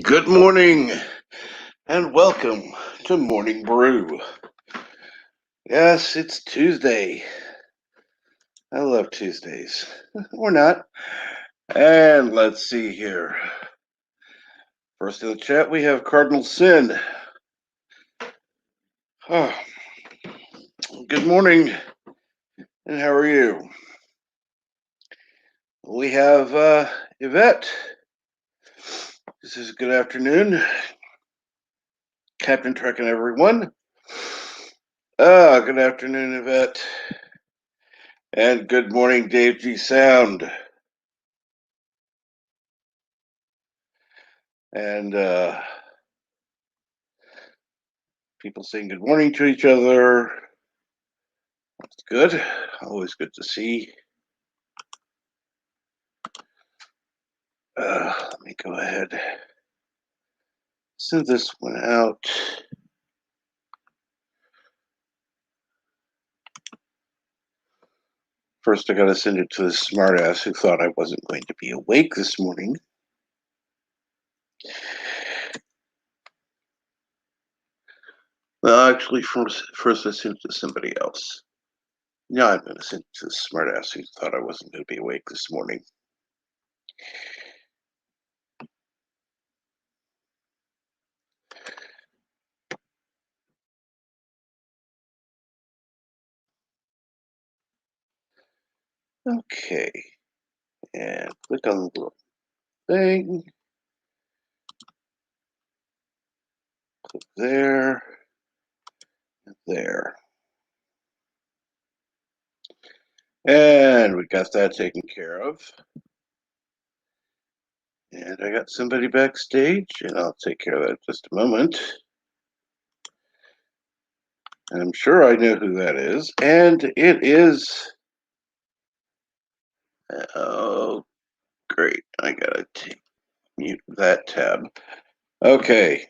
Good morning and welcome to Morning Brew. Yes, it's Tuesday. I love Tuesdays. Or not. And let's see here. First in the chat, we have Cardinal Sin. Oh, good morning, and how are you? We have Yvette. This is good afternoon. Captain Trek and everyone. Good afternoon, Yvette. And good morning, Dave G. Sound. And people saying good morning to each other. That's good. Always good to see. Let me go ahead. Send this one out. First, I got to send it to the smartass who thought I wasn't going to be awake this morning. Well, actually, first I sent it to somebody else. Now I'm going to send it to the smartass who thought I wasn't going to be awake this morning. Okay. And click on the little thing. Click there. And there. And we got that taken care of. And I got somebody backstage, and I'll take care of that in just a moment. And I'm sure I know who that is. And it is... Oh, great. I gotta mute that tab. Okay.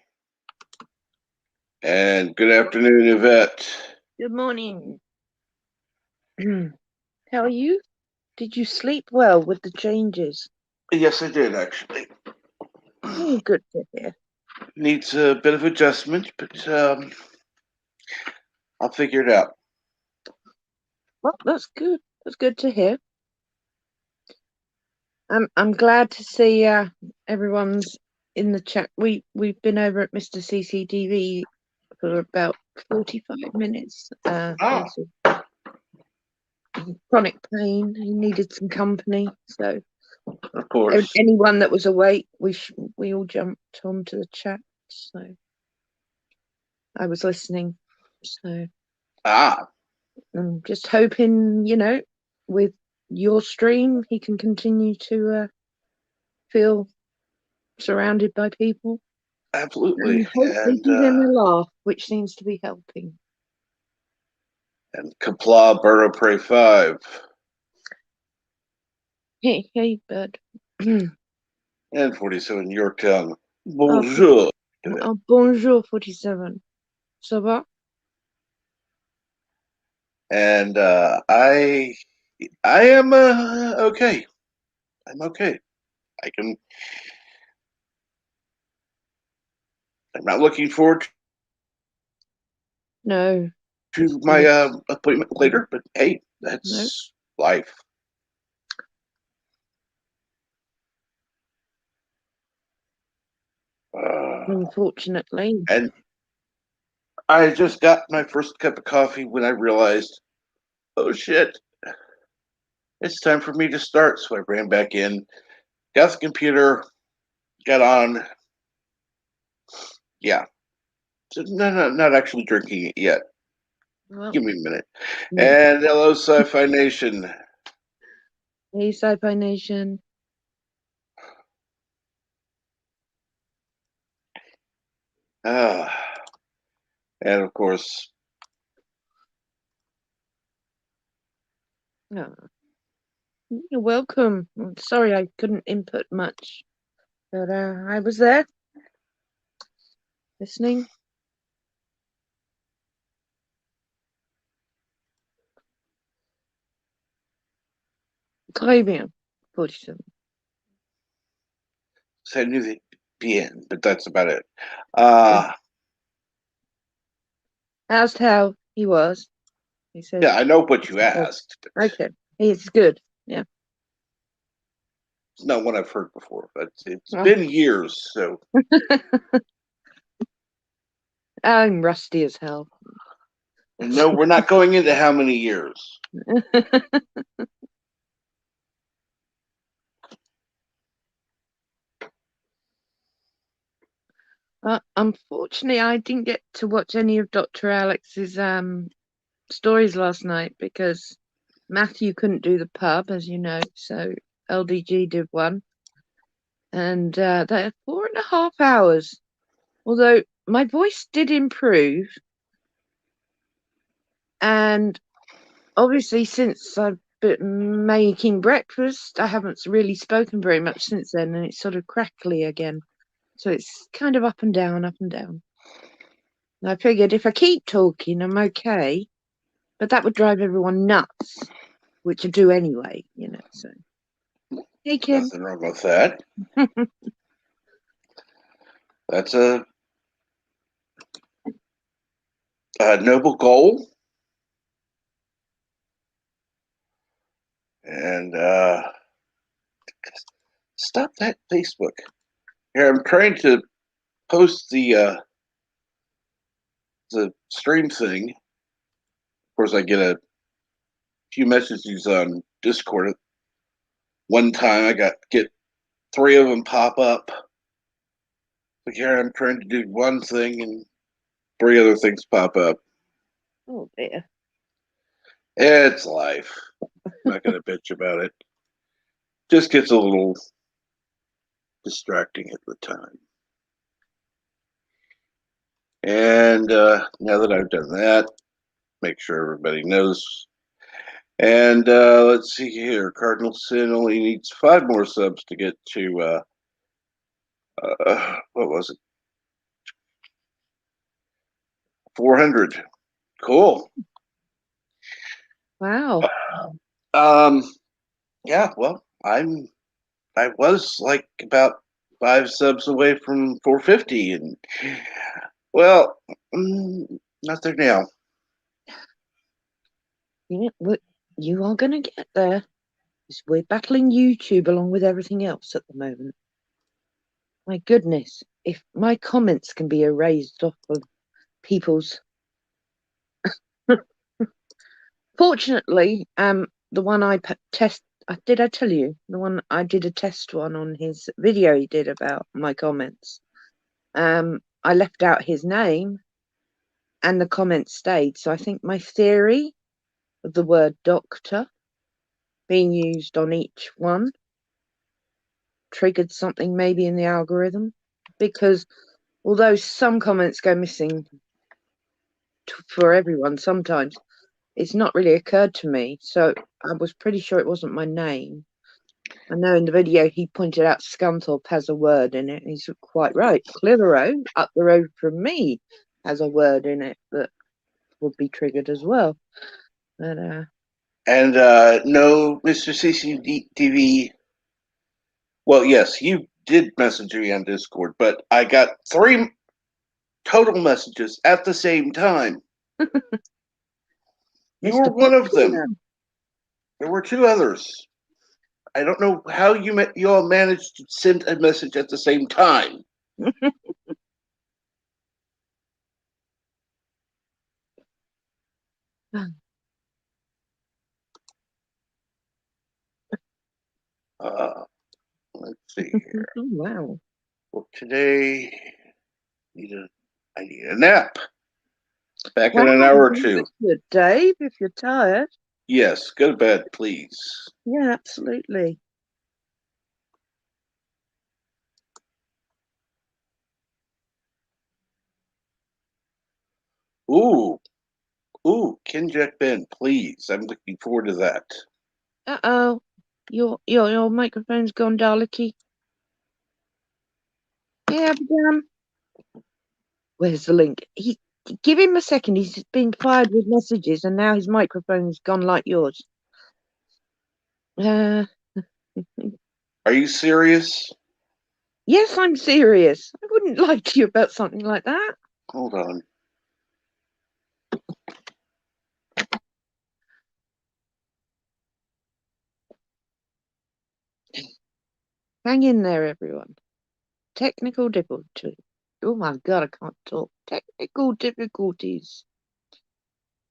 And good afternoon, Yvette. Good morning. How are you? Did you sleep well with the changes? Yes, I did, actually. Oh, good to hear. Needs a bit of adjustment, but I'll figure it out. Well, that's good. That's good to hear. I'm glad to see everyone's in the chat. We've been over at Mr. CCTV for about 45 minutes. Chronic pain. He needed some company, so of course. Anyone that was awake, we all jumped onto the chat. So I was listening. So I'm just hoping, with your stream, he can continue to feel surrounded by people. Absolutely. And hopefully give him a laugh, which seems to be helping. And Kapla Burrow Prey 5. Hey, bud. And 47 Yorktown. Bonjour. Bonjour, 47. Ça va? And I am okay. I'm okay. I'm not looking forward to my appointment later, but hey, that's life. Unfortunately. And I just got my first cup of coffee when I realized, oh shit, it's time for me to start. So I ran back in, got the computer, got on. Yeah. So not actually drinking it yet. Well, give me a minute. And hello, Sci-Fi Nation. Hey, Sci-Fi Nation. And of course, Oh, you're welcome. I'm sorry I couldn't input much, but I was there listening. Très bien. 47. c'est bien, but that's about it. Asked how he was. He said, yeah, I know what you asked. But okay, he's good. Yeah. it's not one I've heard before, but it's been years, so. I'm rusty as hell. No, we're not going into how many years. Unfortunately, I didn't get to watch any of Dr. Alex's stories last night because Matthew couldn't do the pub, as you know, so LDG did one. And they're 4.5 hours. Although my voice did improve, and obviously since I've been making breakfast, I haven't really spoken very much since then, and it's sort of crackly again. So it's kind of up and down, up and down. And I figured if I keep talking, I'm okay, but that would drive everyone nuts, which I do anyway, So, hey, Kim. Nothing wrong with that. That's a noble goal. And stop that Facebook. Here, I'm trying to post the stream thing. Of course, I get a few messages on Discord. One time, I get 3 of them pop up. But here, I'm trying to do one thing, and 3 other things pop up. Oh dear. It's life. I'm not going to bitch about it. Just gets a little distracting at the time. And now that I've done that, make sure everybody knows. And let's see here. Cardinal Sin only needs 5 more subs to get to, what was it? 400. Cool. Wow. Yeah, well, I was like about 5 subs away from 450, and well, not there now. What you are going to get there. We're battling YouTube along with everything else at the moment. My goodness, if my comments can be erased off of people's. Fortunately, the one I did I tell you the one I did a test one on his video he did about my comments. I left out his name, and the comments stayed. So I think my theory of the word doctor being used on each one triggered something maybe in the algorithm, because although some comments go missing for everyone sometimes, it's not really occurred to me. So I was pretty sure it wasn't my name. I know in the video he pointed out Scunthorpe has a word in it. He's quite right. Clitheroe, up the road from me, has a word in it that would be triggered as well. But And no, Mr. CCTV. Well, yes, you did message me on Discord, but I got 3 total messages at the same time. You were one of them. There were 2 others. I don't know how you all managed to send a message at the same time. Let's see here. Oh, wow. Well, today I need a nap. Back in an hour or two. Good, Dave, if you're tired. Yes, go to bed, please. Yeah, absolutely. Ooh, Kinjack Ben, please. I'm looking forward to that. Uh-oh. Your microphone's gone Daleki. Yeah, damn. Where's the link? Give him a second. He's been fired with messages, and now his microphone's gone like yours. Are you serious? Yes, I'm serious. I wouldn't lie to you about something like that. Hold on. Hang in there, everyone. Technical difficulty. Oh my God, I can't talk. Technical difficulties.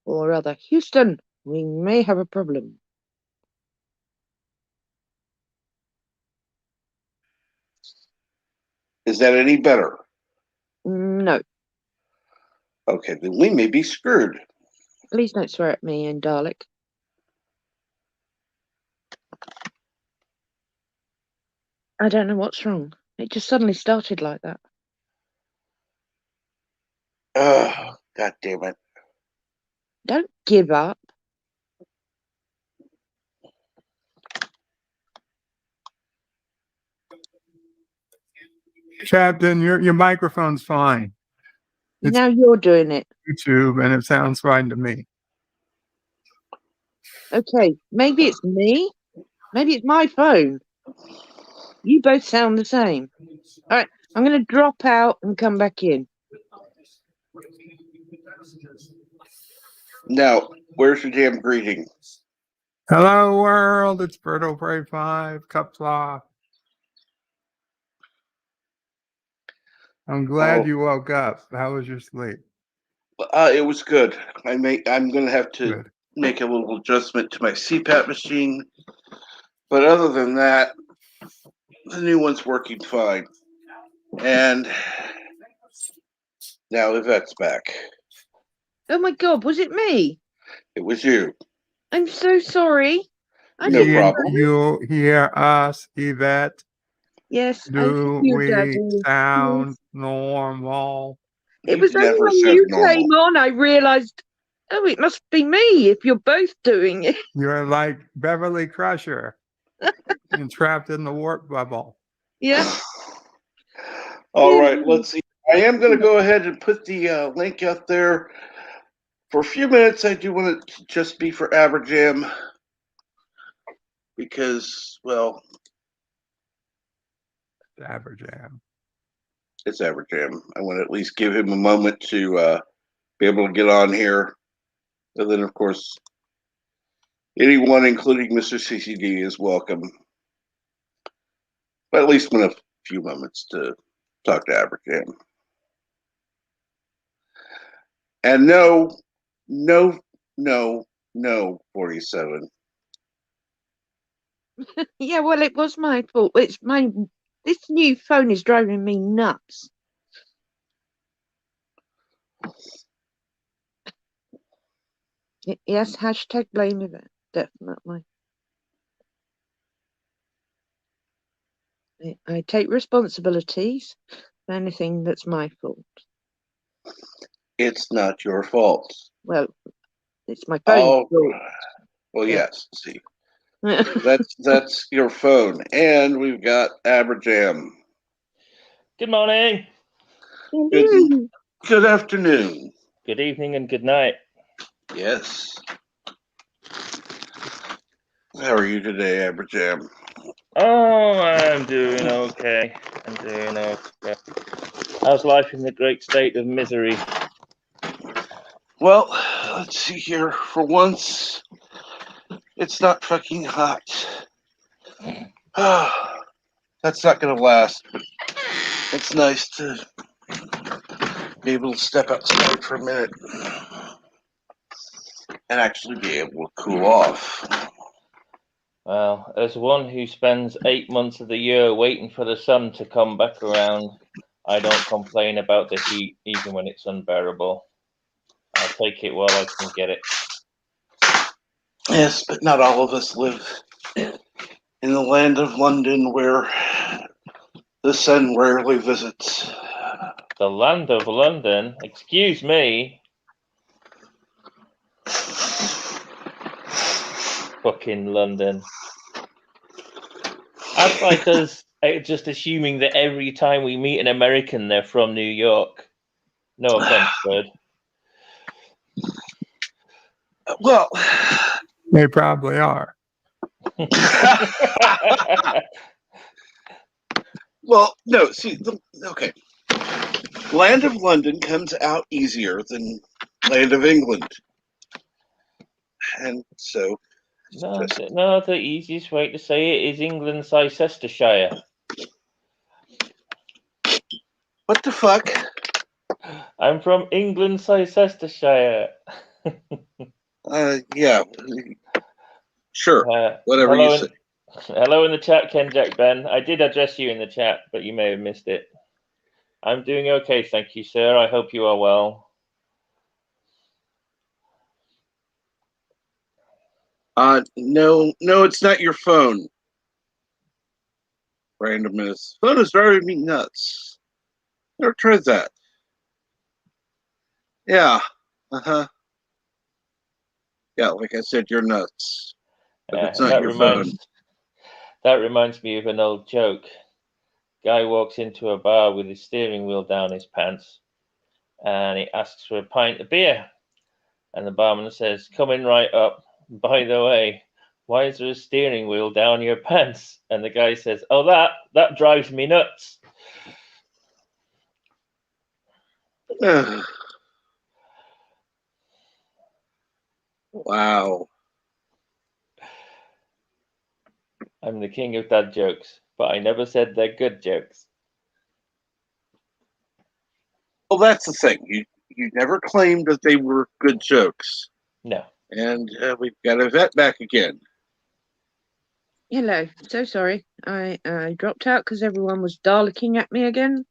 Or rather, Houston, we may have a problem. Is that any better? No. Okay, then we may be screwed. Please don't swear at me in Dalek. I don't know what's wrong. It just suddenly started like that. Oh, God damn it. Don't give up. Captain, your microphone's fine. Now you're doing it. YouTube, and it sounds fine to me. Okay, maybe it's me. Maybe it's my phone. You both sound the same. All right, I'm going to drop out and come back in. Now, where's your damn greeting? Hello, world. It's Berto Prey 5, Cups Law. I'm glad you woke up. How was your sleep? It was good. I'm going to have to make a little adjustment to my CPAP machine. But other than that, the new one's working fine. And now Yvette's back. Oh my God, was it me? It was you. I'm so sorry. No problem. You hear us, Yvette? Yes. Do we sound normal? It was only when you came on I realized, oh, it must be me if you're both doing it. You're like Beverly Crusher and trapped in the warp bubble. Yeah. All right, let's see. I am going to go ahead and put the link out there. For a few minutes, I do want it to just be for Aberjam. Because, well... Aberjam. It's Aberjam. I want to at least give him a moment to be able to get on here. And then, of course, anyone, including Mr. CCD, is welcome. But at least want a few moments to talk to Aberjam. And no, 47. Yeah, well, it was my fault. This new phone is driving me nuts. Yes, hashtag blame it, definitely. I take responsibilities for anything that's my fault. It's not your fault. Well, it's my phone's fault. Well, yes. See, that's your phone, and we've got Aberjam. Good morning. Good afternoon. Good evening and good night. Yes. How are you today, Aberjam? Oh, I'm doing okay. How's life in the great state of misery? Well, let's see here. For once, it's not fucking hot. That's not going to last, but it's nice to be able to step outside for a minute and actually be able to cool off. Well, as one who spends 8 months of the year waiting for the sun to come back around, I don't complain about the heat even when it's unbearable. I take it while I can get it. Yes, but not all of us live in the land of London where the sun rarely visits. The land of London? Excuse me. Fucking London. That's like us just assuming that every time we meet an American, they're from New York. No offense, bud. Well, They probably are. well, no. See, okay. Land of London comes out easier than Land of England, and so. No, the easiest way to say it is England Leicestershire. What the fuck? I'm from England Leicestershire. Yeah. Sure. Whatever you say. Hello in the chat, Ken Jack Ben. I did address you in the chat, but you may have missed it. I'm doing okay, thank you, sir. I hope you are well. No, it's not your phone. Randomness. Phone is driving me nuts. Never tried that. Yeah. Yeah, like I said, you're nuts. But it's not your phone. That reminds me of an old joke. Guy walks into a bar with his steering wheel down his pants, and he asks for a pint of beer. And the barman says, "Coming right up. By the way, why is there a steering wheel down your pants?" And the guy says, "Oh, that drives me nuts." Wow. I'm the king of dad jokes, but I never said they're good jokes. Well, that's the thing. You never claimed that they were good jokes. No. And we've got Yvette back again. Hello. So sorry. I dropped out because everyone was Daleks at me again.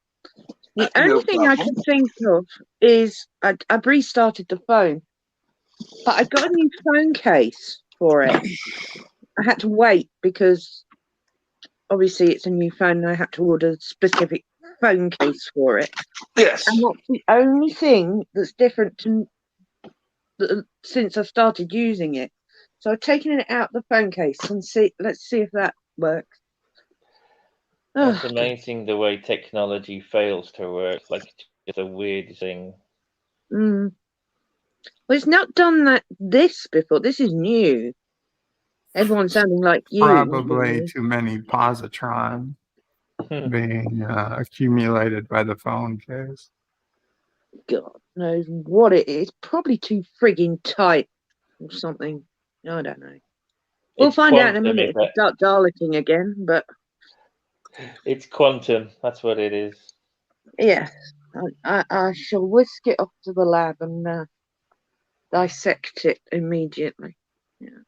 The only thing I can think of is I've restarted the phone, but I got a new phone case for it. I had to wait because obviously it's a new phone and I had to order a specific phone case for it. Yes. And that's the only thing that's different since I started using it. So I've taken it out the phone case and let's see if that works. It's amazing the way technology fails to work. Like, it's a weird thing. Well, it's not done this before. This is new. Everyone's sounding like you. Probably too many positrons being accumulated by the phone case. God knows what it is. Probably too frigging tight or something. I don't know. We'll find out in a minute if I start Daleking again, but... It's quantum. That's what it is. Yes. I shall whisk it off to the lab and dissect it immediately. Yeah.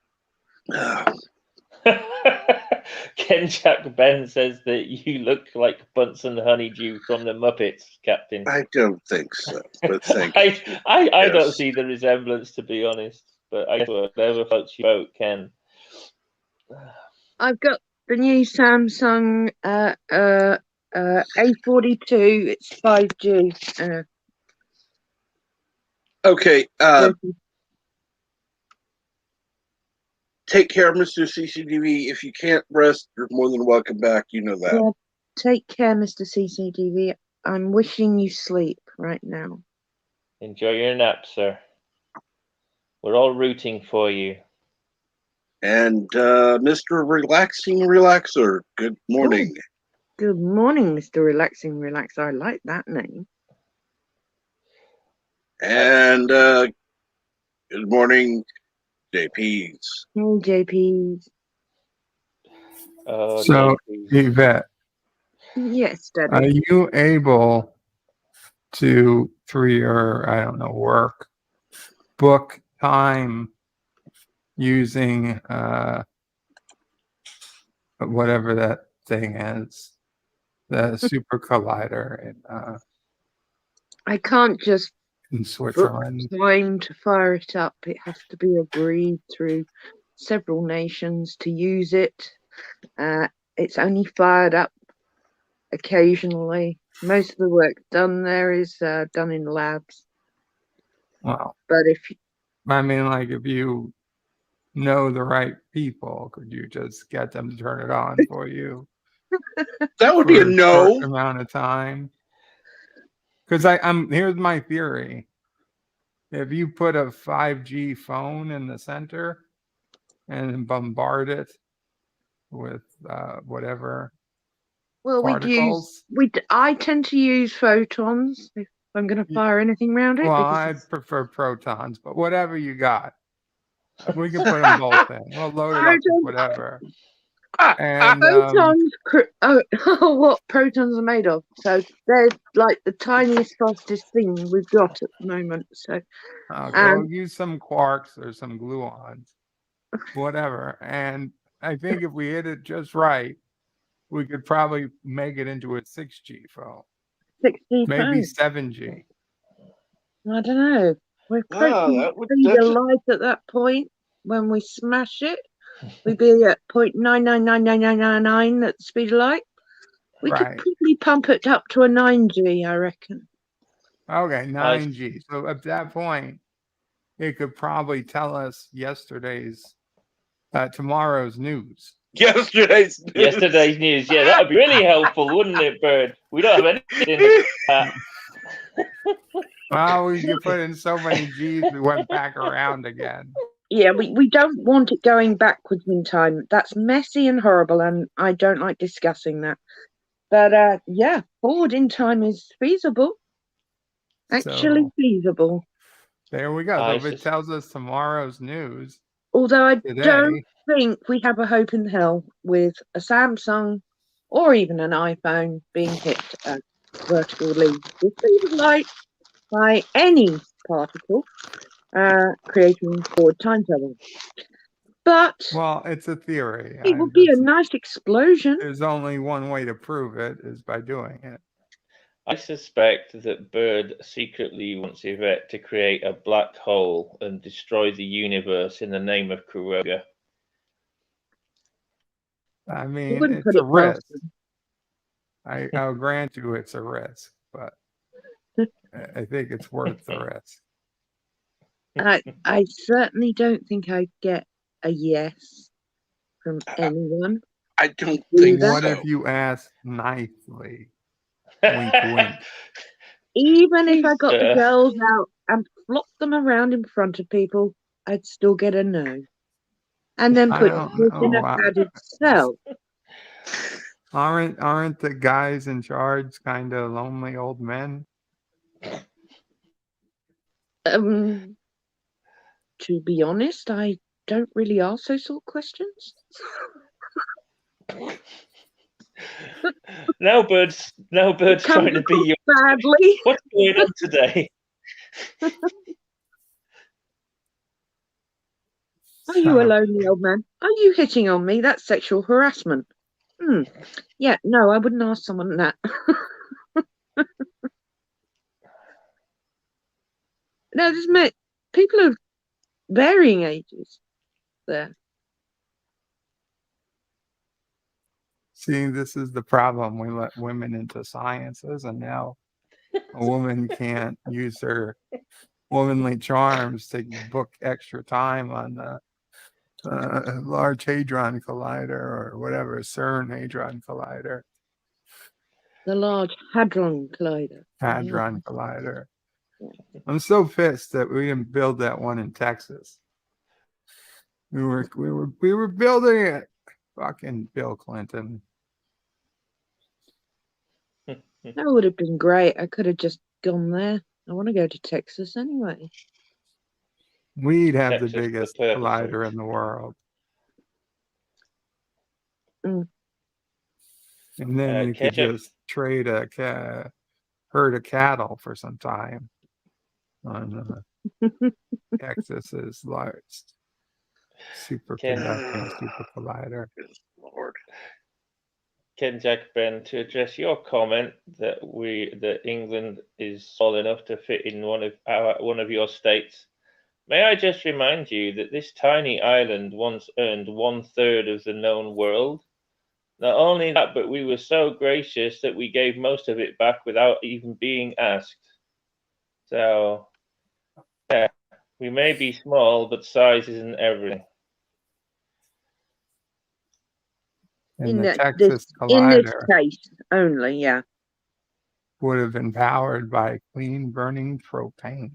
Ken Jack Ben says that you look like Bunsen Honeydew from the Muppets, Captain. I don't think so, but thank you. I don't see the resemblance, to be honest, but I guess whatever floats your boat, Ken. I've got the new Samsung A42. It's 5G. Okay. Take care, Mr. CCTV. If you can't rest, you're more than welcome back. You know that. Yeah, take care, Mr. CCTV. I'm wishing you sleep right now. Enjoy your nap, sir. We're all rooting for you. And Mr. Relaxing Relaxer, good morning. Oh, good morning, Mr. Relaxing Relaxer. I like that name. And good morning, JPs. Hey, JPs. Oh, so, JPs. Yvette. Yes, Daddy. Are you able to, through your, I don't know, work, book time using whatever that thing is, the super collider? And I can't just in Switzerland. Time to fire it up. It has to be agreed through several nations to use it. It's only fired up occasionally. Most of the work done there is done in labs. Well, but if you know the right people, could you just get them to turn it on for you? That would be a no. Short amount of time. Because here's my theory. If you put a 5G phone in the center and bombard it with whatever particles. I tend to use photons if I'm going to fire anything around it. Well, I'd prefer protons, but whatever you got, we can put them both in. We'll load it up with whatever. And photons, what protons are made of. So they're like the tiniest, fastest thing we've got at the moment. So we'll use some quarks or some gluons, whatever. And I think if we hit it just right, we could probably make it into a 6G phone. 6G maybe phone. 7G. I don't know. We're approaching the speed of light at that point. When we smash it, we'd be at 0.999999 at the speed of light. We could probably pump it up to a 9G, I reckon. Okay, 9G. So at that point, it could probably tell us tomorrow's news. Yesterday's news. Yeah, that would be really helpful, wouldn't it, Bird? We don't have anything. Well, we could put in so many G's, we went back around again. Yeah, we don't want it going backwards in time. That's messy and horrible, and I don't like discussing that. But yeah, forward in time is feasible. Actually feasible. There we go. So if it tells us tomorrow's news. Although I don't think we have a hope in hell with a Samsung or even an iPhone being hit at vertically the speed of light by any particle, creating forward time travel. But it's a theory. It would be a nice explosion. There's only one way to prove it, is by doing it. I suspect that Bird secretly wants Yvette to create a black hole and destroy the universe in the name of Kuroga. I mean, it's a risk. I'll grant you it's a risk, but I think it's worth the risk. I certainly don't think I'd get a yes from anyone. I don't think What if you ask nicely? Wink, wink. Even if I got the girls out and flopped them around in front of people, I'd still get a no. And then put it in a padded cell. Aren't the guys in charge kind of lonely old men? To be honest, I don't really ask those sort of questions. Now Bird's trying to be you. Badly. What's going on today? Are you a lonely old man? Are you hitting on me? That's sexual harassment. Yeah, no, I wouldn't ask someone that. No, there's people of varying ages there. See, this is the problem. We let women into sciences, and now a woman can't use her womanly charms to book extra time on the Large Hadron Collider or whatever, CERN Hadron Collider. The Large Hadron Collider. Hadron Collider. I'm so pissed that we didn't build that one in Texas. We were building it. Fucking Bill Clinton. That would have been great. I could have just gone there. I want to go to Texas anyway. We'd have the biggest collider in the world. And then you could just trade a herd of cattle for some time on Texas's largest superconducting super collider. Lord. Ken Jack Ben, to address your comment that England is small enough to fit in one of your states. May I just remind you that this tiny island once earned 1/3 of the known world? Not only that, but we were so gracious that we gave most of it back without even being asked. So, yeah, we may be small, but size isn't everything. And the Texas Collider, in this case only, yeah, would have been powered by clean burning propane.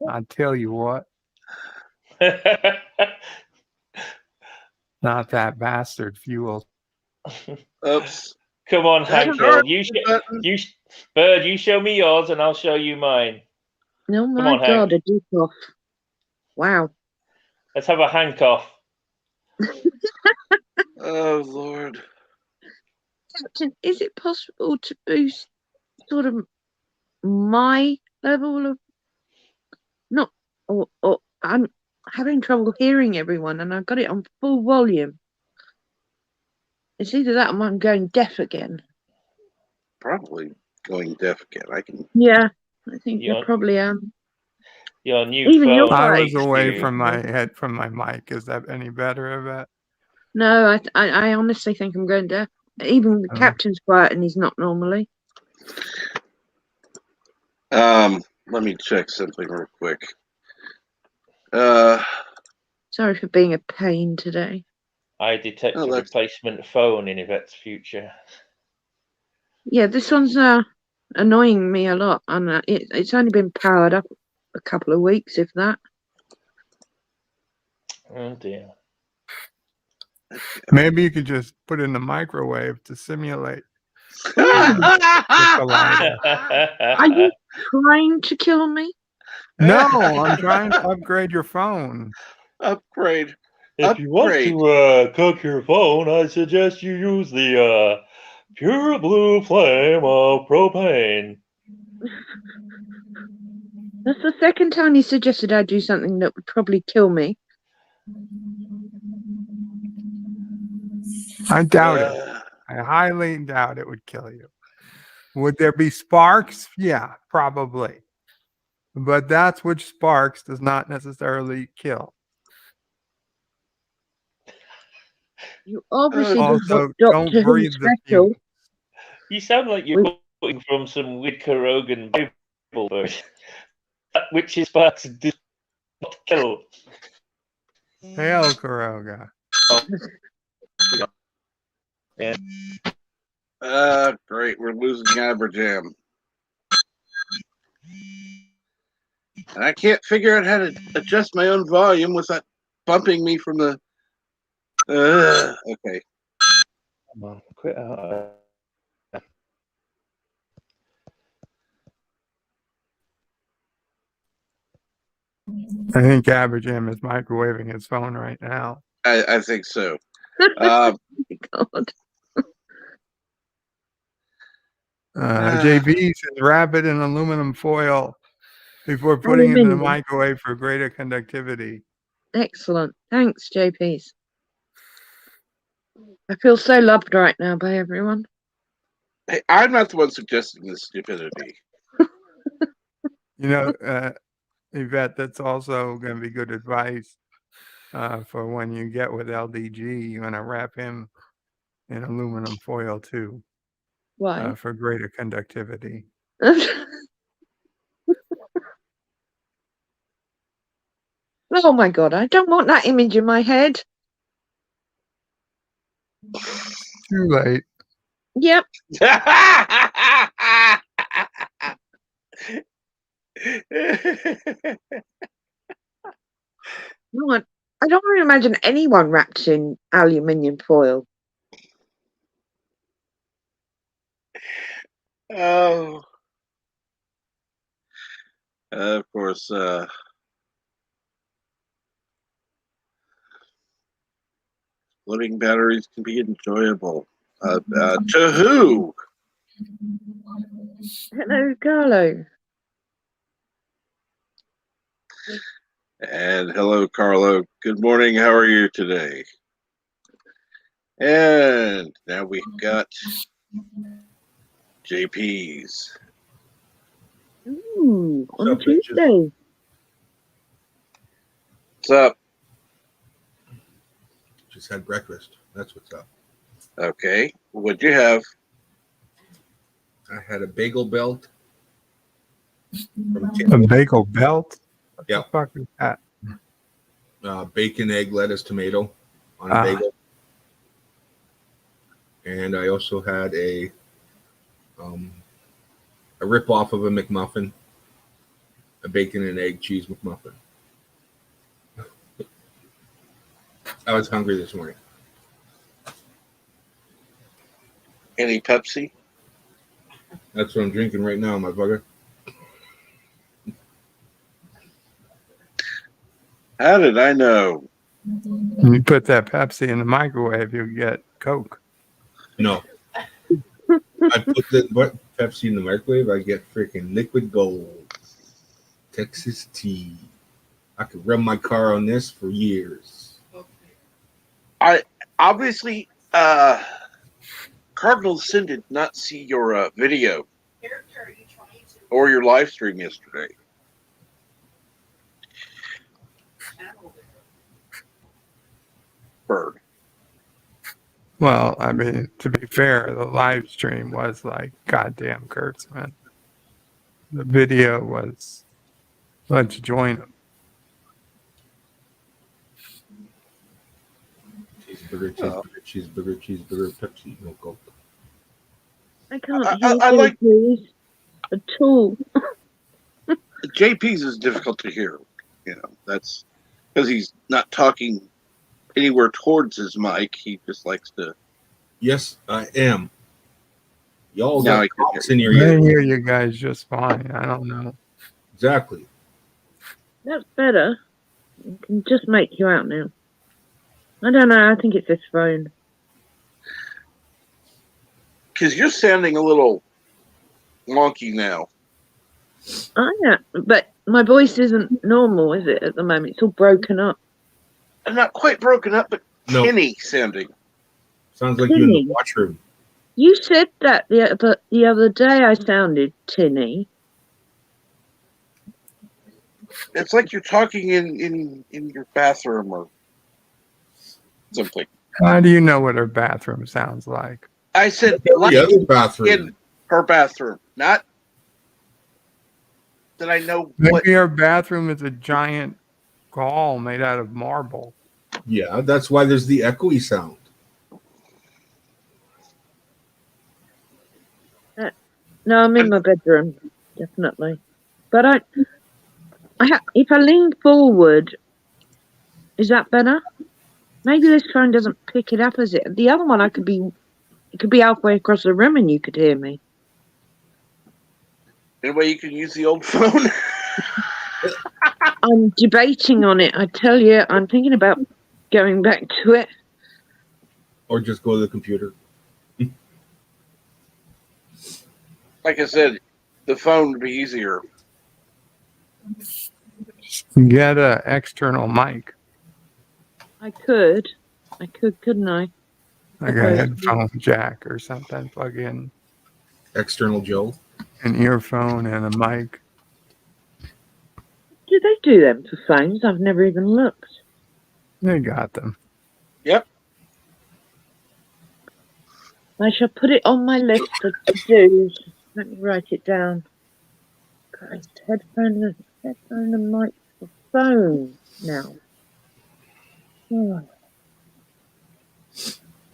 I tell you what, not that bastard fuel. Oops. Come on, Hankel. Bird, you show me yours and I'll show you mine. Oh my God, a deep off. Wow. Let's have a Hank off. Oh, Lord. Captain, is it possible to boost sort of my level of or I'm having trouble hearing everyone and I've got it on full volume. It's either that or I'm going deaf again. Probably going deaf again. Yeah, I think you probably am. Your new Even phone. I was away from my mic. Is that any better, Yvette? No, I honestly think I'm going deaf. Even the captain's quiet and he's not normally. Let me check something real quick. Sorry for being a pain today. I detect a replacement phone in Yvette's future. Yeah, this one's annoying me a lot, and it's only been powered up a couple of weeks, if that. Oh dear. Maybe you could just put it in the microwave to simulate. Are you trying to kill me? No, I'm trying to upgrade your phone. Upgrade. If you want to cook your phone, I suggest you use the pure blue flame of propane. That's the second time you suggested I do something that would probably kill me. I doubt it. I highly doubt it would kill you. Would there be sparks? Yeah, probably. But that's which sparks does not necessarily kill. You obviously also don't breathe the fumes. You sound like you're quoting from some Widker-Rogan Bible verse. Which is sparks do not kill. Hail, Karoga. Yeah. Great. We're losing Aberjam. And I can't figure out how to adjust my own volume without bumping me from the... okay. Come on, quit out. I think Aberjam is microwaving his phone right now. I think so. God. JB says wrap it in aluminum foil before putting it in the microwave for greater conductivity. Excellent. Thanks, JPs. I feel so loved right now by everyone. Hey, I'm not the one suggesting this stupidity. You know, Yvette, that's also going to be good advice for when you get with LDG. You're going to wrap him in aluminum foil too. Why? For greater conductivity. Oh my God, I don't want that image in my head. Too late. Yep. No, I don't really imagine anyone wrapped in aluminium foil. Oh. Of course, floating batteries can be enjoyable. To who? Hello, Carlo. And hello, Carlo. Good morning. How are you today? And now we've got JP's. Ooh, on up, Tuesday. What's up? Just had breakfast. That's what's up. Okay. What'd you have? I had a bagel belt. A bagel belt? What Yeah. the fuck is that? Bacon, egg, lettuce, tomato on a bagel. And I also had a rip-off of a McMuffin, a bacon and egg cheese McMuffin. I was hungry this morning. Any Pepsi? That's what I'm drinking right now, my bugger. How did I know? When you put that Pepsi in the microwave, you'll get Coke. No. I put the Pepsi in the microwave, I get freaking liquid gold. Texas tea. I could run my car on this for years. I obviously Cardinal Sin did not see your video or your live stream yesterday. Bird. Well, I mean, to be fair, the live stream was like goddamn Kurtzman. The video was let's join them. Cheeseburger, Pepsi, no Coke. I can't hear I like please at all. JP's is difficult to hear. That's because he's not talking anywhere towards his mic. He just likes to. Yes, I am. Y'all Now got coughs in your I ears. hear you guys just fine. I don't know. Exactly. That's better. I can just make you out now. I don't know. I think it's this phone. Because you're sounding a little wonky now. I am, but my voice isn't normal, is it? At the moment, it's all broken up. Not quite broken up, but tinny sounding. Sounds like you're in the washroom. You said that the other day. I sounded tinny. It's like you're talking in your bathroom or something. How do you know what her bathroom sounds like? I said like the other bathroom. In her bathroom, not that I know. Maybe her bathroom is a giant hall made out of marble. Yeah, that's why there's the echoey sound. No, I'm in my bedroom, definitely. But if I lean forward, is that better? Maybe this phone doesn't pick it up as it. The other one, it could be halfway across the room and you could hear me. Anyway, you can use the old phone. I'm debating on it. I tell you, I'm thinking about going back to it. Or just go to the computer. Like I said, the phone would be easier. Get an external mic. I could, couldn't I? Like a headphone jack or something. Plug in. External Joe. An earphone and a mic. Do they do them for phones? I've never even looked. They got them. Yep. I shall put it on my list of to-dos. Let me write it down. Christ, headphone and mic for phone now. Oh.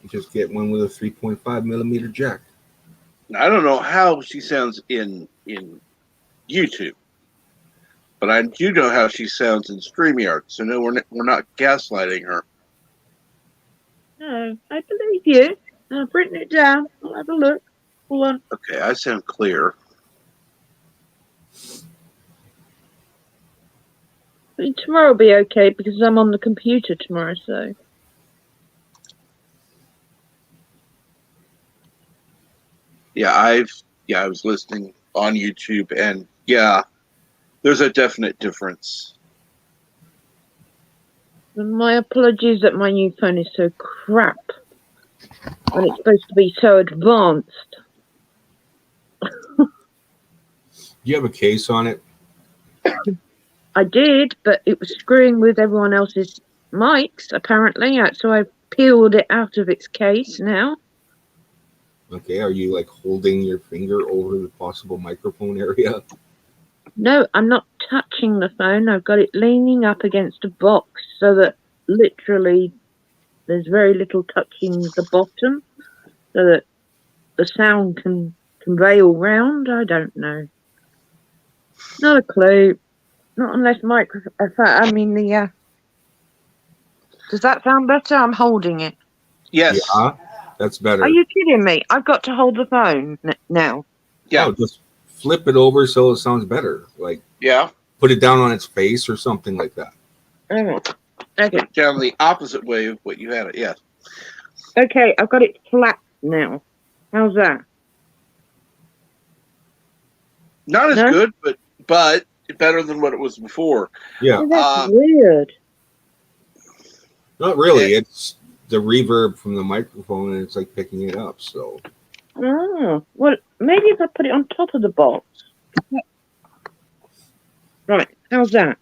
Just get one with a 3.5 millimeter jack. I don't know how she sounds in YouTube, but I do know how she sounds in StreamYard. So no, we're not gaslighting her. No, I believe you. I've written it down. I'll have a look. Hold on. Okay, I sound clear. Tomorrow will be okay because I'm on the computer tomorrow, so. Yeah, I was listening on YouTube, and yeah, there's a definite difference. My apologies that my new phone is so crap. when it's supposed to be so advanced. Do you have a case on it? I did, but it was screwing with everyone else's mics, apparently. So I've peeled it out of its case now. Okay, are you like holding your finger over the possible microphone area? No, I'm not touching the phone. I've got it leaning up against a box so that literally there's very little touching the bottom so that the sound can convey all round. I don't know. Not a clue. Not unless does that sound better? I'm holding it. Yes. Yeah, that's better. Are you kidding me? I've got to hold the phone now. Yeah. No, just flip it over so it sounds better. Like, yeah. Put it down on its face or something like that. Okay. Down the opposite way of what you had it. Yes. Okay, I've got it flat now. How's that? Not as good, but better than what it was before. Yeah. That's weird. Not really. It's the reverb from the microphone, and it's like picking it up. So. Oh, well, maybe if I put it on top of the box. Right, how's that?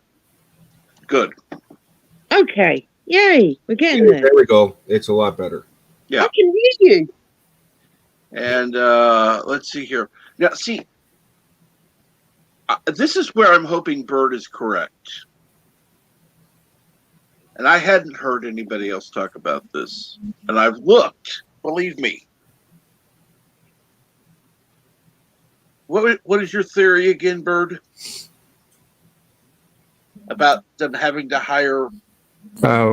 Good. Okay, yay, we're getting there. There we go. It's a lot better. Yeah. I can hear you. And let's see here. Now, see, this is where I'm hoping Bird is correct. And I hadn't heard anybody else talk about this. And I've looked, believe me. What is your theory again, Bird? About them having to hire...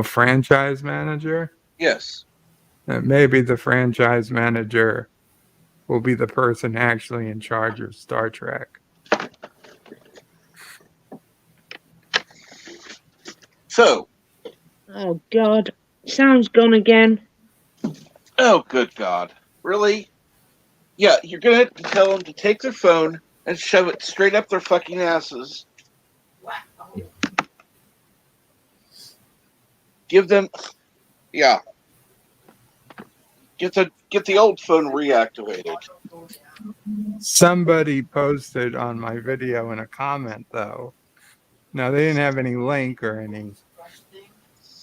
franchise manager? Yes. Maybe the franchise manager will be the person actually in charge of Star Trek. So. Oh, God. Sound's gone again. Oh, good God. Really? Yeah, you're going to have to tell them to take their phone and shove it straight up their fucking asses. Wow. Give them... Yeah. Get the old phone reactivated. Somebody posted on my video in a comment, though. Now, they didn't have any link or any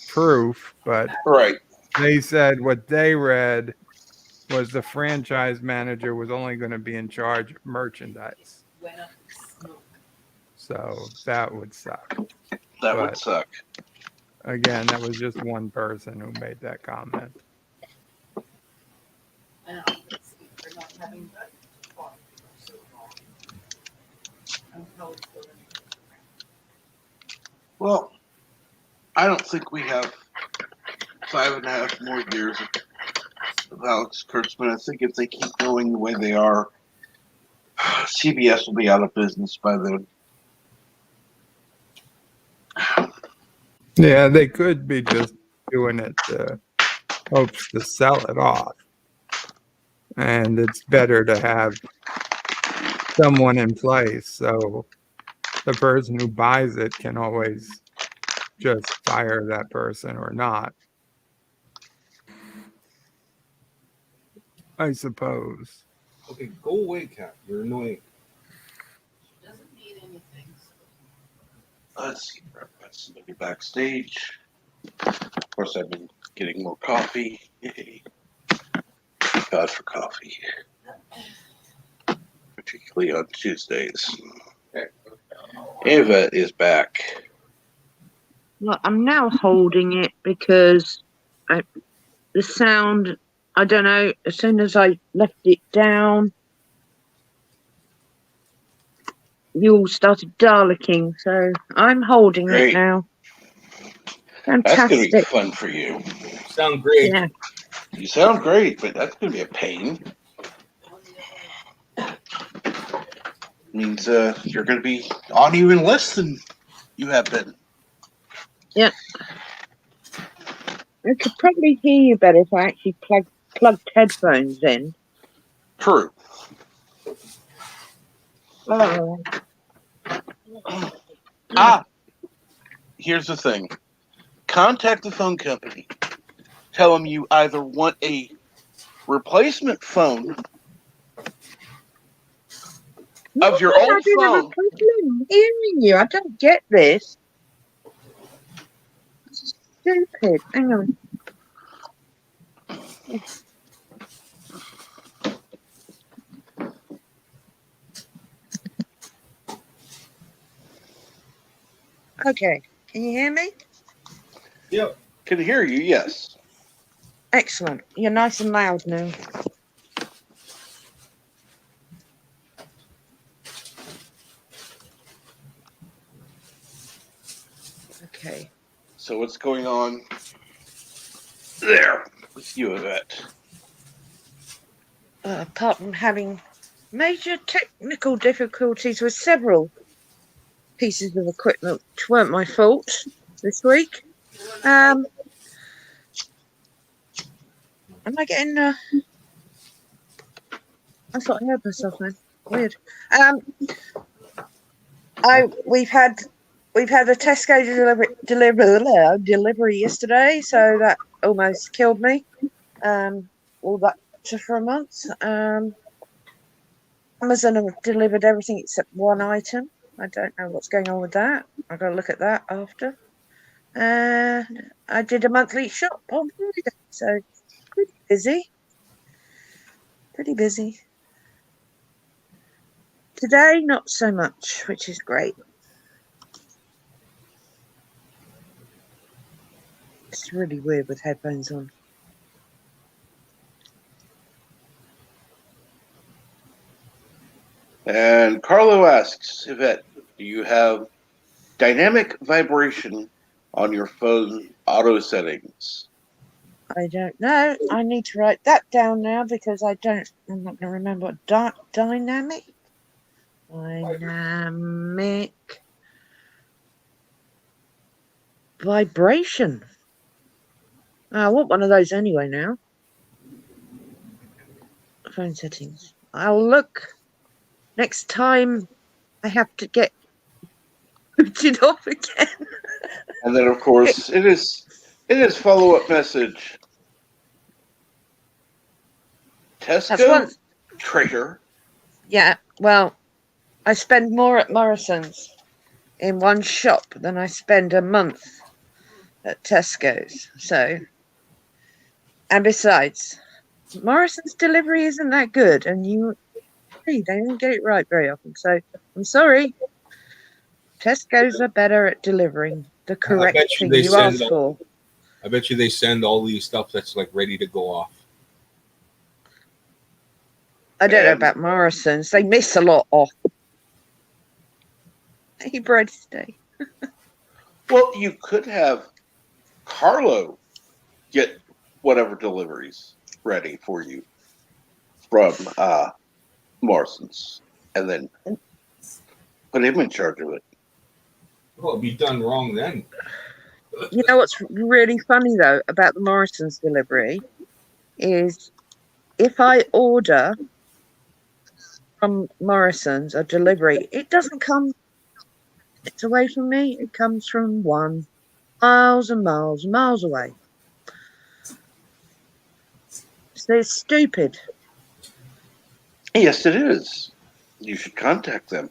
proof, but right. They said what they read was the franchise manager was only going to be in charge of merchandise. So that would suck. That would suck. Again, that was just one person who made that comment. Well, I don't think we have 5.5 more years of Alex Kurtzman. I think if they keep going the way they are, CBS will be out of business by then. Yeah, they could be just doing it hopes to sell it off. And it's better to have someone in place so the person who buys it can always just fire that person or not. I suppose. Okay, go away, Cat. You're annoying. She doesn't need anything. Let's see. Let's maybe backstage. Of course, I've been getting more coffee. Yay. Thank God for coffee. Particularly on Tuesdays. Ava is back. Well, I'm now holding it because the sound, I don't know, as soon as I left it down, you all started Daleks-ing, so I'm holding it now. Fantastic. That's going to be fun for you. Sound great. Yeah. You sound great, but that's going to be a pain. Means you're going to be on even less than you have been. Yeah. I could probably hear you better if I actually plugged headphones in. True. Oh. Here's the thing. Contact the phone company. Tell them you either want a replacement phone of your old phone. I'm hearing you. I don't get this. This is stupid. Hang on. Okay. Can you hear me? Yep. Can hear you, yes. Excellent. You're nice and loud now. Okay. So what's going on there with you, Yvette? Apart from having major technical difficulties with several pieces of equipment which weren't my fault this week. Am I getting I thought I heard myself then. Weird. We've had a Tesco delivery yesterday, so that almost killed me. All that for a month. Amazon have delivered everything except one item. I don't know what's going on with that. I've got to look at that after. I did a monthly shop on Friday, so pretty busy. Today, not so much, which is great. It's really weird with headphones on. And Carlo asks, Yvette, do you have dynamic vibration on your phone auto settings? I don't know. I need to write that down now because I'm not going to remember what dynamic vibration. I want one of those anyway now. Phone settings. I'll look next time I have to get booted off again. And then, of course, it is follow-up message. Tesco traitor. Yeah, well, I spend more at Morrison's in one shop than I spend a month at Tesco's. So, and besides, Morrison's delivery isn't that good, and they don't get it right very often. So, I'm sorry. Tesco's are better at delivering the correct thing you ask for. I bet you they send all these stuff that's like ready to go off. I don't know about Morrison's. They miss a lot off. Hey, bread stay. Well, you could have Carlo get whatever deliveries ready for you from Morrison's, and then put him in charge of it. Well, it'd be done wrong then. You know what's really funny though about the Morrison's delivery is if I order from Morrison's a delivery, it doesn't come it's away from me. It comes from miles and miles and miles away. So it's stupid. Yes, it is. You should contact them.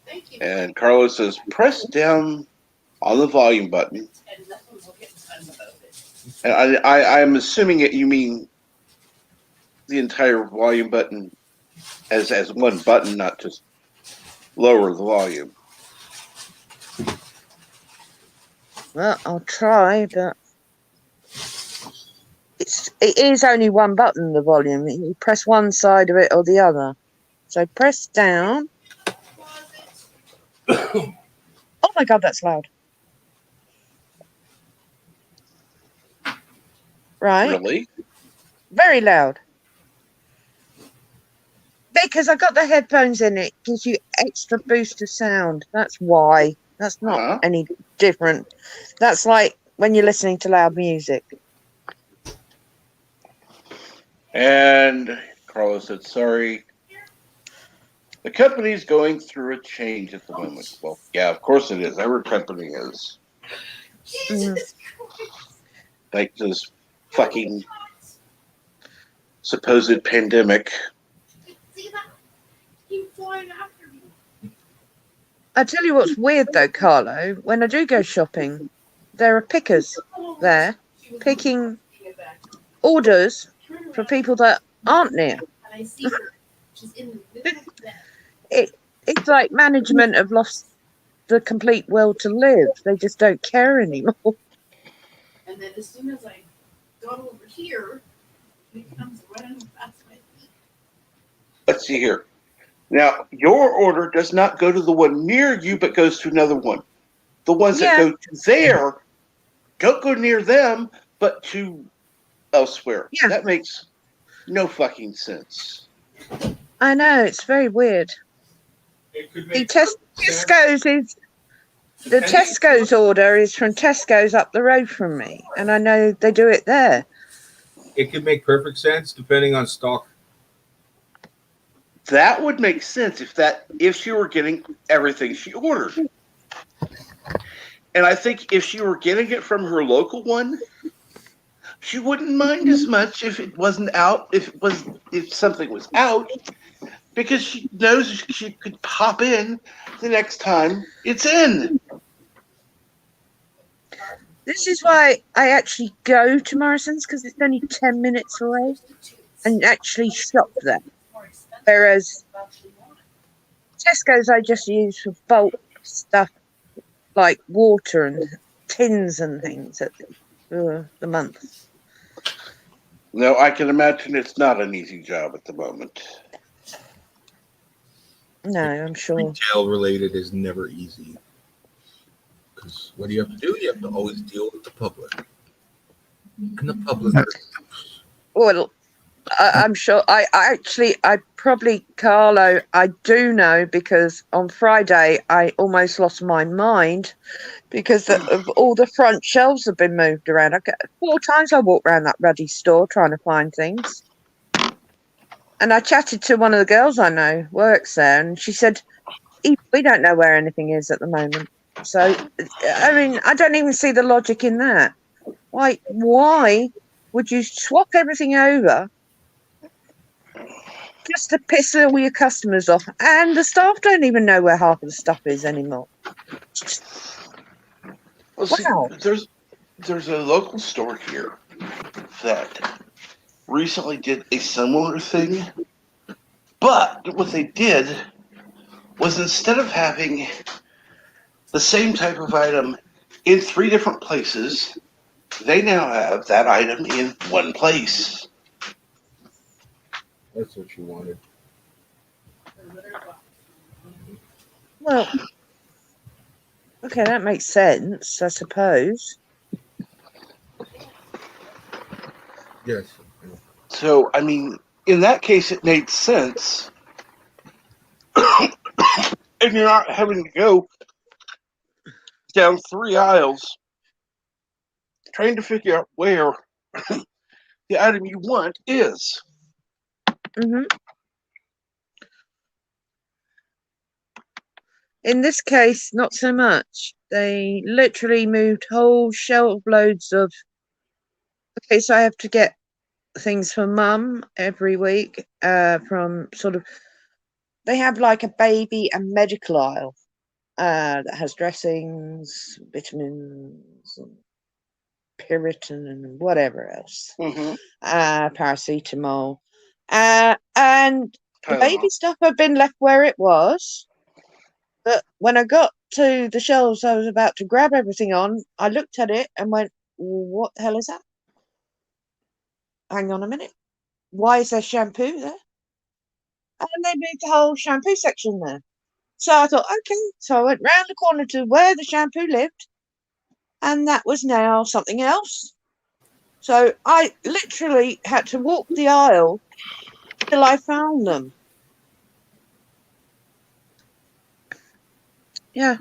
Thank you. And Carlos says, press down on the volume button. And nothing will get done about it. And I'm assuming you mean the entire volume button as one button, not just lower the volume. Well, I'll try, but it is only one button, the volume. You press one side of it or the other. So press down. Oh my God, that's loud. Right. Really? Very loud. Because I got the headphones in, it gives you extra boost of sound. That's why. That's not any different. That's like when you're listening to loud music. And Carlos said, sorry. The company's going through a change at the moment. Well, yeah, of course it is. Every company is. like this fucking supposed pandemic. Keep flying after me. I tell you what's weird though, Carlo. When I do go shopping, there are pickers there picking orders for people that aren't near. And I see her. She's in the middle of the bed. It's like management have lost the complete will to live. They just don't care anymore. And then as soon as I got over here, he comes running past my feet. Let's see here. Now, your order does not go to the one near you, but goes to another one. The ones that go to there don't go near them, but to elsewhere. Yeah. That makes no fucking sense. I know, it's very weird. The Tesco's order is from Tesco's up the road from me, and I know they do it there. It could make perfect sense depending on stock. That would make sense if she were getting everything she ordered. And I think if she were getting it from her local one, she wouldn't mind as much if it wasn't out, if something was out, because she knows she could pop in the next time it's in. This is why I actually go to Morrison's, because it's only 10 minutes away, and actually shop there. Whereas Tesco's I just use for bulk stuff like water and tins and things at the month. No, I can imagine it's not an easy job at the moment. No, I'm sure. Retail related is never easy. Because what do you have to do? You have to always deal with the public. And the public. Well, I'm sure. I probably, Carlo, I do know, because on Friday I almost lost my mind because of all the front shelves have been moved around. 4 times I walked around that ruddy store trying to find things. And I chatted to one of the girls I know works there, and she said, we don't know where anything is at the moment. So, I mean, I don't even see the logic in that. Why would you swap everything over just to piss all your customers off? And the staff don't even know where half of the stuff is anymore. Well, see, there's a local store here that recently did a similar thing, but what they did was, instead of having the same type of item in 3 different places, they now have that item in one place. That's what you wanted. Well, okay, that makes sense, I suppose. Yes. So, I mean, in that case, it made sense. And you're not having to go down 3 aisles trying to figure out where the item you want is. Mm-hmm. In this case, not so much. They literally moved whole shelf loads of... Okay, so I have to get things for Mum every week from sort of... They have like a baby and medical aisle that has dressings, vitamins, and Piriton and whatever else. Mm-hmm. Paracetamol. And the baby stuff had been left where it was. But when I got to the shelves I was about to grab everything on, I looked at it and went, what the hell is that? Hang on a minute. Why is there shampoo there? And they moved the whole shampoo section there. So I thought, okay. So I went round the corner to where the shampoo lived, and that was now something else. So I literally had to walk the aisle till I found them. Yeah,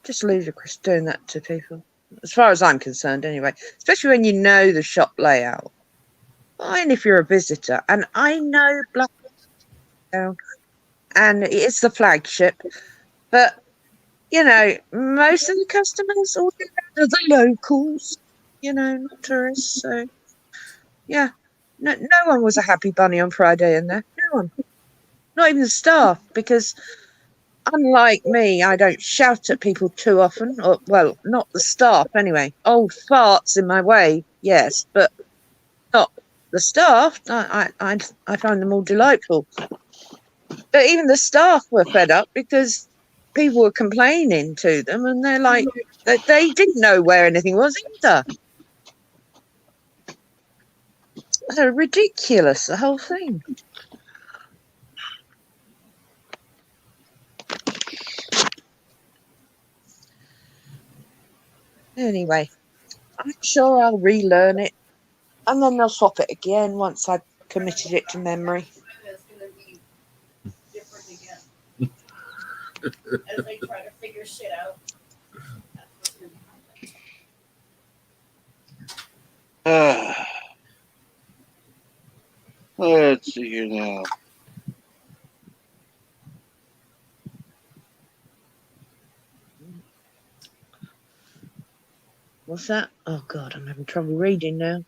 just ludicrous doing that to people, as far as I'm concerned anyway, especially when you know the shop layout. Fine if you're a visitor, and I know Blacktown, and it's the flagship, but, you know, most of the customers are the locals. not tourists. So, yeah, no one was a happy bunny on Friday in there. No one. Not even the staff, because unlike me, I don't shout at people too often. Or, well, not the staff anyway. Old farts in my way, yes, but not the staff. I found them all delightful. But even the staff were fed up because people were complaining to them, and they're like, they didn't know where anything was either. They're ridiculous, the whole thing. Anyway, I'm sure I'll relearn it, and then they'll swap it again once I've committed it to memory. It's going to be different again. As they try to figure shit out. That's what's going to happen. Let's see here now. What's that? Oh God, I'm having trouble reading now.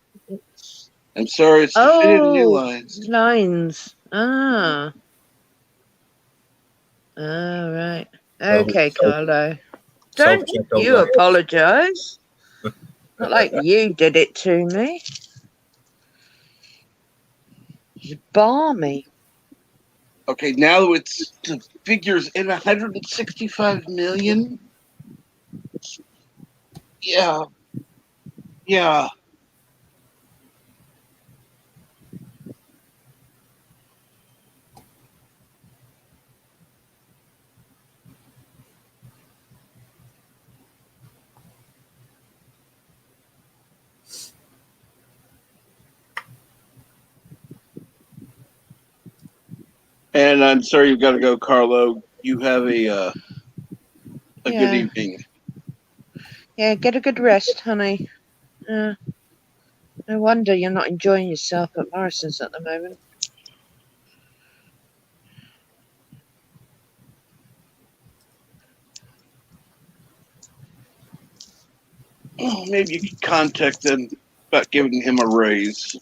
I'm sorry, it's the fitted new lines. Lines. Ah. All right. Okay, Carlo. Don't you apologise. Not like you did it to me. It's balmy. Okay, now it's the figures in 165 million. Yeah. Yeah. And I'm sorry you've got to go, Carlo. You have a good evening. Yeah, get a good rest, honey. No wonder you're not enjoying yourself at Morrison's at the moment. Maybe you could contact them about giving him a raise.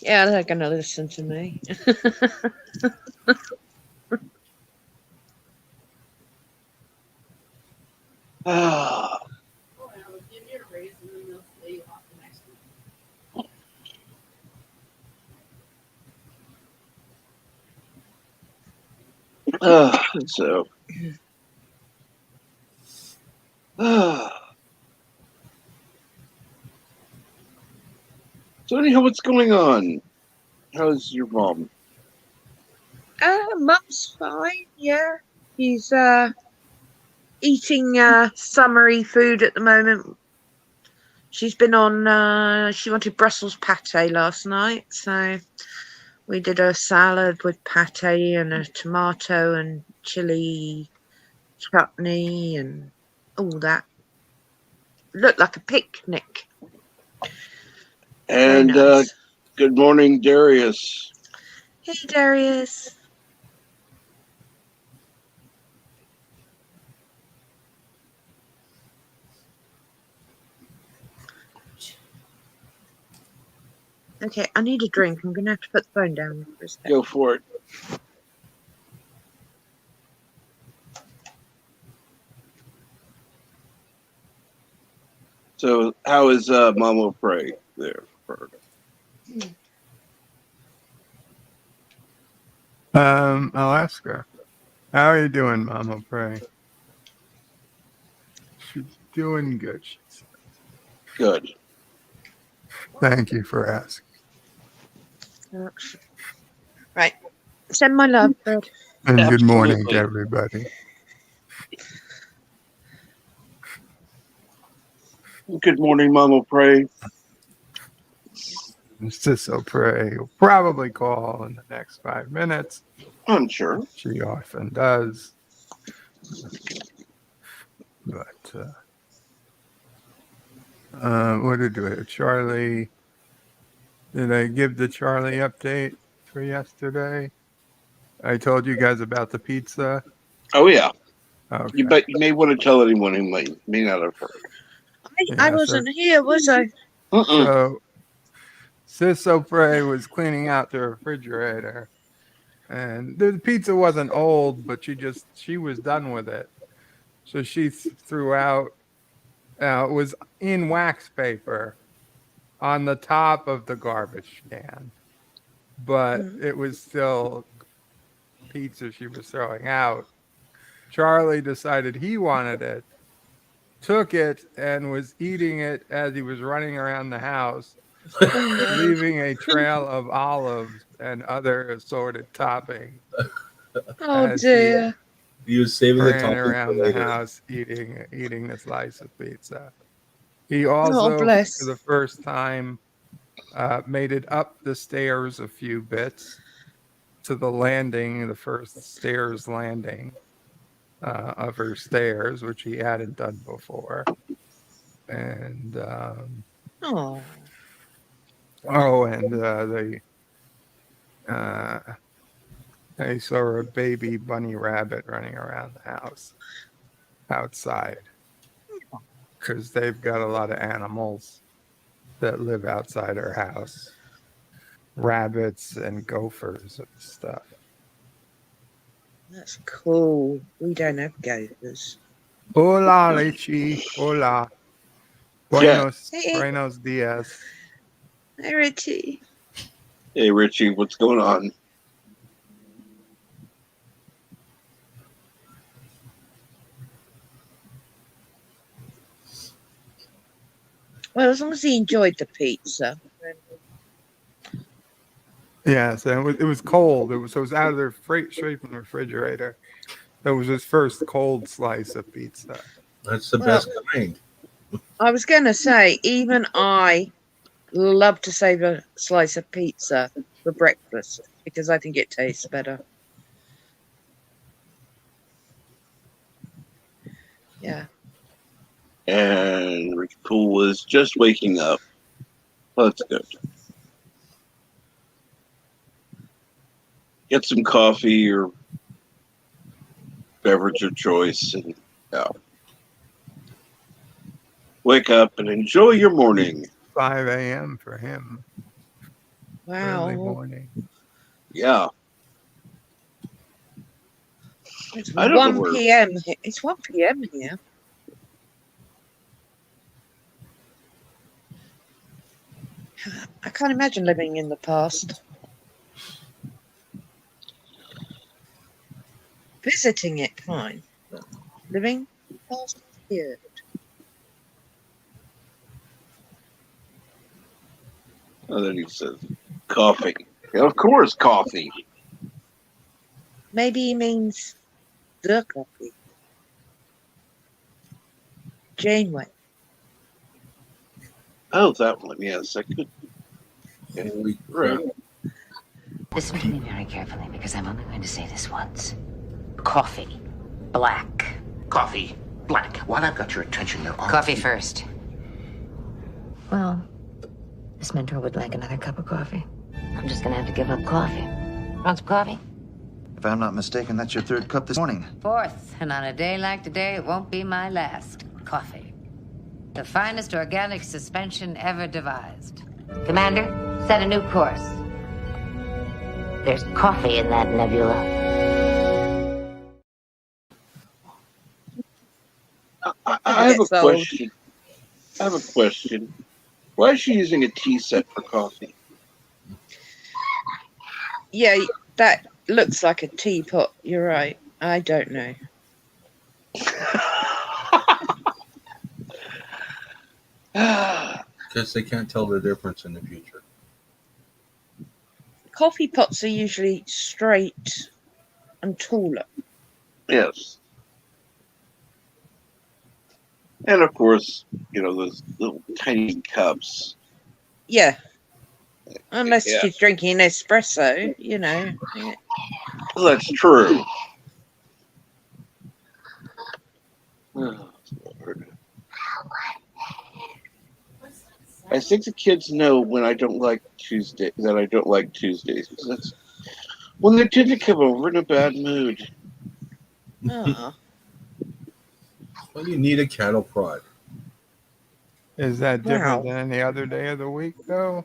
Yeah, they're going to listen to me. Ah. Well, they'll give you a raise and then they'll lay you off the next week. So. So anyhow, what's going on? How's your mom? Mum's fine, yeah. He's eating summery food at the moment. She's been on, she wanted Brussels pate last night, so we did a salad with pate and a tomato and chili chutney and all that. Looked like a picnic. And nice. Good morning, Darius. Hey, Darius. Okay, I need a drink. I'm going to have to put the phone down for a second. Go for it. So, how is Mama Pray there? I'll ask her. How are you doing, Mama Pray? She's doing good, she said. Good. Thank you for asking. Right. Send my love, Fred. And Absolutely. Good morning to everybody. Good morning, Mama Pray. Sister Pray will probably call in the next 5 minutes. I'm sure. She often does. But what did we do? Charlie. Did I give the Charlie update for yesterday? I told you guys about the pizza. Oh, yeah. Okay. But you may want to tell anyone who may not have heard. I wasn't here, was I? So Sis Opre was cleaning out the refrigerator, and the pizza wasn't old, but she was done with it. So she threw out. It was in wax paper on the top of the garbage can, but it was still pizza she was throwing out. Charlie decided he wanted it, took it, and was eating it as he was running around the house, leaving a trail of olives and other assorted toppings. Oh dear. He was saving the Ran toppings around for the later. house eating a slice of pizza. He also, bless. for the first time, made it up the stairs a few bits to the landing, the first stairs landing of her stairs, which he hadn't done before. And they saw a baby bunny rabbit running around the house outside, because they've got a lot of animals that live outside our house, rabbits and gophers and stuff. That's cool. We don't have gophers. Hola, Lechi. Hola. Buenos dias. Hey, Richie. Hey, Richie, what's going on? Well, as long as he enjoyed the pizza. Yes, and it was cold. It was out of their straight from the refrigerator. That was his first cold slice of pizza. That's the best kind. I was going to say, even I love to save a slice of pizza for breakfast because I think it tastes better. Yeah. And Rick Poole was just waking up. Well, that's good. Get some coffee or beverage of choice and wake up and enjoy your morning. 5 a.m. for him. Wow. Early morning. Yeah. It's 1 p.m. It's 1 p.m. here. I can't imagine living in the past. Visiting it, fine. But living past here. And then he says, coffee. Yeah, of course, coffee. Maybe he means the coffee. Janeway. Oh, that one. Yes, I could. Yeah, right. Listen to me very carefully, because I'm only going to say this once. Coffee. Black. Coffee. Black. While I've got your attention, there are... Coffee first. Well, this mentor would like another cup of coffee. I'm just gonna have to give up coffee. Want some coffee? If I'm not mistaken, that's your third cup this morning. Fourth, and on a day like today, it won't be my last. Coffee. The finest organic suspension ever devised. Commander, set a new course. There's coffee in that nebula. I have a question. Why is she using a tea set for coffee? Yeah, that looks like a teapot. You're right. I don't know. Because they can't tell the difference in the future. Coffee pots are usually straight and taller. Yes. And of course, those little tiny cups. Yeah. Unless she's drinking espresso, Well, that's true. Oh, Lord. I think the kids know when I don't like Tuesdays, because that's when they tend to come over in a bad mood. Ah. Well, you need a cattle prod. Is that different Wow. than any other day of the week, though?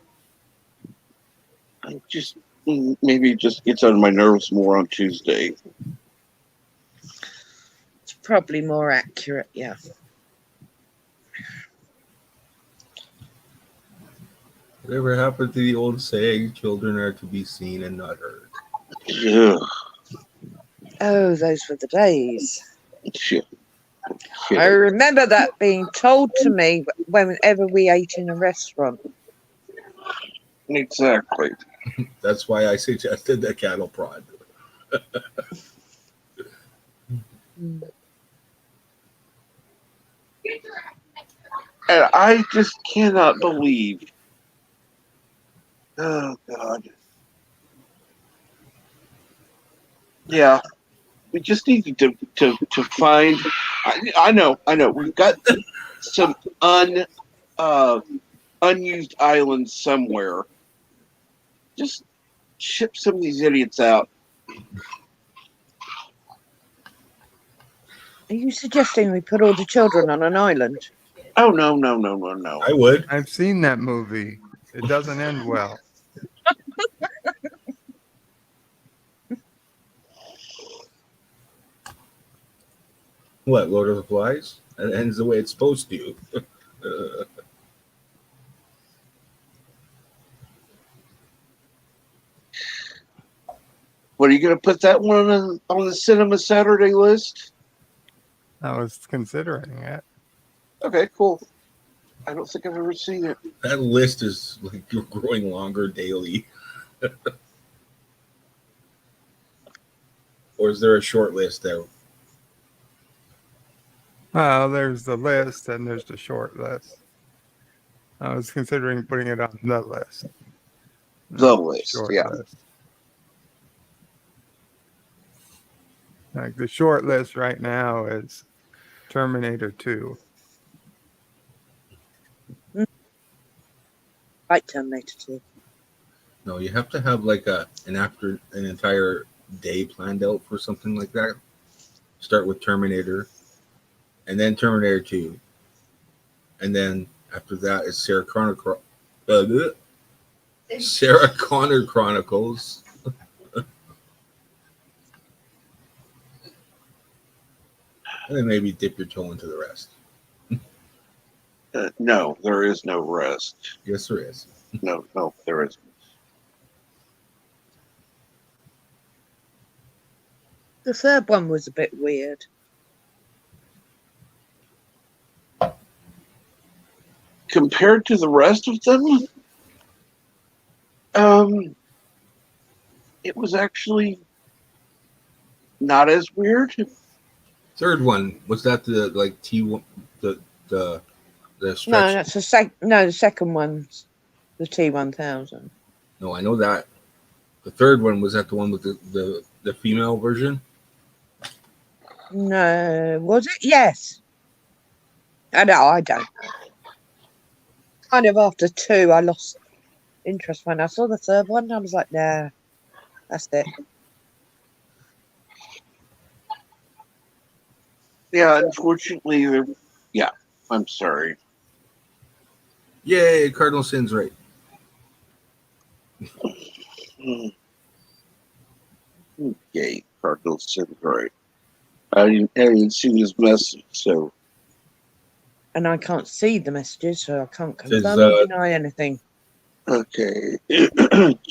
I just maybe it just gets on my nerves more on Tuesday. It's probably more accurate, yeah. Whatever happened to the old saying, children are to be seen and not heard? Yeah. Oh, those were the days. Shit. I remember that being told to me whenever we ate in a restaurant. Exactly. That's why I suggested the cattle prod. And I just cannot believe. Oh God. Yeah, we just need to find. I know. We've got some unused islands somewhere. Just ship some of these idiots out. Are you suggesting we put all the children on an island? Oh no. I would. I've seen that movie. It doesn't end well. What, Lord of the Flies? It ends the way it's supposed to. What are you going to put that one on the Cinema Saturday list? I was considering it. Okay, cool. I don't think I've ever seen it. That list is like growing longer daily. Or is there a short list there? Well, there's the list and there's the short list. I was considering putting it on the list. The list, Short yeah. list. Like the short list right now is Terminator 2. Like Terminator 2. No, you have to have like an entire day planned out for something like that. Start with Terminator, and then Terminator 2, and then after that is Sarah Connor Chronicles. And then maybe dip your toe into the rest. No, there is no rest. Yes, there is. No, there isn't. The third one was a bit weird. Compared to the rest of them, it was actually not as weird. Third one, was that the like T1 the stretch? No, that's the the second one's the T1000. No, I know that. The third one, was that the one with the female version? No, was it? Yes. I know, I don't know. Kind of after 2, I lost interest when I saw the third one. I was like, nah, that's it. Yeah, unfortunately, yeah, I'm sorry. Yay, Cardinal Sin's right. Okay, Cardinal Sin's right. I didn't see this message, so. And I can't see the messages, so I can't confirm or deny anything. Okay.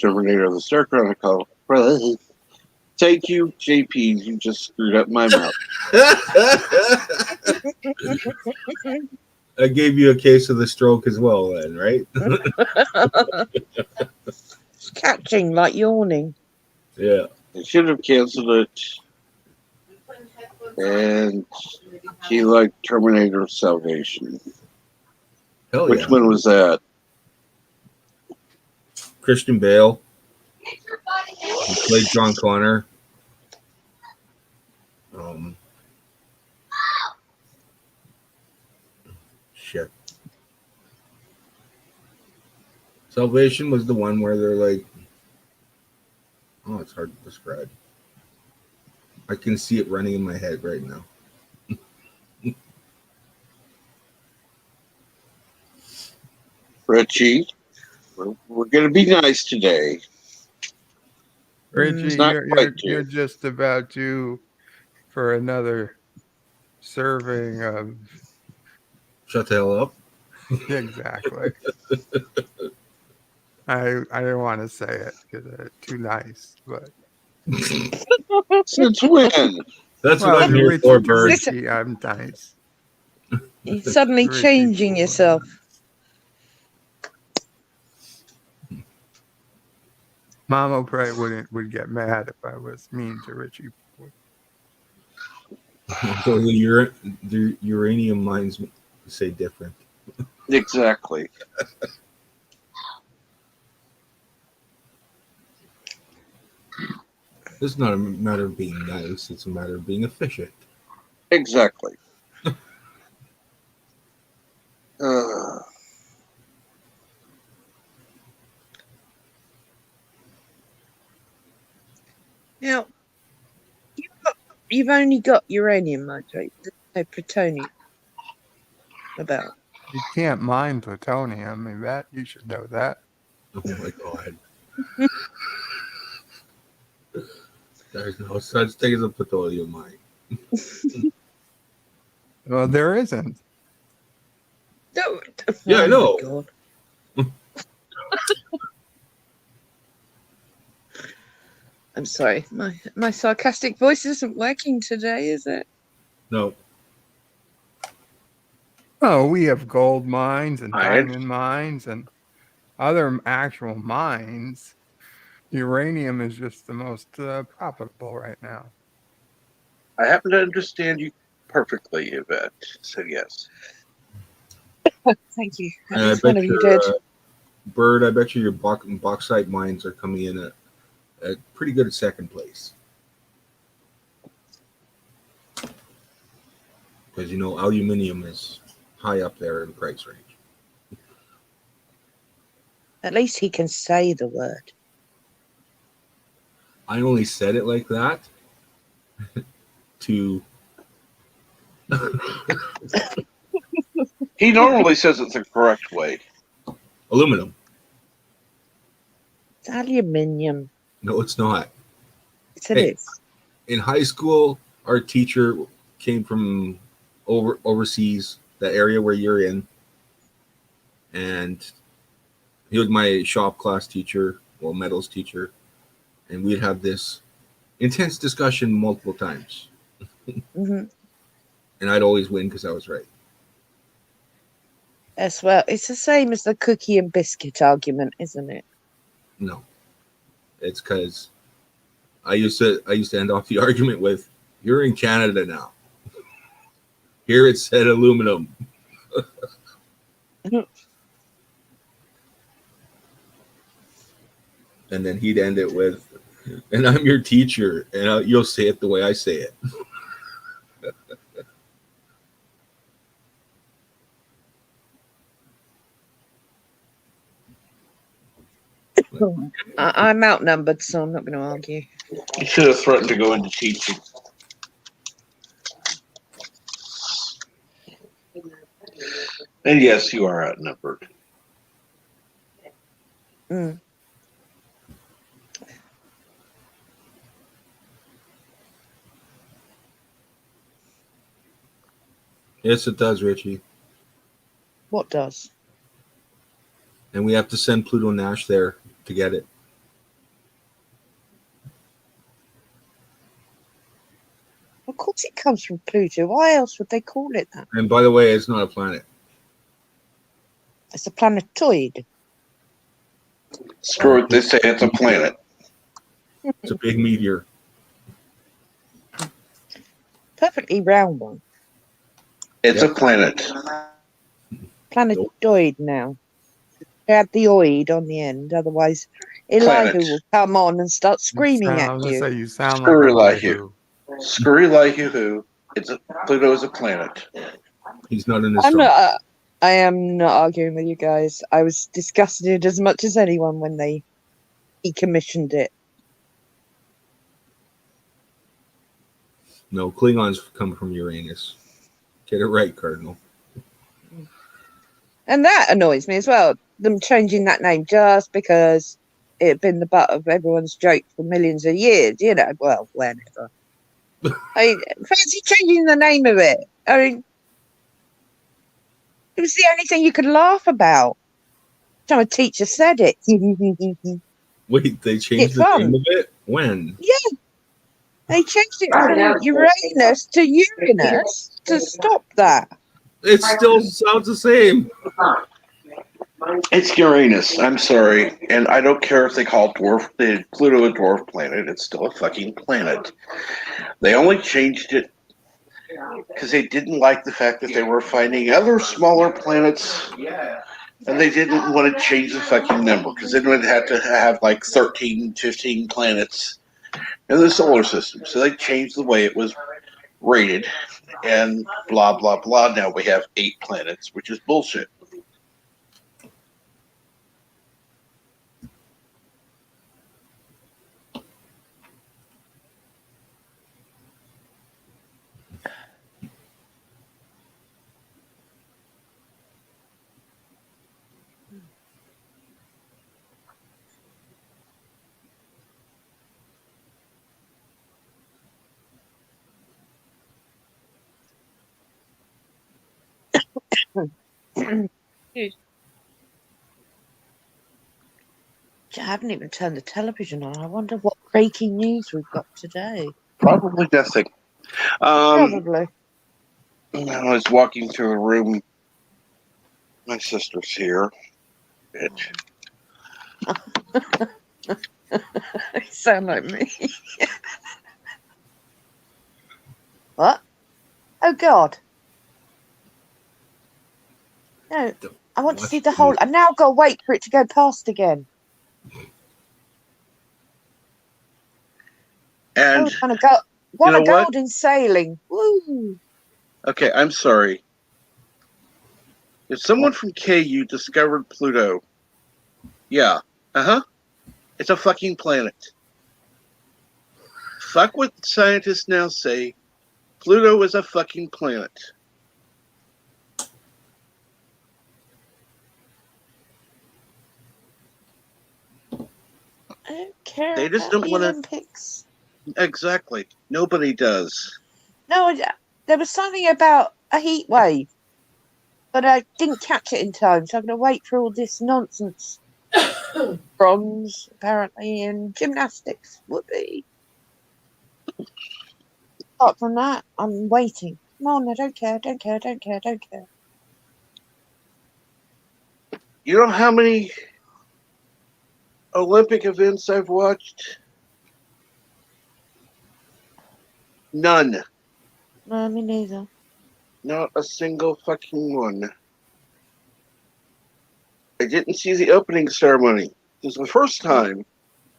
Terminator the Star Chronicle. Thank you, JP. You just screwed up my mouth. I gave you a case of the stroke as well, then, right? It's catching, like yawning. Yeah. I should have canceled it. And he liked Terminator Salvation. Hell Which yeah. one was that? Christian Bale. He played John Connor. Shit. Salvation was the one where they're like, oh, it's hard to describe. I can see it running in my head right now. Richie, we're going to be nice today. Richie, you're just about due for another serving of. Shut the hell up. Exactly. I didn't want to say it because it's too nice, but Since when? That's what I'm here for, Bird. Richie, I'm nice. You're suddenly changing yourself. Mama probably would get mad if I was mean to Richie. So the uranium mines say different. Exactly. It's not a matter of being nice. It's a matter of being efficient. Exactly. Now, you've only got uranium mines, right? There's no plutonium about. You can't mine plutonium. I mean, that you should know that. Oh my god. There's no such thing as a plutonium mine. Well, there isn't. No. Yeah, I know. God. I'm sorry. My sarcastic voice isn't working today, is it? No. Oh, we have gold mines and diamond mines and other actual mines. Uranium is just the most profitable right now. I happen to understand you perfectly, Yvette. So yes. Thank you. And I bet you did. Bird, I bet you your bauxite mines are coming in at pretty good at second place. Because, aluminum is high up there in price range. At least he can say the word. I only said it like that to... He normally says it the correct way. Aluminum. It's aluminium. No, it's not. Yes, it is. In high school, our teacher came from overseas, the area where you're in, and he was my shop class teacher, metals teacher, and we'd have this intense discussion multiple times. Mm-hmm. And I'd always win because I was right. Yes, well, it's the same as the cookie and biscuit argument, isn't it? No, it's because I used to end off the argument with, "You're in Canada now. Here it said aluminum." And then he'd end it with, "And I'm your teacher, and you'll say it the way I say it." I'm outnumbered, so I'm not going to argue. You should have threatened to go into teaching. And yes, you are outnumbered. Mm. Yes, it does, Richie. What does? And we have to send Pluto Nash there to get it. Of course it comes from Pluto. Why else would they call it that? And by the way, it's not a planet. It's a planetoid. Screw it, they say it's a planet. It's a big meteor. Perfectly round one. It's a planet. Planetoid now. Add the oid on the end, otherwise Elihu will come on and start screaming at you. You sound Screw like Elihu. Screw Elihu. Pluto is a planet. He's not in this. I am not arguing with you guys. I was discussing it as much as anyone when he commissioned it. No, Klingons come from Uranus. Get it right, Cardinal. And that annoys me as well. them changing that name just because it had been the butt of everyone's joke for millions of years, you know. Well, whenever. I fancy changing the name of it. I mean, it was the only thing you could laugh about. Time a teacher said it. Wait, they changed the name of it? When? Yeah. They changed it from Uranus to Uranus to stop that. It still sounds the same. It's Uranus. I'm sorry, and I don't care if they call Pluto a dwarf planet. It's still a fucking planet. They only changed it because they didn't like the fact that they were finding other smaller planets, and they didn't want to change the fucking number because then we'd have to have like 13, 15 planets in the solar system. So they changed the way it was rated, and blah blah blah. Now we have 8 planets, which is bullshit. I haven't even turned the television on. I wonder what breaking news we've got today. Probably nothing. Probably. I was walking through a room. My sister's here. Bitch. You sound like me. What? Oh, God. No, I want to see the whole... I've now got to wait for it to go past again. And what a golden sailing. Woo! Okay, I'm sorry. If someone from KU discovered Pluto, yeah, it's a fucking planet. Fuck what scientists now say. Pluto is a fucking planet. I don't care. They just don't want to. Exactly. Nobody does. No, there was something about a heat wave, but I didn't catch it in time, so I'm going to wait for all this nonsense. Bronze, apparently, and gymnastics would be. Apart from that, I'm waiting. Come on, I don't care. You know how many Olympic events I've watched? None. No, me neither. Not a single fucking one. I didn't see the opening ceremony. This is the first time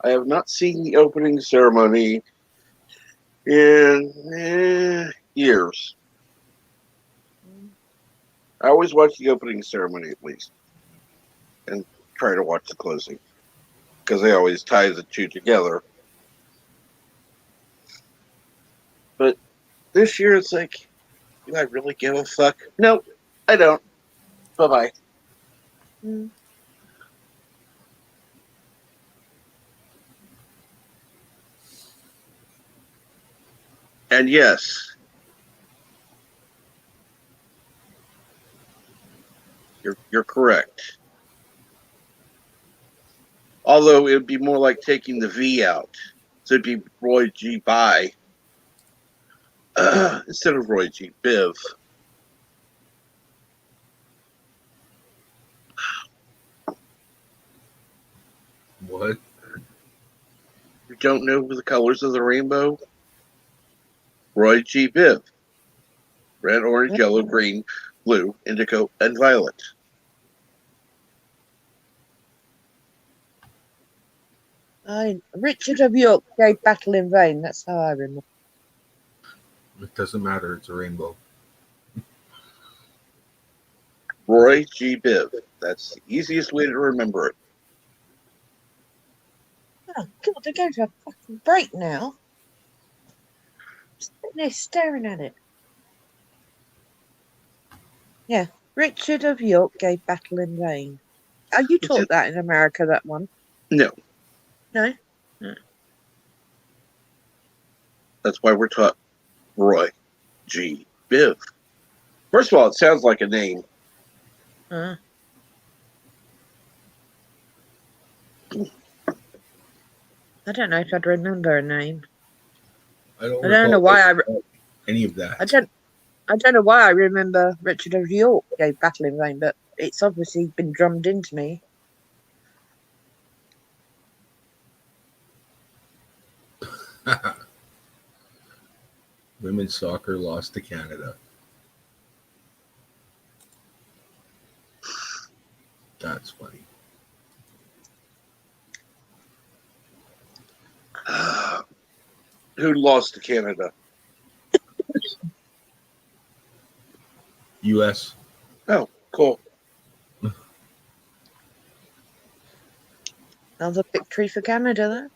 I have not seen the opening ceremony in years. I always watch the opening ceremony at least, and try to watch the closing because they always tie the two together. But this year it's like, do I really give a fuck? No, I don't. Bye-bye. And yes, you're correct. Although it would be more like taking the V out. So it'd be Roy G. Bye instead of Roy G. Biv. What? You don't know the colors of the rainbow? Roy G. Biv. Red, orange, yellow, green, blue, indigo, and violet. Richard of York gave battle in vain. That's how I remember. It doesn't matter. It's a rainbow. Roy G. Biv. That's the easiest way to remember it. Oh, God, they're going to a fucking break now. They're staring at it. Yeah, Richard of York gave battle in vain. Are you taught that in America, that one? No. No? That's why we're taught Roy G. Biv. First of all, it sounds like a name. I don't know if I'd remember a name. I don't know why any of that. I don't know why I remember Richard of York gave Battle in Vain, but it's obviously been drummed into me. Women's soccer lost to Canada. That's funny. Who lost to Canada? U.S. Oh, cool. Another victory for Canada,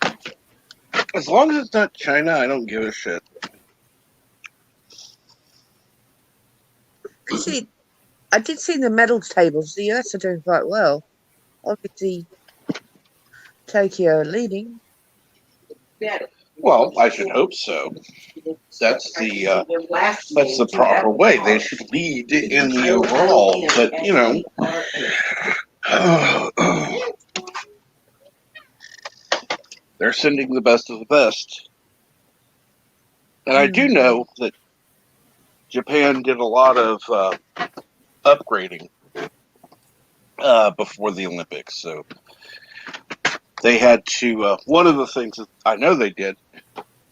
though. As long as it's not China, I don't give a shit. See, I did see the medal tables. The US are doing quite well. Obviously, Tokyo are leading. Well, I should hope so. That's the proper way. They should lead in the overall. But they're sending the best of the best. And I do know that Japan did a lot of upgrading before the Olympics. So they had to, one of the things that I know they did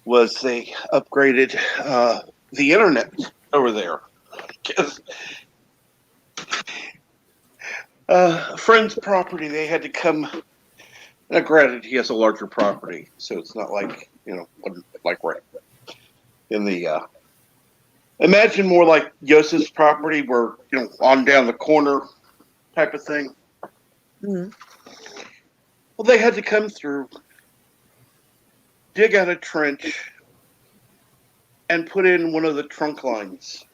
was they upgraded the internet over there. A friend's property, they had to come. Now, granted, he has a larger property, so it's not like, like right in the. Imagine more like Yosef's property, where on down the corner type of thing. Mm-hmm. Well, they had to come through, dig out a trench, and put in one of the trunk lines.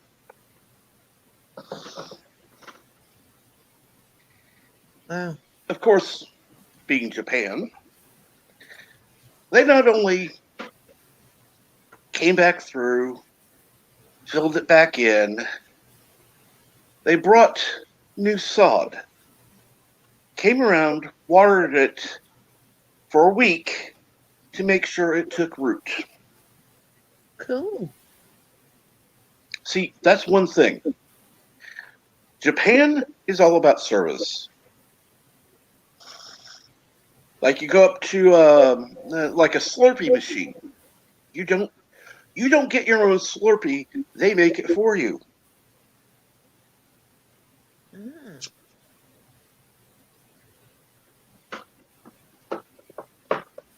Wow. Of course, being Japan, they not only came back through, filled it back in, they brought new sod, came around, watered it for a week to make sure it took root. Cool. See, that's one thing. Japan is all about service. Like you go up to like a Slurpee machine. You don't get your own Slurpee. They make it for you.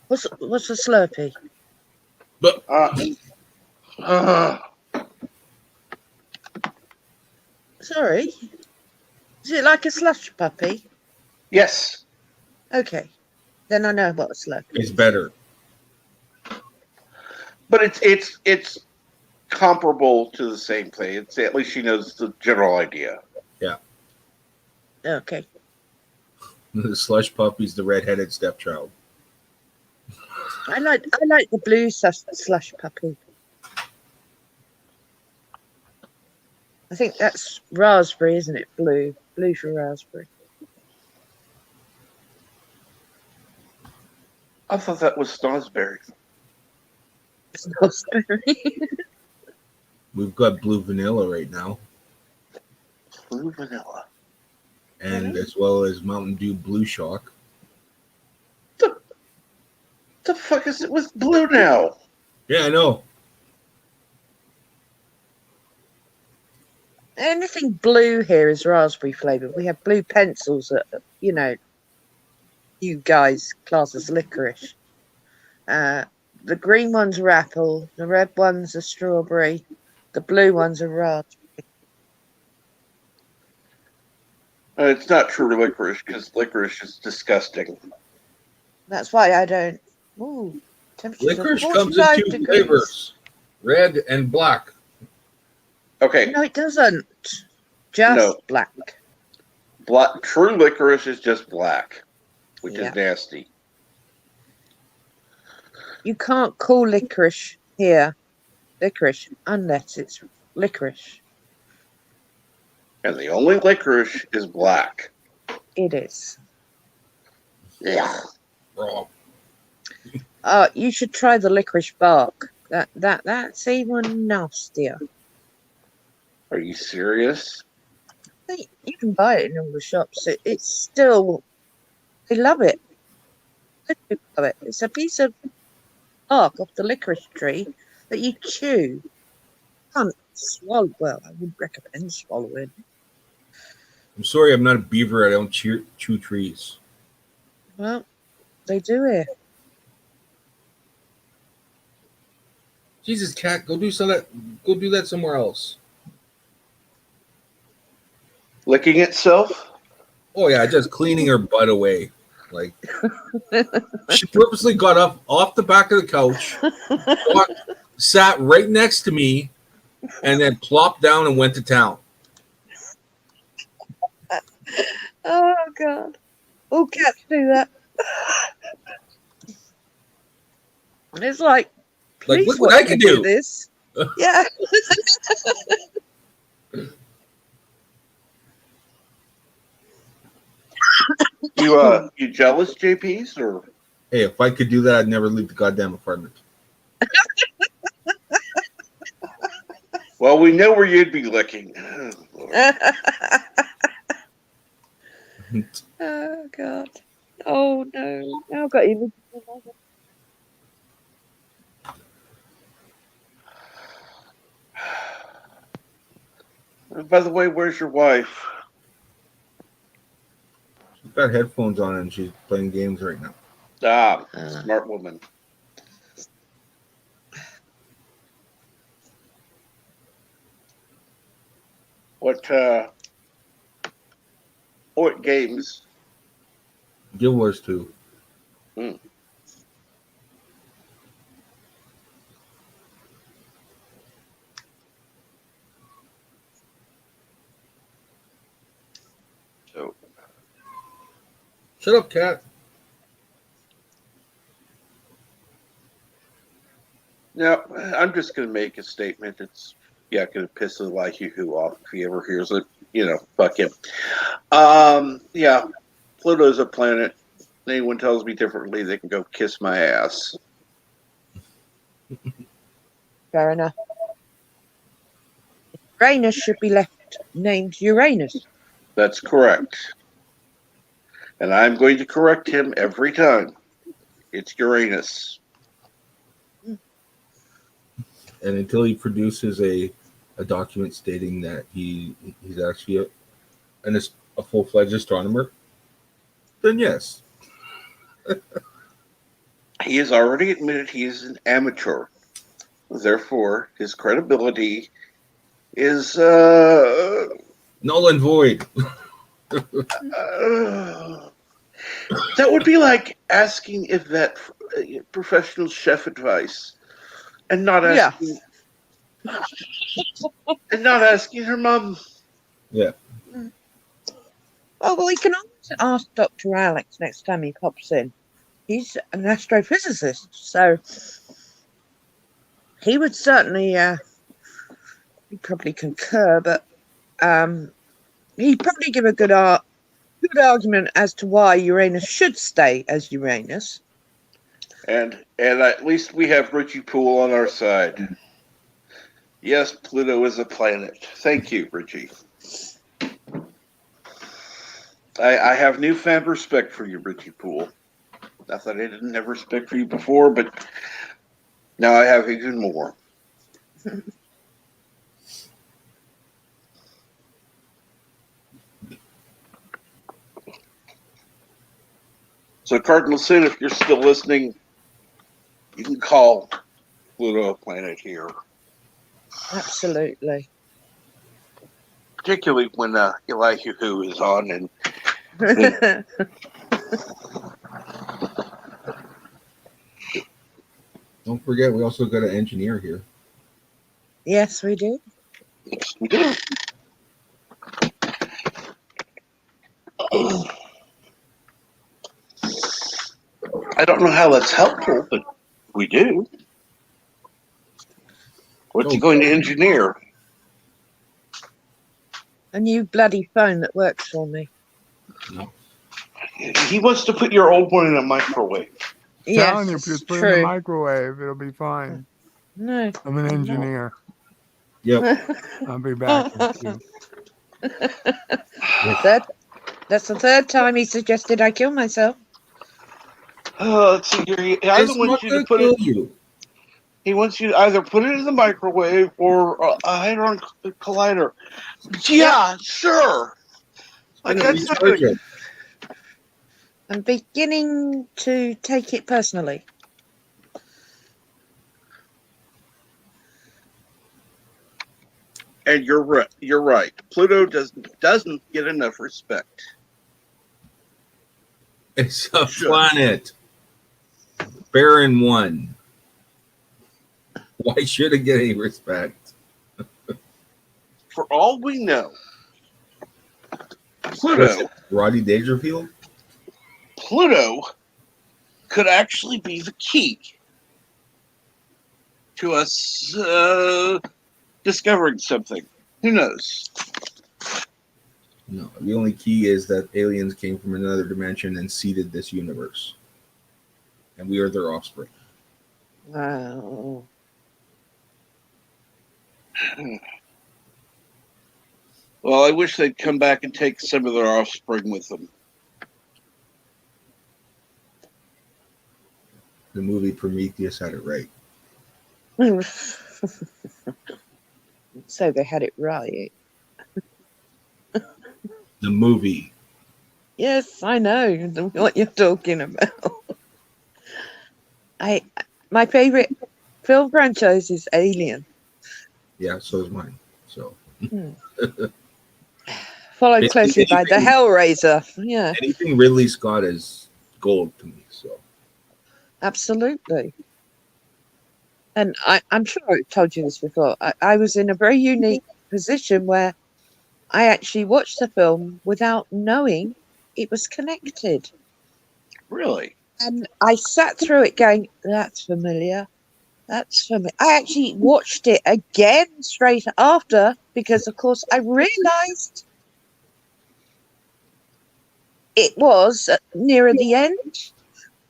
What's a Slurpee? But sorry, is it like a slush puppy? Yes. Okay, then I know what a Slurpee is. It's better. But it's comparable to the same thing. It's at least she knows the general idea. Yeah. Okay. The slush puppy's the red-headed stepchild. I like the blue slush puppy. I think that's raspberry, isn't it? Blue for raspberry. I thought that was Snosberry. Snosberry. We've got blue vanilla right now. Blue vanilla. And as well as Mountain Dew Blue Shock. The fuck is it with blue now? Yeah, I know. Anything blue here is raspberry flavored. We have blue pencils that, you guys class as licorice. The green ones are apple. The red ones are strawberry. The blue ones are raspberry. It's not true licorice, because licorice is disgusting. That's why I don't. Ooh, licorice comes in 2 flavors, red and black. Okay. No, it doesn't. Just black. Black, true licorice is just black, which is nasty. You can't call licorice here licorice unless it's licorice. And the only licorice is black. It is. Yeah. You should try the licorice bark. That's even nastier. Are you serious? You can buy it in all the shops. It's still, they love it. People love it. It's a piece of bark off the licorice tree that you chew. Can't swallow. Well, I wouldn't recommend swallowing. I'm sorry, I'm not a beaver. I don't chew trees. Well, they do here. Jesus, cat, go do some of that. Go do that somewhere else. Licking itself? Oh yeah, just cleaning her butt away. Like she purposely got up off the back of the couch, sat right next to me, and then plopped down and went to town. Oh God! All cats do that. And it's like, please, look what I can do. This. Yeah. You jealous, JPs, or? Hey, if I could do that, I'd never leave the goddamn apartment. Well, we know where you'd be licking. Oh God! Oh no! Now I've got images. By the way, where's your wife? She's got headphones on and she's playing games right now. Smart woman. What games? Guild Wars 2. So, shut up, cat. No, I'm just going to make a statement. It's going to piss the Elihu off if he ever hears it. Fuck him. Yeah, Pluto's a planet. Anyone tells me differently, they can go kiss my ass. Fair enough. Uranus should be left named Uranus. That's correct. And I'm going to correct him every time. It's Uranus. And until he produces a document stating that he's actually a full-fledged astronomer, then yes. He has already admitted he is an amateur. Therefore, his credibility is null and void. That would be like asking if that professional chef advice and not asking and not asking her mom. Yeah. Oh, well, we can always ask Dr. Alex next time he pops in. He's an astrophysicist, so he would certainly he'd probably concur, but he'd probably give a good argument as to why Uranus should stay as Uranus. And at least we have Richie Poole on our side. Yes, Pluto is a planet. Thank you, Richie. I have newfound respect for you, Richie Poole. Not that I didn't have respect for you before, but now I have even more. So, Cardinal Sin, if you're still listening, you can call Pluto a planet here. Absolutely. Particularly when Elihu is on and don't forget, we also got an engineer here. Yes, we do. Yes, we do. I don't know how that's helpful, but we do. What's he going to engineer? A new bloody phone that works for me. No. He wants to put your old one in a microwave. Yes, Telling you, it's just put it in true. the microwave. It'll be fine. No. I'm an engineer. Yep. I'll be back in 2. That's the third time he suggested I kill myself. Let's see here. He either wants you to put it. He wants you to either put it in the microwave or a hadron collider. Yeah, sure. Like that's not gonna... I'm beginning to take it personally. And you're right. You're right. Pluto doesn't get enough respect. It's a planet. Baron 1. Why should it get any respect? For all we know, Pluto, Rodney Dangerfield? Pluto could actually be the key to us discovering something. Who knows? No, the only key is that aliens came from another dimension and seeded this universe. And we are their offspring. Wow. Well, I wish they'd come back and take some of their offspring with them. The movie Prometheus had it right. So they had it right. The movie. Yes, I know what you're talking about. My favorite film franchise is Alien. Yeah, so is mine. So followed closely by the Hellraiser. Yeah, anything Ridley Scott is gold to me. So absolutely. And I'm sure I've told you this before. I was in a very unique position where I actually watched the film without knowing it was connected. Really? And I sat through it going, that's familiar. That's familiar. I actually watched it again straight after because, of course, I realised it was nearer the end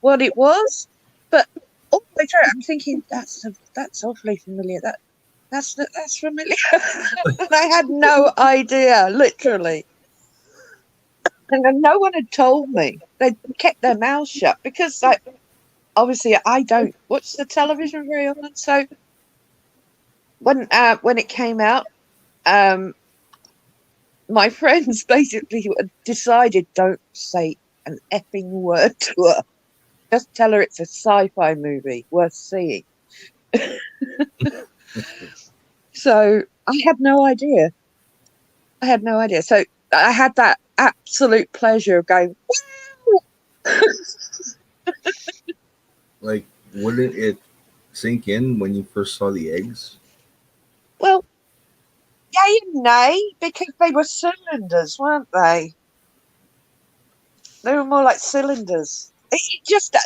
what it was. But all the way through, I'm thinking, that's awfully familiar. That's familiar. And I had no idea, literally. And no one had told me. They kept their mouths shut because, like, obviously I don't watch the television very often. So when it came out, my friends basically decided, don't say an effing word to her. Just tell her it's a sci-fi movie worth seeing. So I had no idea. So I had that absolute pleasure of going, wow! like, wouldn't it sink in when you first saw the eggs? Well, yay and nay, because they were cylinders, weren't they? They were more like cylinders. It just...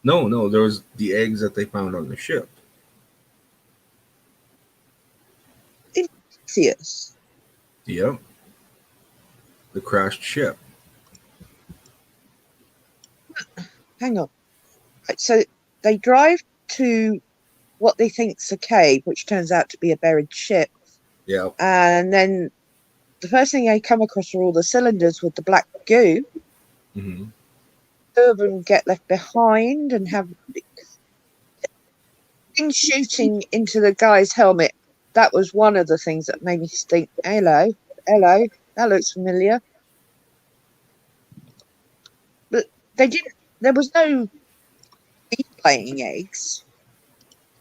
No, there was the eggs that they found on the ship. Yes. Yep. The crashed ship. Hang on. Right, so they drive to what they think's a cave, which turns out to be a buried ship. Yeah. And then the first thing they come across are all the cylinders with the black goo. Mm-hmm. Two of them get left behind and have things shooting into the guy's helmet. That was one of the things that made me think, hello, that looks familiar. But they didn't, there was no laying eggs.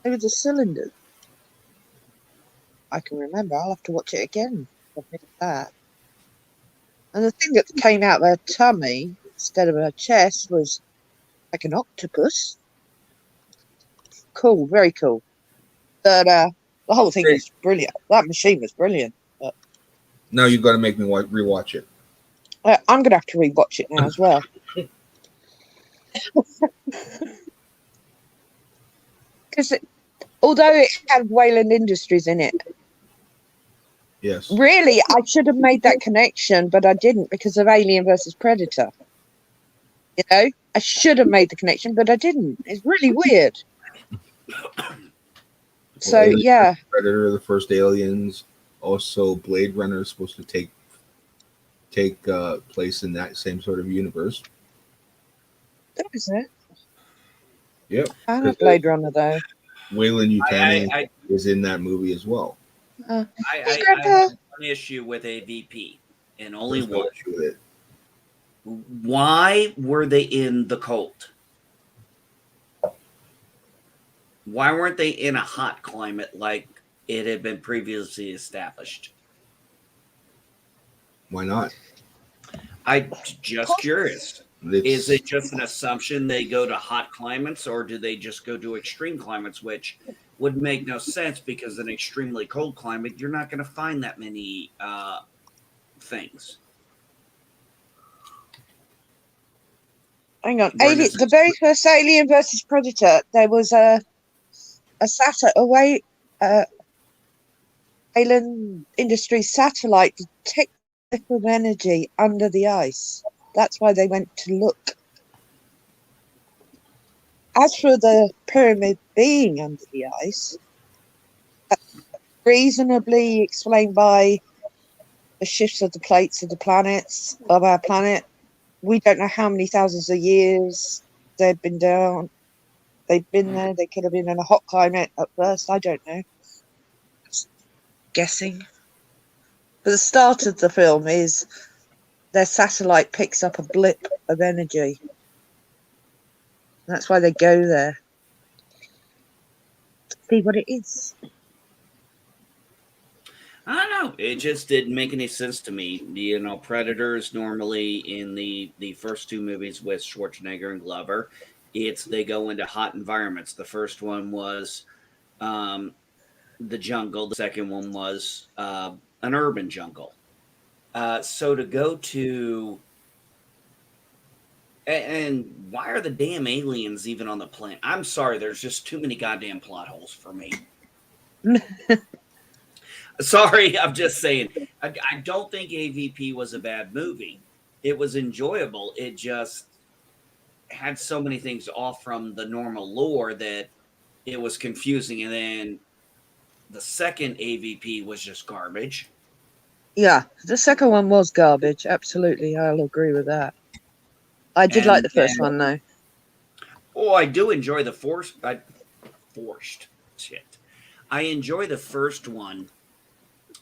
They were the cylinders. I can remember. I'll have to watch it again. That. And the thing that came out of her tummy instead of her chest was like an octopus. Cool, very cool. But the whole thing was brilliant. That machine was brilliant. But now you've got to make me rewatch it. I'm going to have to rewatch it now as well. Because although it had Wayland Industries in it, Yes. really, I should have made that connection, but I didn't because of Alien versus Predator. You know, I should have made the connection, but I didn't. It's really weird. So, Alien yeah. Predator, the first Aliens, also Blade Runner is supposed to take place in that same sort of universe. That is it. Yep. I have Blade Runner, though. Wayland Yutani is in that movie as well. Hey, I Grandpa. have one issue with AVP, and only There's no one. issue with it. Why were they in the cold? Why weren't they in a hot climate like it had been previously established? Why not? I'm just curious. Is it just an assumption they go to hot climates, or do they just go to extreme climates, which would make no sense because in an extremely cold climate, you're not going to find that many things. Hang on. The very first Alien versus Predator, there was a Wayland Industries satellite detected of energy under the ice. That's why they went to look. As for the pyramid being under the ice, reasonably explained by the shifts of the plates of the planets of our planet. We don't know how many thousands of years they've been down. They've been there. They could have been in a hot climate at first. I don't know. Just guessing. But the start of the film is their satellite picks up a blip of energy. That's why they go there. See what it is. I don't know. It just didn't make any sense to me. You know, Predators normally in the first two movies with Schwarzenegger and Glover, they go into hot environments. The first one was the jungle. The second one was an urban jungle. So to go to and why are the damn aliens even on the planet? I'm sorry, there's just too many goddamn plot holes for me. Sorry, I'm just saying. I don't think AVP was a bad movie. It was enjoyable. It just had so many things off from the normal lore that it was confusing. And then the second AVP was just garbage. Yeah, the second one was garbage. Absolutely, I'll agree with that. I did like the first one, though. Oh, I do enjoy the forced shit. I enjoy the first one.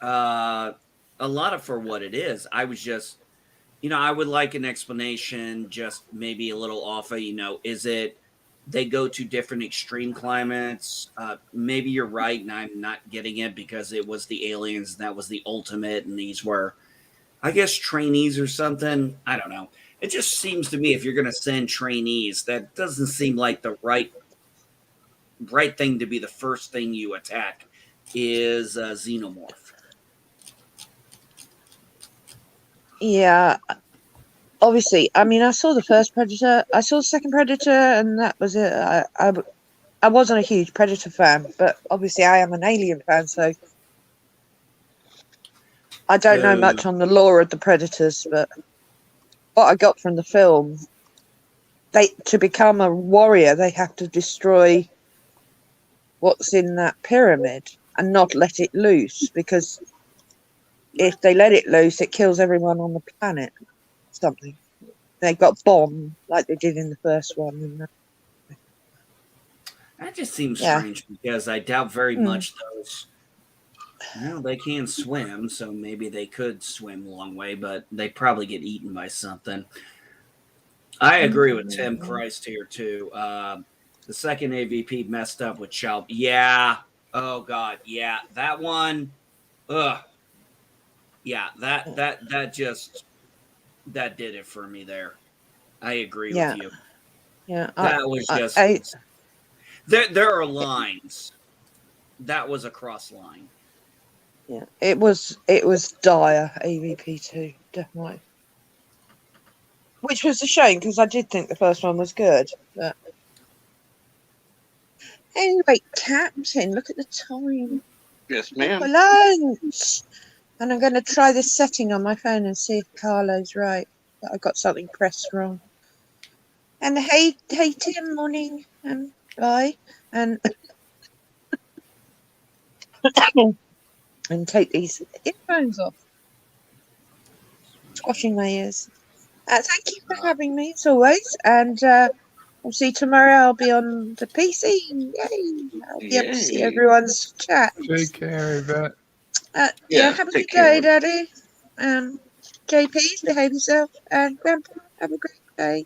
A lot of for what it is. I was just, I would like an explanation, just maybe a little off of, is it they go to different extreme climates? Maybe you're right, and I'm not getting it because it was the aliens, and that was the ultimate, and these were, I guess, trainees or something. I don't know. It just seems to me if you're going to send trainees, that doesn't seem like the right thing to be the first thing you attack is a xenomorph. Yeah, obviously. I mean, I saw the first Predator. I saw the second Predator, and that was it. I wasn't a huge Predator fan, but obviously I am an Alien fan, so I don't know much on the lore of the Predators, but what I got from the film, to become a warrior, they have to destroy what's in that pyramid and not let it loose, because if they let it loose, it kills everyone on the planet. Something. They got bombed like they did in the first one. That just seems strange because I doubt very much those. They can swim, so maybe they could swim a long way, but they probably get eaten by something. I agree with Tim Christ here too. The second AVP messed up with Chow. Yeah. Oh God. Yeah. That one. Ugh. Yeah. That just that did it for me there. I agree with you. Yeah. That was just. There are lines. That was a cross line. Yeah. It was dire. AVP 2, definitely. Which was a shame because I did think the first one was good. But anyway, Captain, look at the time. Yes, ma'am. For lunch. And I'm going to try this setting on my phone and see if Carlo's right. That I got something pressed wrong. And hey Tim, morning, and bye, and and take these earphones off. Squashing my ears. Thank you for having me as always, and I'll see you tomorrow. I'll be on the PC. Yay! I'll be able to see everyone's chat. Take care, Yvette. Yeah, have a good day, Daddy. JP's, behave yourself, and Grandpa, have a great day.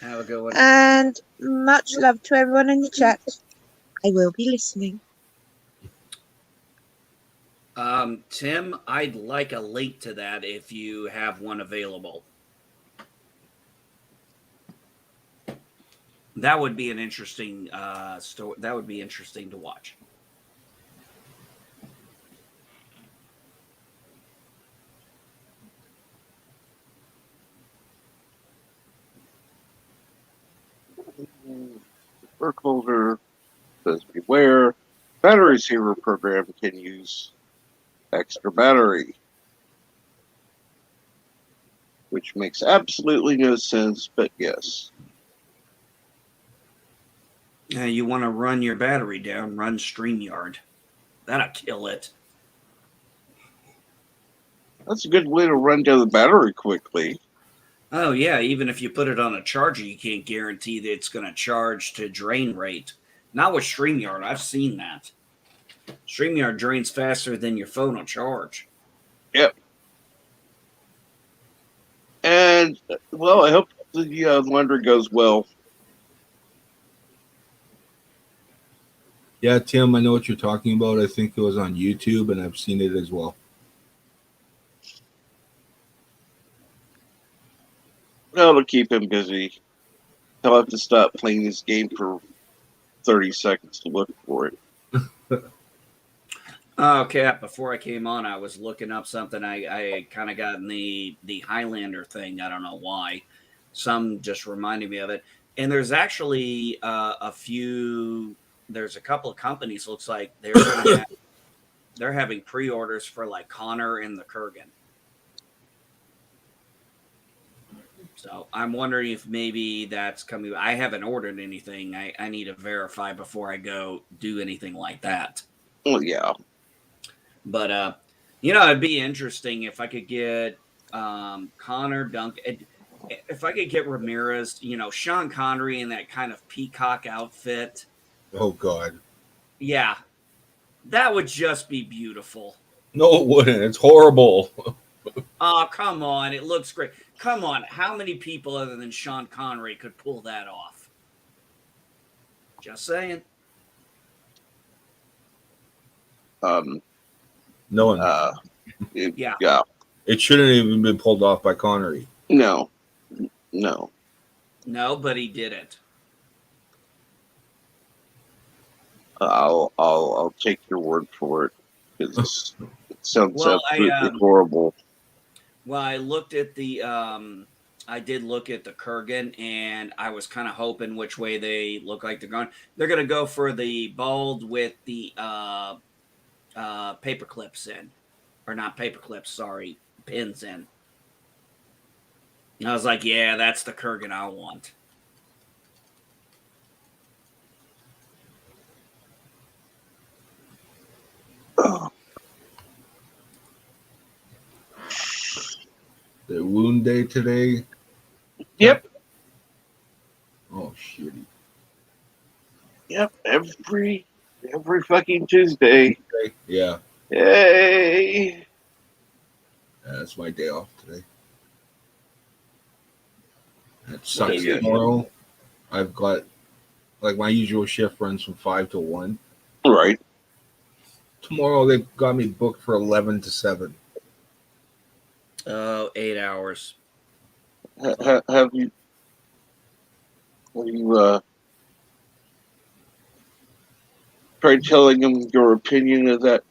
Have a good one. And much love to everyone in the chat. I will be listening. Tim, I'd like a link to that if you have one available. That would be an interesting story. That would be interesting to watch. Work holder says beware. Battery saver program can use extra battery, which makes absolutely no sense, but yes. You want to run your battery down, run StreamYard. That'll kill it. That's a good way to run down the battery quickly. Oh, yeah. Even if you put it on a charger, you can't guarantee that it's going to charge to drain rate. Not with StreamYard. I've seen that. StreamYard drains faster than your phone will charge. Yep. And, well, I hope the laundry goes well. Yeah, Tim, I know what you're talking about. I think it was on YouTube, and I've seen it as well. That'll keep him busy. He'll have to stop playing this game for 30 seconds to look for it. Okay, before I came on, I was looking up something. I kind of got in the Highlander thing. I don't know why. Some just reminded me of it. And there's actually there's a couple of companies, looks like they're having pre-orders for like Connor and the Kurgan. So I'm wondering if maybe that's coming. I haven't ordered anything. I need to verify before I go do anything like that. Well, yeah. But, it'd be interesting if I could get Connor Duncan. If I could get Ramirez, Sean Connery in that kind of peacock outfit. Oh, God. Yeah. That would just be beautiful. No, it wouldn't. It's horrible. Oh, come on. It looks great. Come on. How many people other than Sean Connery could pull that off? Just saying. No one. Yeah. It shouldn't have even been pulled off by Connery. No, but he did it. I'll take your word for it because it sounds absolutely horrible. Well, I looked at I did look at the Kurgan, and I was kind of hoping which way they look like they're going. They're going to go for the bald with the paper clips in, or not paper clips, sorry, pins in. And I was like, yeah, that's the Kurgan I want. The wound day today. Yep. Oh, shitty. Yep. Every fucking Tuesday. Yeah. Yay. That's my day off today. That sucks. Tomorrow, I've got, like, my usual shift runs from 5 to 1. Right. Tomorrow, they've got me booked for 11 to 7. Oh, 8 hours. Have you tried telling them your opinion of that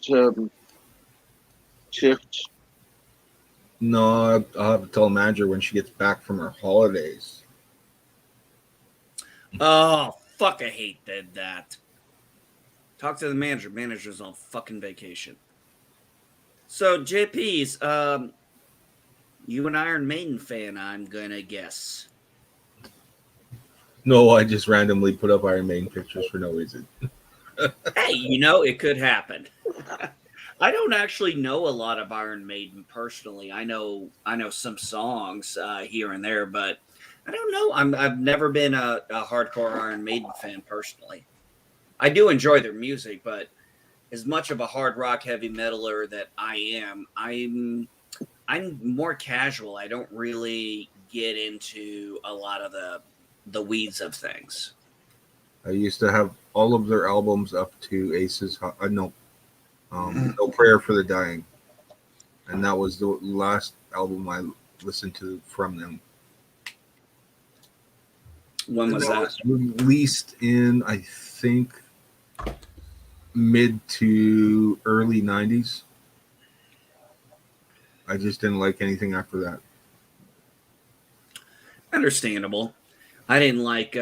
shift? No, I'll have to tell the manager when she gets back from her holidays. Oh, fuck, I hate that. Talk to the manager. Manager's on fucking vacation. So, JP's, you an Iron Maiden fan, I'm gonna guess. No, I just randomly put up Iron Maiden pictures for no reason. Hey, it could happen. I don't actually know a lot of Iron Maiden personally. I know some songs here and there, but I don't know. I've never been a hardcore Iron Maiden fan personally. I do enjoy their music, but as much of a hard rock heavy metaler that I am, I'm more casual. I don't really get into a lot of the weeds of things. I used to have all of their albums up to Ace's No Prayer for the Dying, and that was the last album I listened to from them. When was that? Was released in, I think, mid to early 90s. I just didn't like anything after that. Understandable. I didn't like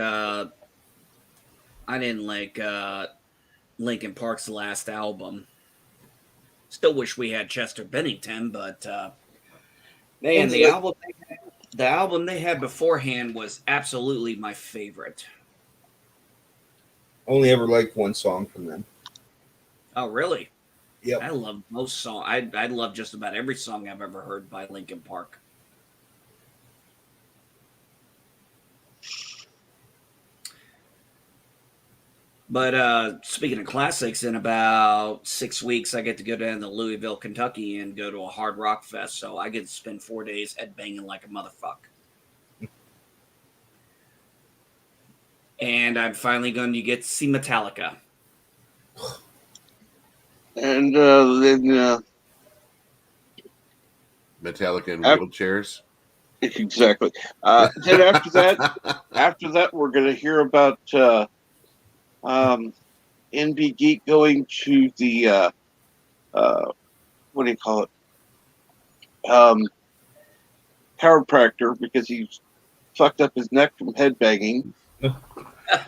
Linkin Park's last album. Still wish we had Chester Bennington, but man, the album they had beforehand was absolutely my favorite. Only ever liked one song from them. Oh, really? Yeah. I love most songs. I love just about every song I've ever heard by Linkin Park. But speaking of classics, in about 6 weeks, I get to go down to Louisville, Kentucky, and go to a hard rock fest. So I get to spend 4 days headbanging like a motherfucker. And I'm finally going to get to see Metallica. And then Metallica in wheelchairs. Exactly. Then after that, we're going to hear about NB Geek going to the what do you call it? Chiropractor, because he's fucked up his neck from headbanging.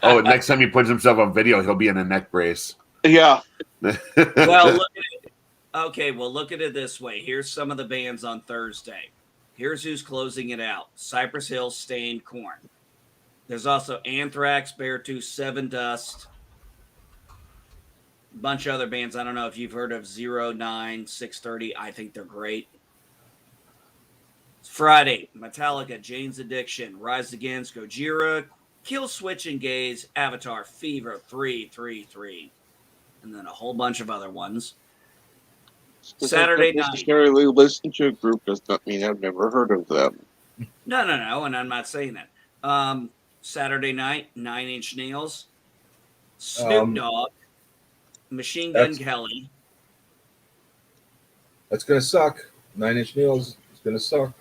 Oh, next time he puts himself on video, he'll be in a neck brace. Yeah. Well, look at it. Okay, well, look at it this way. Here's some of the bands on Thursday. Here's who's closing it out: Cypress Hill, Stained, Korn. There's also Anthrax, Beartooth, Seven Dust, a bunch of other bands. I don't know if you've heard of 09, 630. I think they're great. It's Friday: Metallica, Jane's Addiction, Rise Against, Gojira, Killswitch Engage, Avatar, Fever, 333, and then a whole bunch of other ones. Saturday night. Necessarily listen to a group does not mean I've never heard of them. No, and I'm not saying that. Saturday night, 9 Inch Nails, Snoop Dogg, Machine Gun Kelly. That's gonna suck. 9 Inch Nails is gonna suck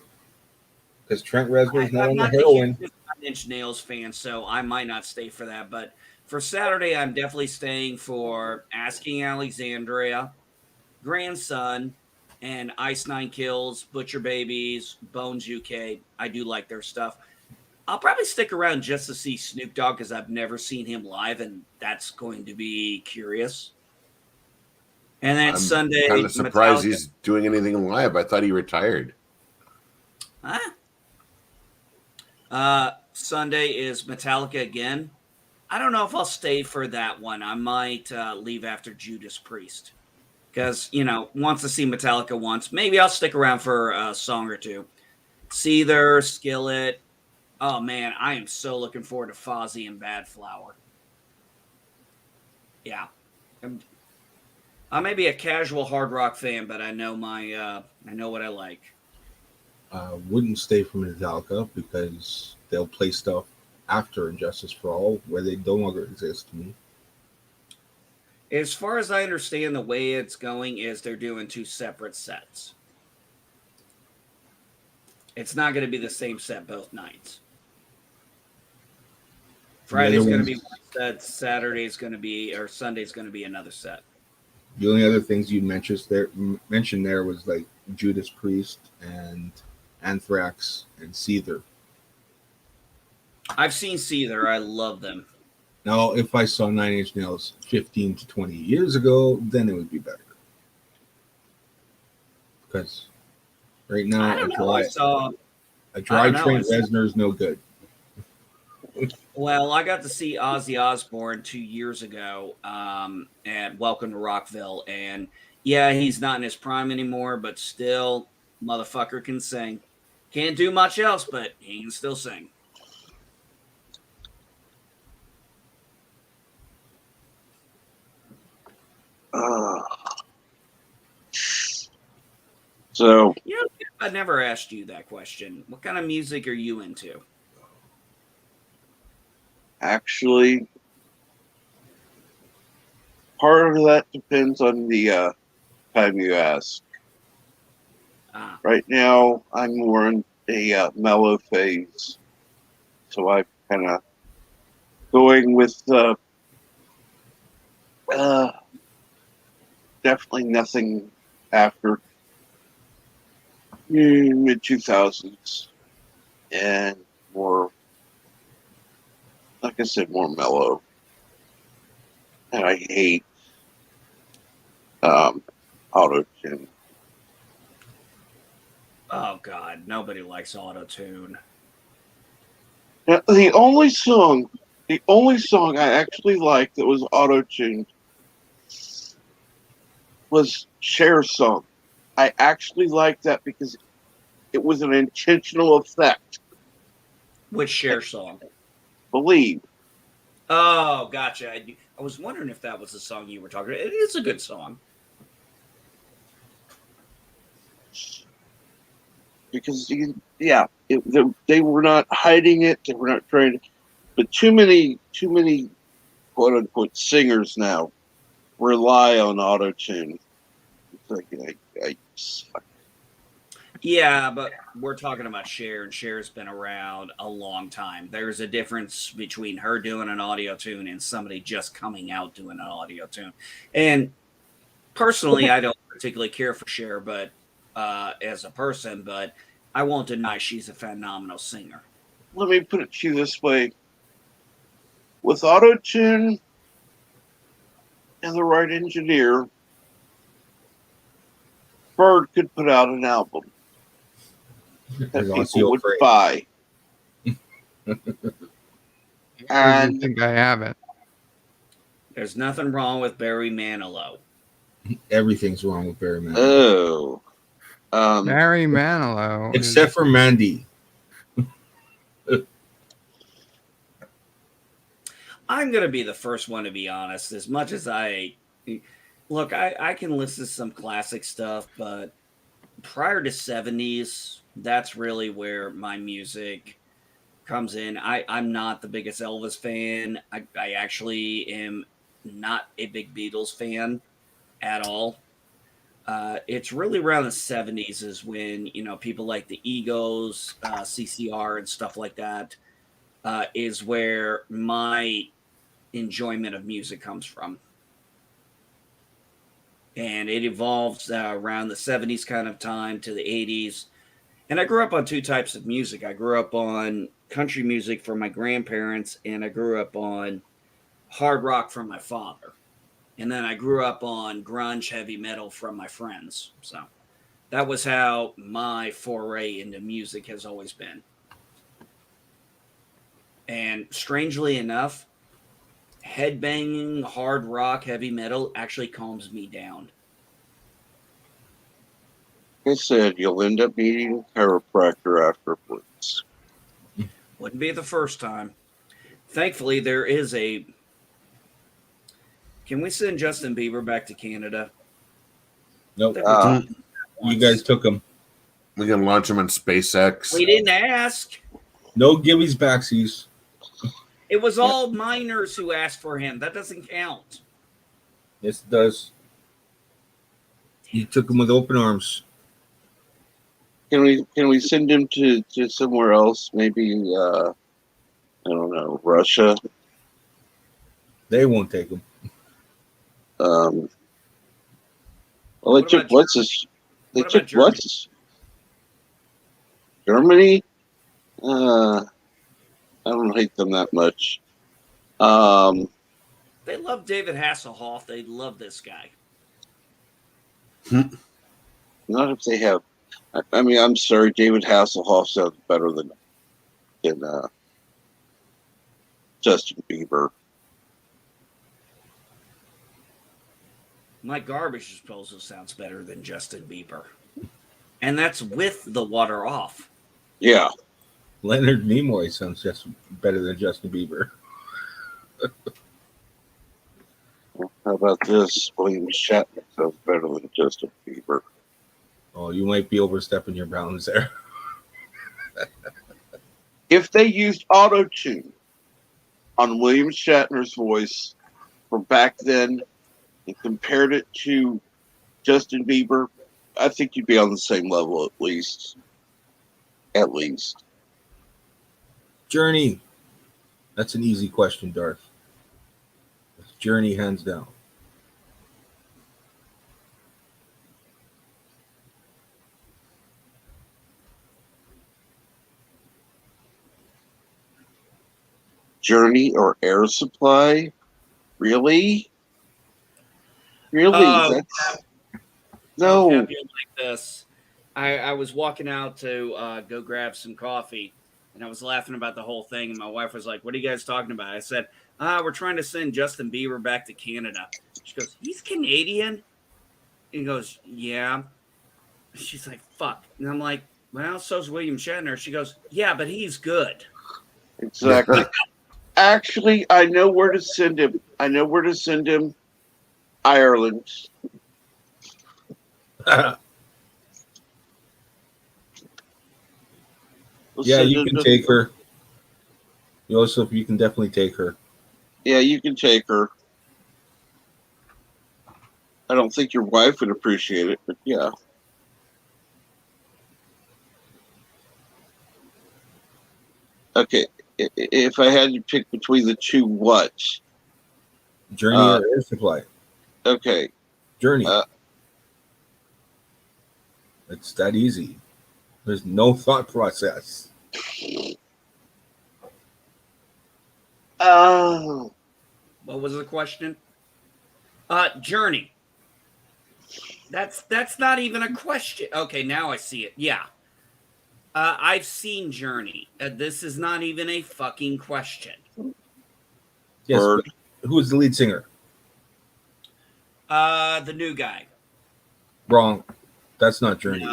because Trent Reznor's not on the I'm heroin. not a 9 Inch Nails fan, so I might not stay for that. But for Saturday, I'm definitely staying for Asking Alexandria, Grandson, and Ice Nine Kills, Butcher Babies, Bones UK. I do like their stuff. I'll probably stick around just to see Snoop Dogg because I've never seen him live, and that's going to be curious. And then Sunday, kind of surprised Metallica. he's doing anything live. I thought he retired. Sunday is Metallica again. I don't know if I'll stay for that one. I might leave after Judas Priest. Because, wants to see Metallica once. Maybe I'll stick around for a song or two. Seether, Skillet. Oh, man, I am so looking forward to Fozzy and Bad Flower. Yeah. I may be a casual hard rock fan, but I know I know what I like. Wouldn't stay for Metallica because they'll play stuff after Injustice for All where they no longer exist to me. As far as I understand, the way it's going is they're doing 2 separate sets. It's not going to be the same set both nights. Friday's going to be one set, Saturday's going to be, or Sunday's going to be another set. The only other things you mentioned there was like Judas Priest, and Anthrax, and Seether. I've seen Seether. I love them. Now, if I saw Nine Inch Nails 15 to 20 years ago, then it would be better. Because right now, a dry train Reznor is no good. Well, I got to see Ozzy Osbourne 2 years ago at Welcome to Rockville. And yeah, he's not in his prime anymore, but still, motherfucker can sing. Can't do much else, but he can still sing. So, you know, I never asked you that question. What kind of music are you into? Actually, part of that depends on the time you ask. Right now, I'm more in a mellow phase, so I'm kind of going with definitely nothing after mid 2000s, and more, like I said, more mellow. And I hate auto-tune. Oh God, nobody likes auto-tune. Now, the only song I actually liked that was auto-tuned was Cher's song. I actually liked that because it was an intentional effect. Which Cher song? Believe. Oh, gotcha. I was wondering if that was the song you were talking about. It is a good song. Because, they were not hiding it. They were not trying to. But too many quote unquote singers now rely on auto-tune. It's like, Yeah, but we're talking about Cher, and Cher's been around a long time. There's a difference between her doing an audio tune and somebody just coming out doing an audio tune. And personally, I don't particularly care for Cher, but as a person, but I won't deny she's a phenomenal singer. Let me put it to you this way. With auto-tune and the right engineer, Bird could put out an album that people would buy. I think I have it. There's nothing wrong with Barry Manilow. Everything's wrong with Barry Manilow. Barry Manilow. Except for Mandy. I'm going to be the first one to be honest. As much as I can listen to some classic stuff, but prior to 70s, that's really where my music comes in. I'm not the biggest Elvis fan. I actually am not a big Beatles fan at all. It's really around the 70s is when, people like the Egos, CCR and stuff like that is where my enjoyment of music comes from. And it evolves around the 70s kind of time to the 80s. And I grew up on two types of music. I grew up on country music from my grandparents, and I grew up on hard rock from my father. And then I grew up on grunge heavy metal from my friends. So that was how my foray into music has always been. And strangely enough, headbanging, hard rock, heavy metal actually calms me down. Like I said, you'll end up needing a chiropractor afterwards. Wouldn't be the first time. Thankfully, there is a... Can we send Justin Bieber back to Canada? Nope. You guys took him. We can launch him in SpaceX. We didn't ask. No gibbies backsies. It was all minors who asked for him. That doesn't count. Yes, it does. You took him with open arms. Can we send him to somewhere else? Maybe I don't know, Russia. They won't take him. Well, it took what's his What about Germany? Germany? I don't hate them that much. They love David Hasselhoff. They love this guy. Not if they have. I mean, I'm sorry, David Hasselhoff sounds better than Justin Bieber. My garbage disposal sounds better than Justin Bieber. And that's with the water off. Yeah. Leonard Nimoy sounds just better than Justin Bieber. How about this? William Shatner sounds better than Justin Bieber. Oh, you might be overstepping your bounds there. If they used auto-tune on William Shatner's voice from back then and compared it to Justin Bieber, I think you'd be on the same level at least. At least. Journey. That's an easy question, Darth. Journey, hands down. Journey or Air Supply? Really? Really? No. Like this. I was walking out to go grab some coffee, and I was laughing about the whole thing. And my wife was like, "What are you guys talking about?" I said, "We're trying to send Justin Bieber back to Canada." She goes, "He's Canadian?" And he goes, "Yeah." She's like, "Fuck." And I'm like, "Well, so's William Shatner." She goes, "Yeah, but he's good." Exactly. Actually, I know where to send him. Ireland. Yeah, you can take her. Joseph, you can definitely take her. Yeah, you can take her. I don't think your wife would appreciate it, but yeah. Okay, if I had to pick between the two, what? Journey or Air Supply? Okay. Journey. It's that easy. There's no thought process. Oh. What was the question? Journey. That's not even a question. Okay, now I see it. Yeah. I've seen Journey. This is not even a fucking question. Yes, but who is the lead singer? The new guy. Wrong. That's not Journey.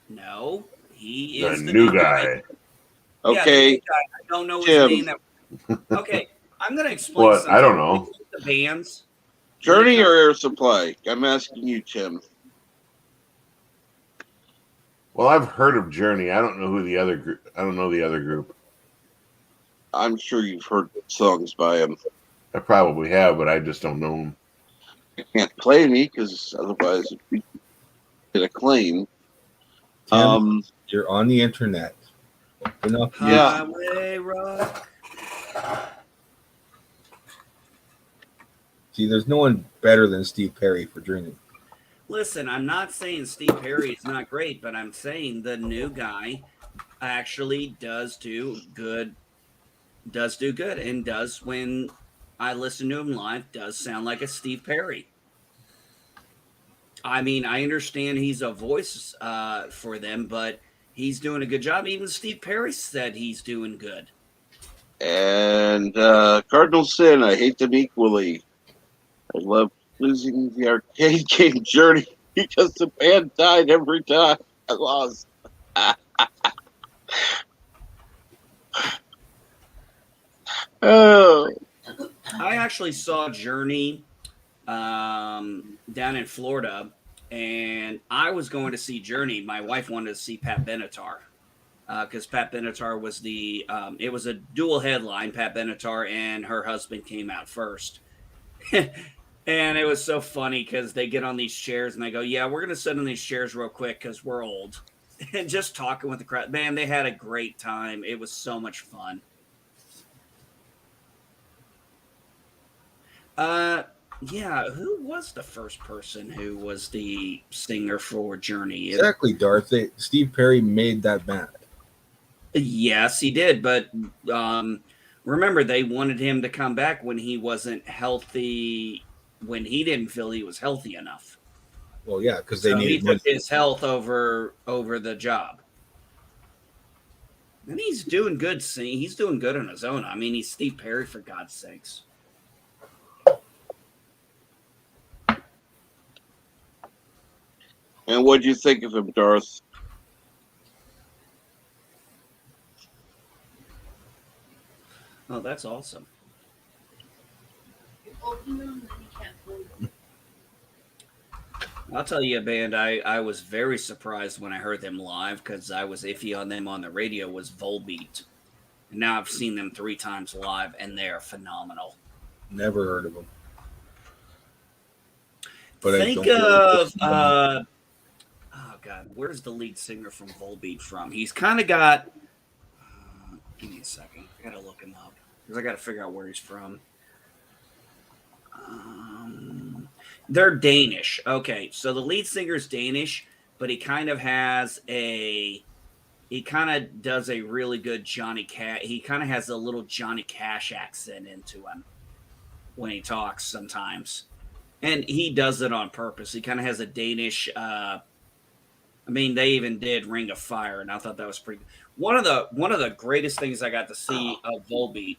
No. He is the new guy. Okay. Yeah, the new guy. I don't know his name. Okay, I'm going to explain What? something. I don't know. The bands. Journey or Air Supply? I'm asking you, Tim. Well, I've heard of Journey. I don't know who the other group. I don't know the other group. I'm sure you've heard songs by him. I probably have, but I just don't know them. You can't play me because otherwise it'd be a claim. Tim, you're on the internet. Open up. Highway Rock. See, there's no one better than Steve Perry for Journey. Listen, I'm not saying Steve Perry is not great, but I'm saying the new guy actually does do good, and does, when I listen to him live, does sound like a Steve Perry. I mean, I understand he's a voice for them, but he's doing a good job. Even Steve Perry said he's doing good. And Cardinal Sin, I hate them equally. I love losing the arcade game Journey because the band died every time I lost. Oh. I actually saw Journey down in Florida, and I was going to see Journey. My wife wanted to see Pat Benatar because Pat Benatar was it was a dual headline. Pat Benatar and her husband came out first. And it was so funny because they get on these chairs and they go, "Yeah, we're going to sit on these chairs real quick because we're old." And just talking with the crowd. Man, they had a great time. It was so much fun. Yeah, who was the first person who was the singer for Journey? Exactly, Darth. Steve Perry made that band. Yes, he did, but remember they wanted him to come back when he wasn't healthy, when he didn't feel he was healthy enough. Well, yeah, because they So he needed took money. his health over the job. And he's doing good. He's doing good on his own. I mean, he's Steve Perry, for God's sakes. And what'd you think of him, Darth? Oh, that's awesome. I'll tell you a band I was very surprised when I heard them live, because I was iffy on them on the radio, was Volbeat. And now I've seen them 3 times live, and they're phenomenal. Never heard of them. But think of oh god, where's the lead singer from Volbeat from? He's kind of got give me a second, I gotta look him up because I gotta figure out where he's from. They're Danish. Okay, so the lead singer is Danish, but he kind of does a really good Johnny Cash. He kind of has a little Johnny Cash accent into him when he talks sometimes. And he does it on purpose. He kind of has a Danish. I mean, they even did Ring of Fire, and I thought that was pretty good. One of the greatest things I got to see of Volbeat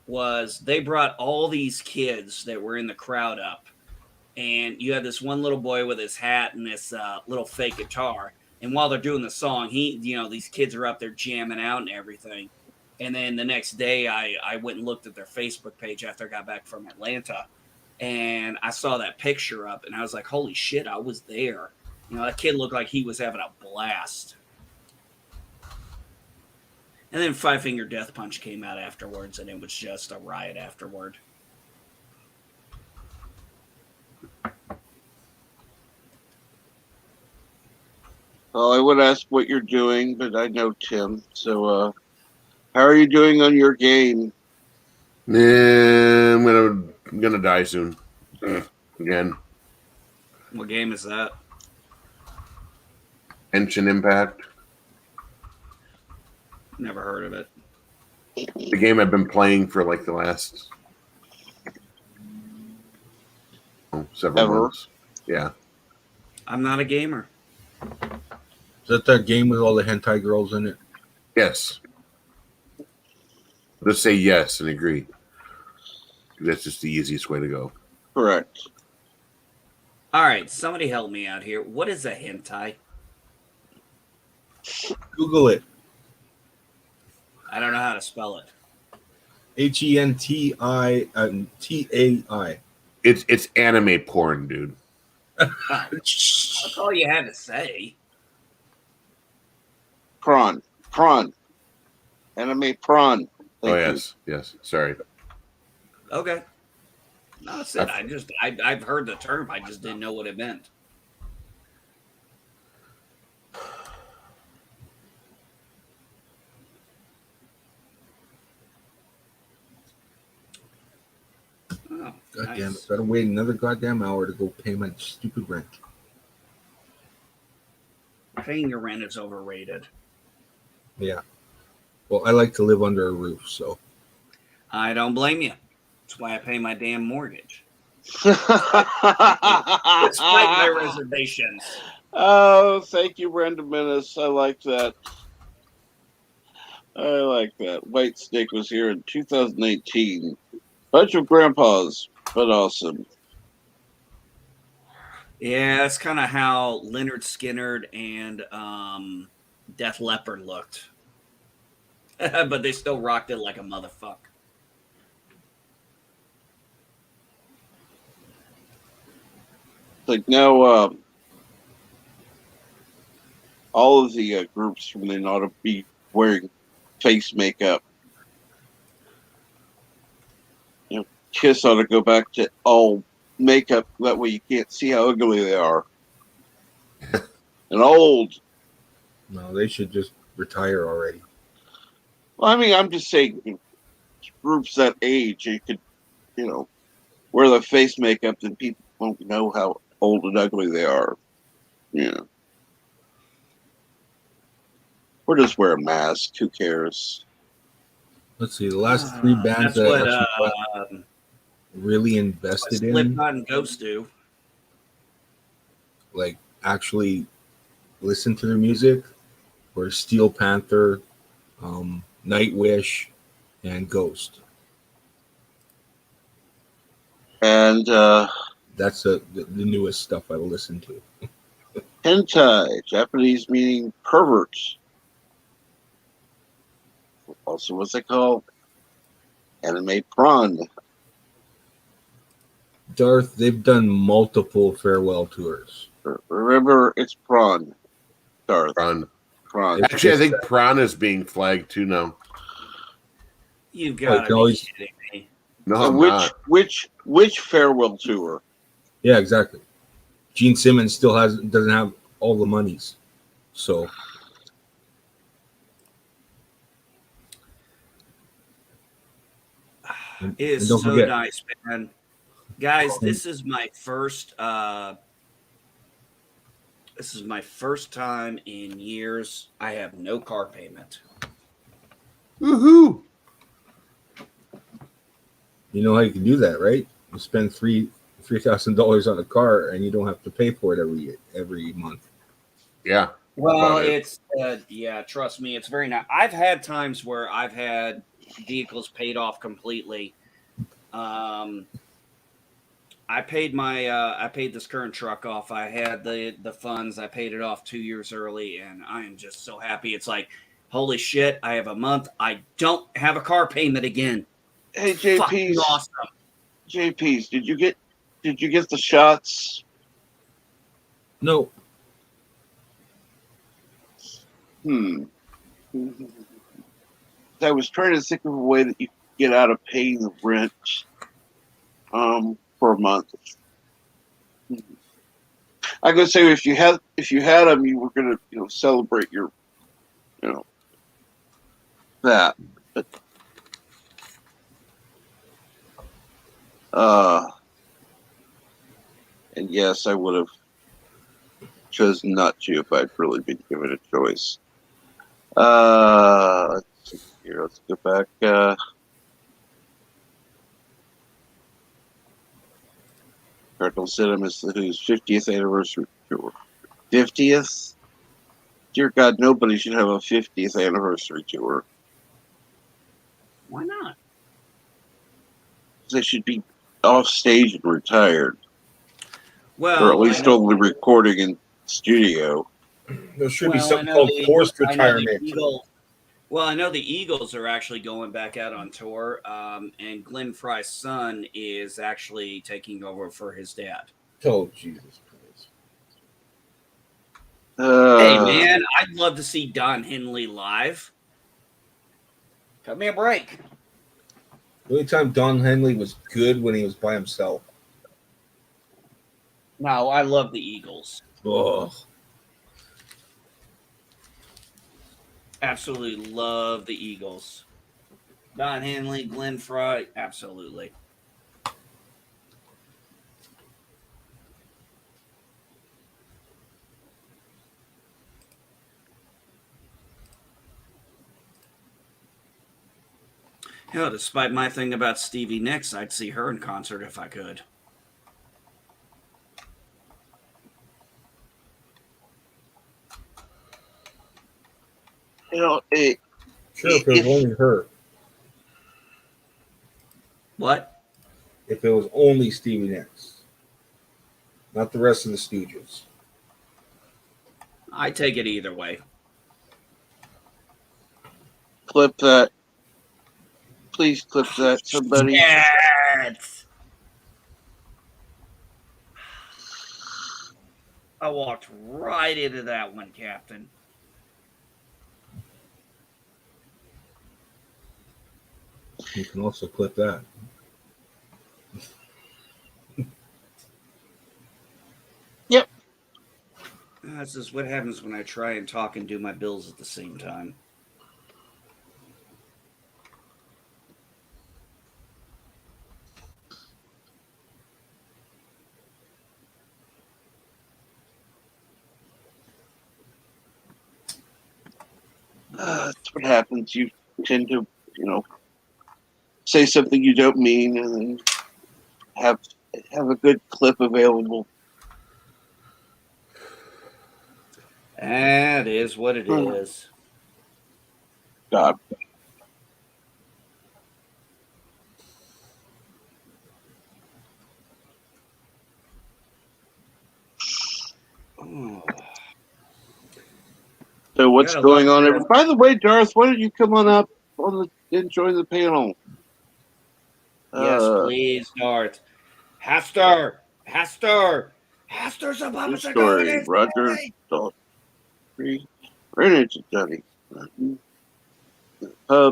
was they brought all these kids that were in the crowd up, and you had this one little boy with his hat and this little fake guitar. And while they're doing the song, these kids are up there jamming out and everything. And then the next day, I went and looked at their Facebook page after I got back from Atlanta. And I saw that picture up, and I was like, holy shit, I was there. That kid looked like he was having a blast. And then Five Finger Death Punch came out afterwards, and it was just a riot afterward. Well, I would ask what you're doing, but I know Tim. So, how are you doing on your game? I'm gonna die soon. Again. What game is that? Genshin Impact. Never heard of it. The game I've been playing for like the last several months. Yeah. I'm not a gamer. Is that game with all the hentai girls in it? Yes. Just say yes and agree. That's just the easiest way to go. Correct. All right, somebody help me out here. What is a hentai? Google it. I don't know how to spell it. HENTI. It's anime porn, dude. That's all you had to say. Prawn. Anime prawn. Yes. Sorry. Okay. No, that's it. I've heard the term. I just didn't know what it meant. Oh, God damn it. Gotta wait another goddamn hour to go pay my stupid rent. Paying your rent is overrated. Yeah. Well, I like to live under a roof, so. I don't blame you. That's why I pay my damn mortgage. Despite my reservations. Oh, thank you, Brenda Menace. I like that. White Snake was here in 2018. Bunch of grandpas, but awesome. Yeah, that's kind of how Leonard Skinner and Def Leppard looked. But they still rocked it like a motherfucker. Like now, all of the groups from then ought to be wearing face makeup. Kiss ought to go back to all makeup. That way you can't see how ugly they are. And old. No, they should just retire already. Well, I mean, I'm just saying, groups that age, you could, wear the face makeup, then people won't know how old and ugly they are. Yeah. Or just wear a mask. Who cares? Let's see. The last three bands That's what actually really invested in, Slipknot and Ghost do. like actually listen to their music, were Steel Panther, Nightwish, and Ghost. And that's the newest stuff I listen to. hentai, Japanese meaning perverts. Also, what's it called? Anime prawn. Darth, they've done multiple farewell tours. Remember, it's prawn. Darth. Prawn. Actually, I think prawn is being flagged too now. You've got to be kidding me. No, so I'm not. Which farewell tour? Yeah, exactly. Gene Simmons still doesn't have all the monies, so. It is so nice, man. Guys, this is my first time in years I have no car payment. Woohoo! You know how you can do that, right? You spend $3,000 on a car and you don't have to pay for it every month. Yeah. Well, it's yeah, trust me, it's very nice. I've had times where I've had vehicles paid off completely. I paid this current truck off. I had the funds. I paid it off 2 years early, and I am just so happy. It's like, holy shit! I have a month. I don't have a car payment again. Hey, JP's. Awesome. JP's. Did you get the shots? No. I was trying to think of a way that you could get out of paying the rent for a month. I'm gonna say if you had them, you were gonna celebrate your that. But and yes, I would have chosen not to if I'd really been given a choice. Let's see here. Let's go back. Cardinal Cinema is whose 50th anniversary tour. 50th? Dear God, nobody should have a 50th anniversary tour. Why not? They should be off stage and retired. Well, or at least only recording in studio. There should be something called forced retirement. I know the Eagles are actually going back out on tour, and Glenn Fry's son is actually taking over for his dad. Oh, Jesus Christ. Hey, man, I'd love to see Don Henley live. Cut me a break. The only time Don Henley was good when he was by himself. No, I love the Eagles. Oh. Absolutely love the Eagles. Don Henley, Glenn Fry, absolutely. Hell, despite my thing about Stevie Nicks, I'd see her in concert if I could. Sure, if it was only her. What? If it was only Stevie Nicks. Not the rest of the Stooges. I take it either way. Clip that. Please clip that, somebody. Yes! I walked right into that one, Captain. You can also clip that. Yep. This is what happens when I try and talk and do my bills at the same time. That's what happens. You tend to, say something you don't mean, and then have a good clip available. That is what it is. God. So what's going on? By the way, Darth, why don't you come on up and join the panel? Yes, please, Darth. Haster's above the story. Roger, ran into Johnny.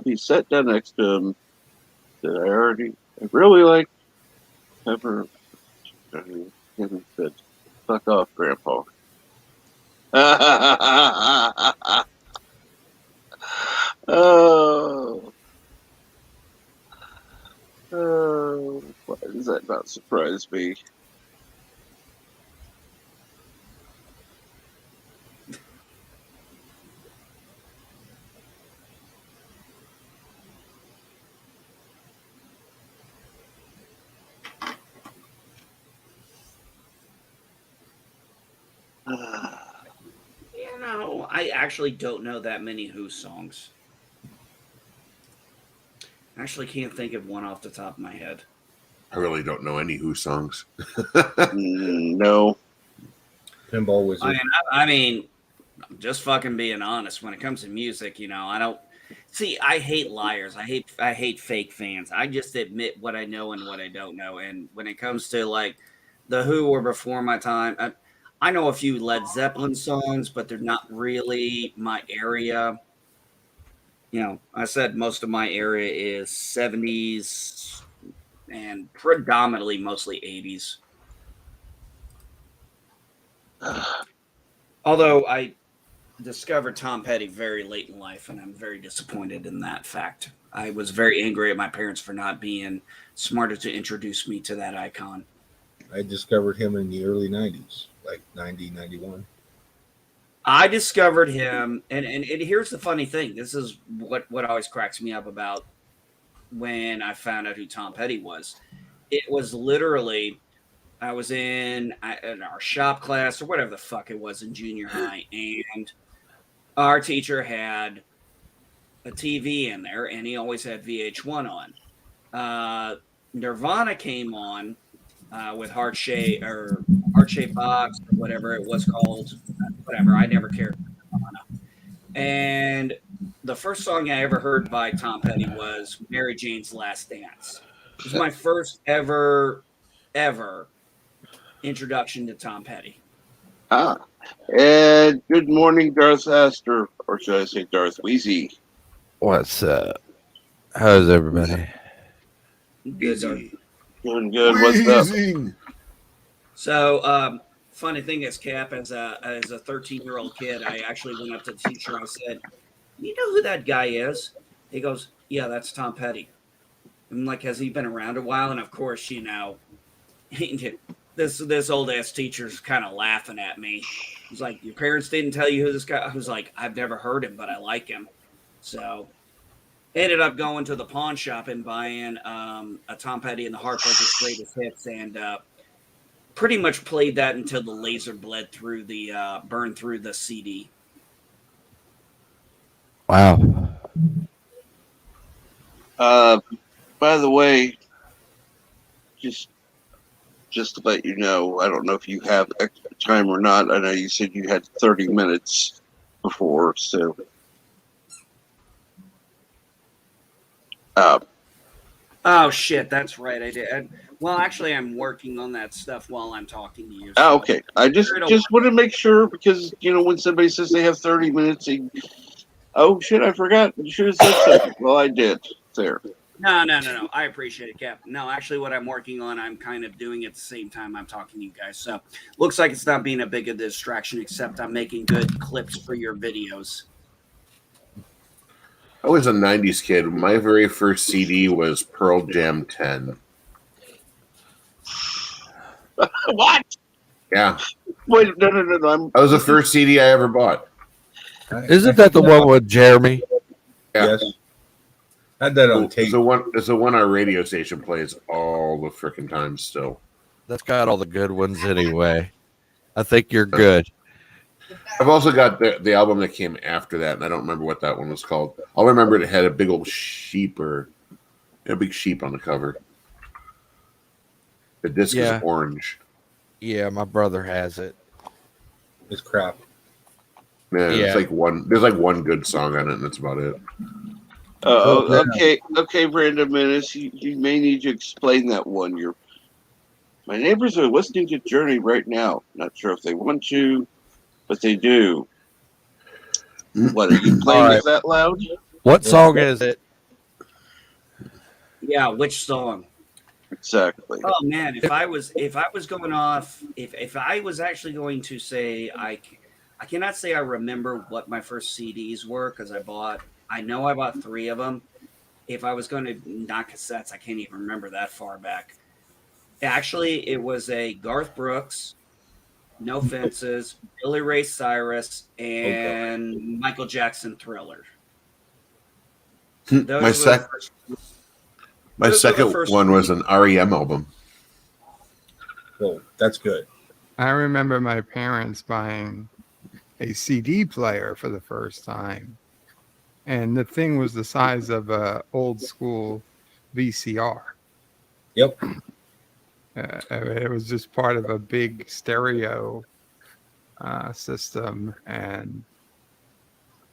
He sat down next to him. I really like Pepper. Johnny said, "Fuck off, Grandpa." Oh, why does that not surprise me? I actually don't know that many Who songs. I actually can't think of one off the top of my head. I really don't know any Who songs. No. Pinball Wizard. I mean, just fucking being honest. When it comes to music, I don't see. I hate liars. I hate fake fans. I just admit what I know and what I don't know. And when it comes to like the Who were before my time, I know a few Led Zeppelin songs, but they're not really my area. I said most of my area is 70s and predominantly mostly 80s. Although I discovered Tom Petty very late in life, and I'm very disappointed in that fact. I was very angry at my parents for not being smarter to introduce me to that icon. I discovered him in the early 90s, like 90, 91. I discovered him, and here's the funny thing. This is what always cracks me up about when I found out who Tom Petty was. It was literally, I was in our shop class or whatever the fuck it was in junior high, and our teacher had a TV in there, and he always had VH1 on. Nirvana came on with Heart Shaped Box or whatever it was called. Whatever, I never cared for Nirvana. And the first song I ever heard by Tom Petty was Mary Jane's Last Dance. It was my first ever introduction to Tom Petty. And good morning, Darth Astor, or should I say Darth Wheezy? What's up? How's everybody? Good. Doing good. What's up? So, funny thing is, Cap, as a 13-year-old kid, I actually went up to the teacher and I said, "You know who that guy is?" He goes, "Yeah, that's Tom Petty." I'm like, "Has he been around a while?" And of course, this old ass teacher's kind of laughing at me. He's like, "Your parents didn't tell you who this guy?" I was like, "I've never heard him, but I like him." So ended up going to the pawn shop and buying a Tom Petty and the Heartbreakers Greatest Hits, and pretty much played that until the laser burned through the CD. Wow. By the way, just to let you know, I don't know if you have extra time or not. I know you said you had 30 minutes before, so. Oh shit, that's right. I did. Well, actually, I'm working on that stuff while I'm talking to you. So okay. I just want to make sure because when somebody says they have 30 minutes, oh shit, I forgot. You should have said something. Well, I did. There. No. I appreciate it, Cap. No, actually, what I'm working on, I'm kind of doing at the same time I'm talking to you guys. So looks like it's not being a big a distraction, except I'm making good clips for your videos. I was a 90s kid. My very first CD was Pearl Jam 10. What? Yeah. Wait, no. That was the first CD I ever bought. Isn't that the one with Jeremy? Yeah. Yes. Had that on tape. It's the one our radio station plays all the frickin' time still. That's got all the good ones anyway. I think you're good. I've also got the album that came after that, and I don't remember what that one was called. I'll remember it had a big old sheep or a big sheep on the cover. The disc is orange. Yeah, my brother has it. It's crap. Man, Yeah. it's like there's like one good song on it, and that's about it. Okay, Brandon Menace, you may need to explain that one. My neighbors are listening to Journey right now. Not sure if they want to, but they do. What, are you playing it that loud? What song is it? Yeah, which song? Exactly. Oh man, if I was going off, if I was actually going to say I cannot say I remember what my first CDs were because I know I bought 3 of them. If I was going to knock cassettes, I can't even remember that far back. Actually, it was a Garth Brooks, No Fences, Billy Ray Cyrus, and Michael Jackson Thriller. My second one was an REM album. Well, that's good. I remember my parents buying a CD player for the first time. And the thing was the size of a old school VCR. Yep. It was just part of a big stereo system. And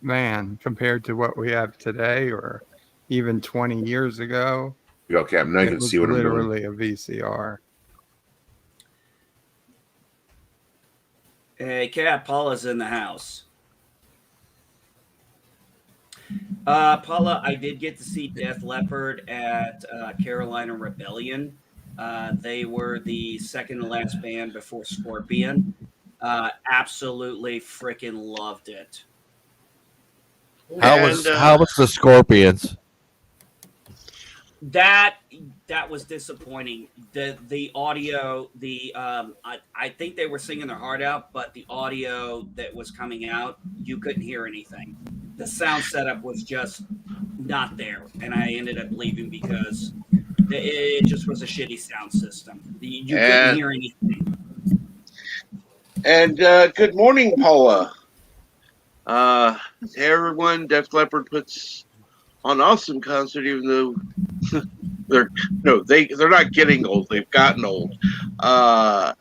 man, compared to what we have today or even 20 years ago, Okay, now you can see what I'm doing. Literally a VCR. Hey, Kat, Paula's in the house. Paula, I did get to see Def Leppard at Carolina Rebellion. They were the second to last band before Scorpion. Absolutely freaking loved it. How was the Scorpions? That was disappointing. The audio, I think they were singing their heart out, but the audio that was coming out, you couldn't hear anything. The sound setup was just not there, and I ended up leaving because it just was a shitty sound system. You couldn't hear anything. And good morning, Paula. Hey everyone, Def Leppard puts on awesome concert, even though they're not getting old; they've gotten old. The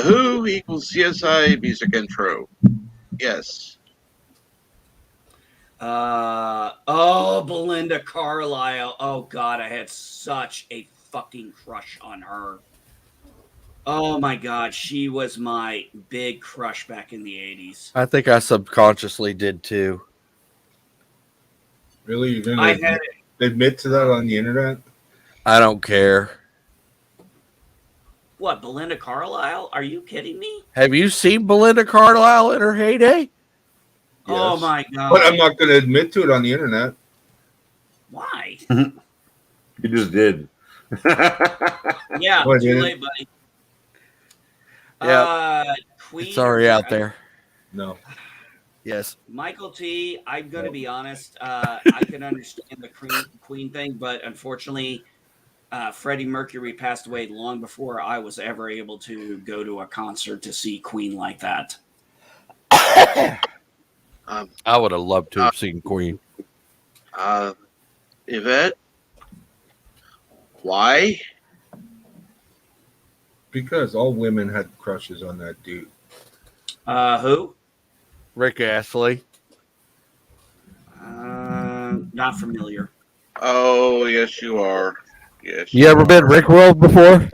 Who equals CSI music intro. Yes. Belinda Carlisle. Oh God, I had such a fucking crush on her. Oh my God, she was my big crush back in the 80s. I think I subconsciously did too. Really? You didn't admit to that on the internet? I don't care. What, Belinda Carlisle? Are you kidding me? Have you seen Belinda Carlisle in her heyday? Yes. Oh my God. But I'm not going to admit to it on the internet. Why? You just did. Yeah, What, too dude? late, buddy. Yeah. Queen, It's already out there. No. Yes. Michael T, I'm going to be honest. I can understand the Queen thing, but unfortunately, Freddie Mercury passed away long before I was ever able to go to a concert to see Queen like that. I would have loved to have seen Queen. Yvette, why? Because all women had crushes on that dude. Who? Rick Astley. Not familiar. Oh, yes, you are. Yes. You ever been Rickrolled before?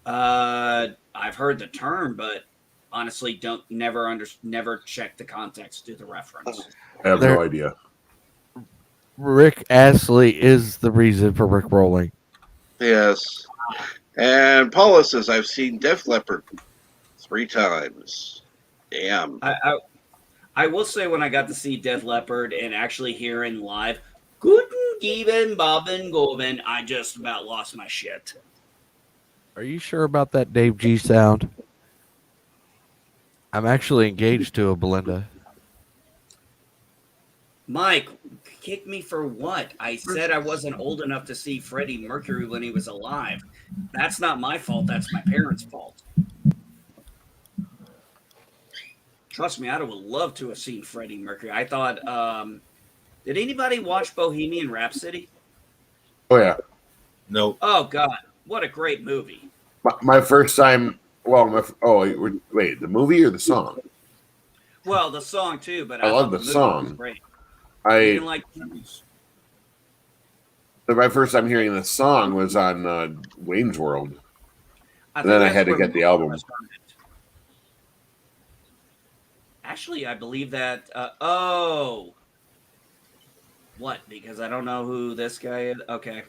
I've heard the term, but honestly, never check the context to the reference. I have no idea. Rick Astley is the reason for Rickrolling. Yes. And Paula says, I've seen Def Leppard 3 times. Damn. I will say when I got to see Def Leppard and actually hearing live, Guten Geben, Bobbin, Goben, I just about lost my shit. Are you sure about that Dave G sound? I'm actually engaged to a Belinda. Mike, kick me for what? I said I wasn't old enough to see Freddie Mercury when he was alive. That's not my fault. That's my parents' fault. Trust me, I would love to have seen Freddie Mercury. I thought, did anybody watch Bohemian Rhapsody? Oh yeah. No. Oh God, what a great movie! My first time. Well, wait, the movie or the song? Well, the song too, but I love thought the movie song. was great. You didn't like movies. My first time hearing the song was on Wayne's World, and then I that's had to where get the most of album. us heard it. Actually, I believe that. Oh, what? Because I don't know who this guy is. Okay.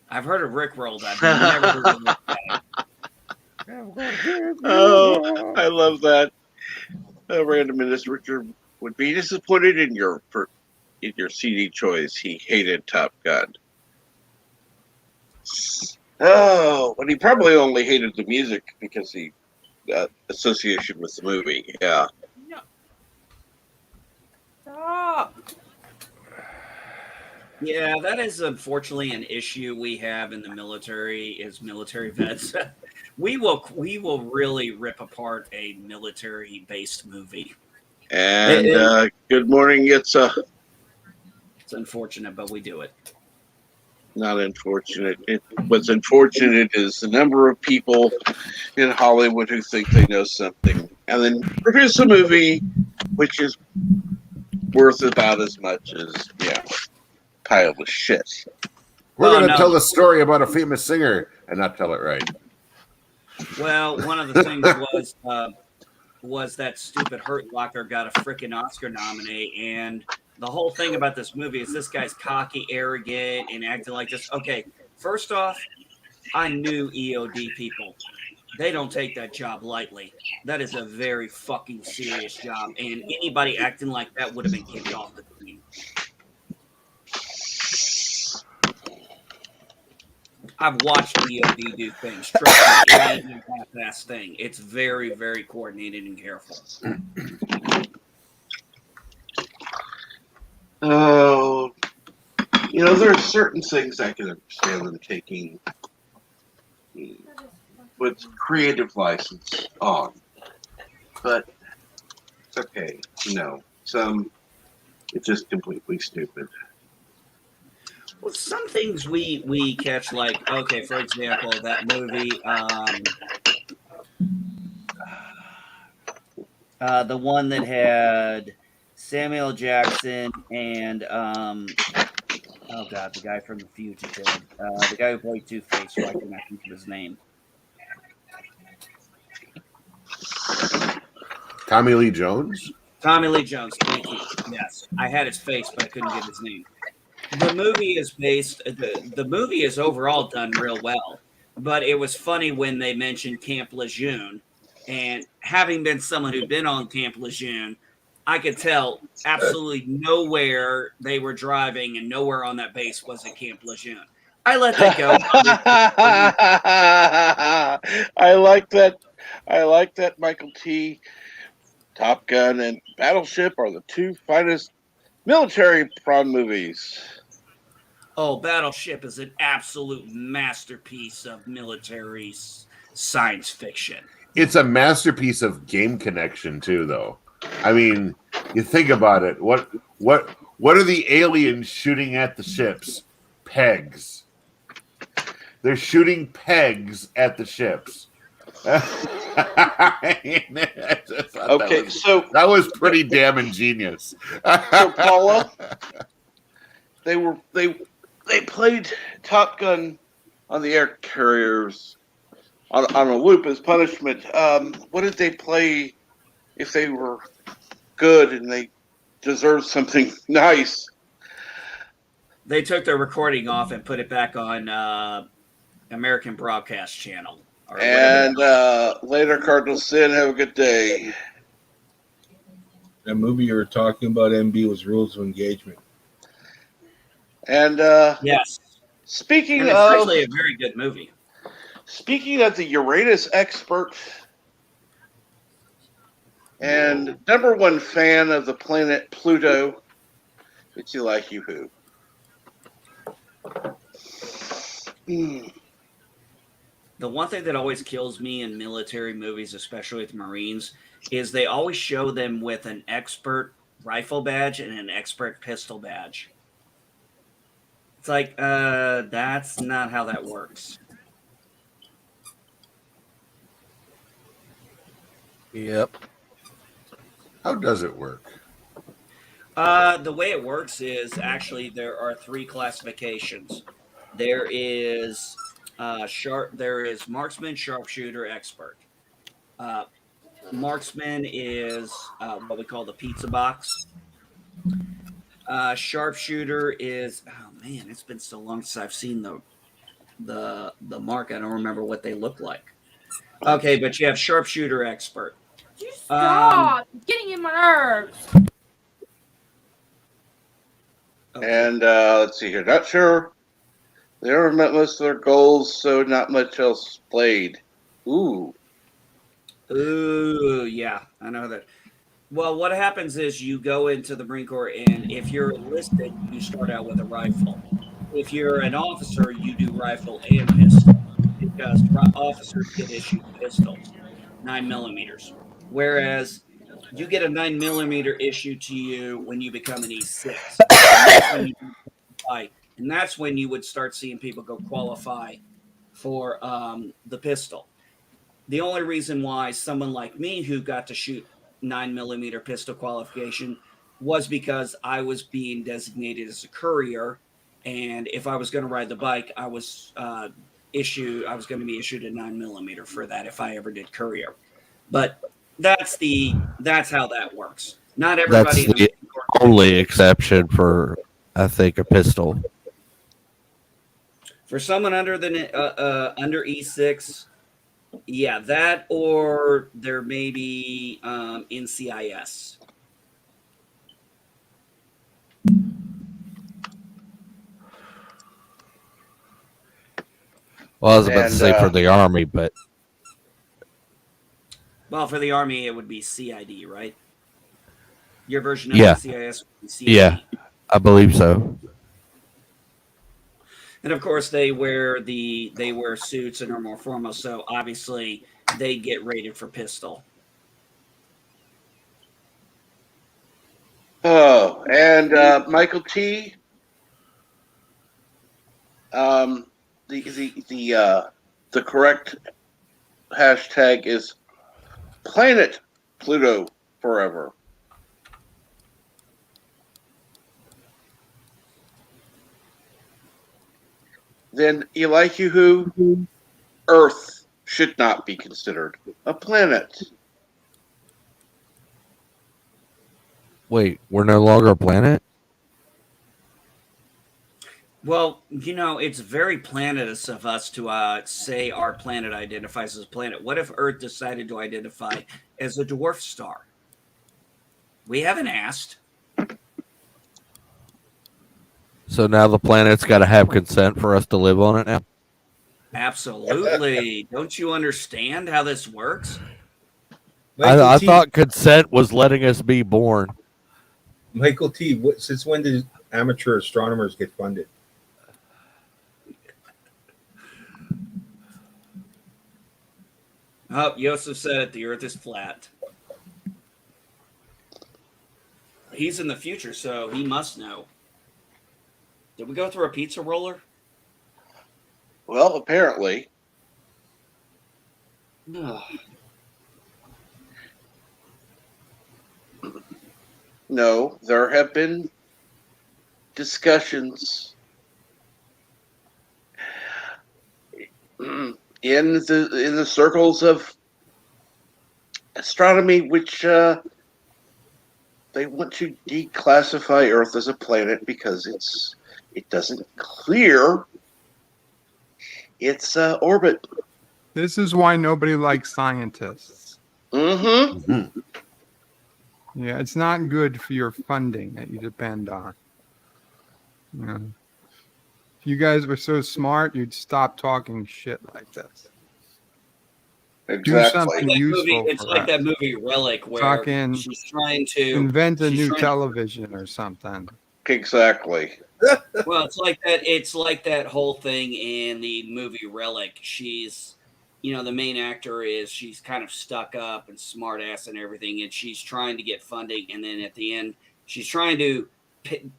I've heard of Rick Rolled. I've never heard of this guy. Oh, I love that. Random Minister Richard would be disappointed in your CD choice. He hated Top Gun. Oh, but he probably only hated the music because he association with the movie. Yeah. No. Stop. Yeah, that is unfortunately an issue we have in the military. Is military vets. we will really rip apart a military based movie. And good morning. It's unfortunate, but we do it. Not unfortunate. What's unfortunate is the number of people in Hollywood who think they know something and then produce a movie which is worth about as much as pile of shit. We're going to tell the story about a famous singer and not tell it right. Well, one of the things was that stupid Hurt Locker got a freaking Oscar nominee, and the whole thing about this movie is this guy's cocky, arrogant, and acting like this. Okay, first off, I knew EOD people. They don't take that job lightly. That is a very fucking serious job, and anybody acting like that would have been kicked off the team. I've watched EOD do things. Trust me, it ain't a half-ass thing. It's very, very coordinated and careful. Oh, there are certain things I can understand them taking with creative license on, but it's okay. Some it's just completely stupid. Well, some things we catch, like, okay, for example, that movie, the one that had Samuel Jackson and oh god, the guy from The Fugitive, the guy who played Two-Face, who I cannot think of his name. Tommy Lee Jones? Tommy Lee Jones, thank you. Yes, I had his face, but I couldn't get his name. The movie is the movie is overall done real well, but it was funny when they mentioned Camp Lejeune, and having been someone who'd been on Camp Lejeune, I could tell absolutely nowhere they were driving and nowhere on that base was at Camp Lejeune. I let that go. I like that Michael T. Top Gun and Battleship are the two finest military prawn movies. Oh, Battleship is an absolute masterpiece of military science fiction. It's a masterpiece of game connection too, though. I mean, you think about it. What are the aliens shooting at the ships? Pegs. They're shooting pegs at the ships. Okay, that was pretty damn ingenious. So Paula, they played Top Gun on the air carriers on a loop as punishment. What did they play if they were good and they deserved something nice? They took their recording off and put it back on American Broadcast Channel. And later, Cardinal Sin, have a good day. That movie you were talking about, MB, was Rules of Engagement. And yes, speaking and it's of, actually a very good movie. Speaking of the Uranus expert, And number one fan of the planet Pluto, it's Elihu Who. The one thing that always kills me in military movies, especially with Marines, is they always show them with an expert rifle badge and an expert pistol badge. It's like, that's not how that works. Yep. How does it work? The way it works is actually there are 3 classifications. There is there is marksman, sharpshooter, expert. Marksman is what we call the pizza box. Sharpshooter is, oh man, it's been so long since I've seen the mark. I don't remember what they look like. Okay, but you have sharpshooter, expert. You stop getting in my nerves. Okay. And let's see here. Not sure. They never met most of their goals, so not much else played. Ooh, Yeah, I know that. Well, what happens is you go into the Marine Corps, and if you're enlisted, you start out with a rifle. If you're an officer, you do rifle and pistol because officers get issued pistols, 9mm. Whereas you get a 9mm issued to you when you become an E6. And that's when you would start seeing people go qualify for the pistol. The only reason why someone like me who got to shoot 9mm pistol qualification was because I was being designated as a courier, and if I was going to ride the bike, I was going to be issued a 9mm for that if I ever did courier. But that's how that works. Not everybody. That's the only exception for, I think, a pistol. For someone under under E6, yeah, that or there may be NCIS. Well, I was about to say for the Army, but... Well, for the Army, it would be CID, right? Your version of NCIS would be CID. Yeah, I believe so. And of course, they wear suits and are more formal, so obviously they get rated for pistol. Oh, and Michael T. The correct hashtag is Planet Pluto Forever. Then Elihu, Earth should not be considered a planet. Wait, we're no longer a planet? Well, it's very planetous of us to say our planet identifies as a planet. What if Earth decided to identify as a dwarf star? We haven't asked. So now the planet's got to have consent for us to live on it now? Absolutely. Don't you understand how this works? I thought consent was letting us be born. Michael T., since when did amateur astronomers get funded? Oh, Joseph said it. The Earth is flat. He's in the future, so he must know. Did we go through a pizza roller? Well, apparently. No, there have been discussions in the circles of astronomy, which they want to declassify Earth as a planet because it doesn't clear its orbit. This is why nobody likes scientists. Mm-hmm. Yeah, it's not good for your funding that you depend on. If you guys were so smart, you'd stop talking shit like this. Do something useful. It's like that movie Relic, where Fucking she's trying to invent a new television or something. Exactly. Well, it's like that. It's like that whole thing in the movie Relic. She's, the main actor she's kind of stuck up and smart ass and everything, and she's trying to get funding, and then at the end, she's trying to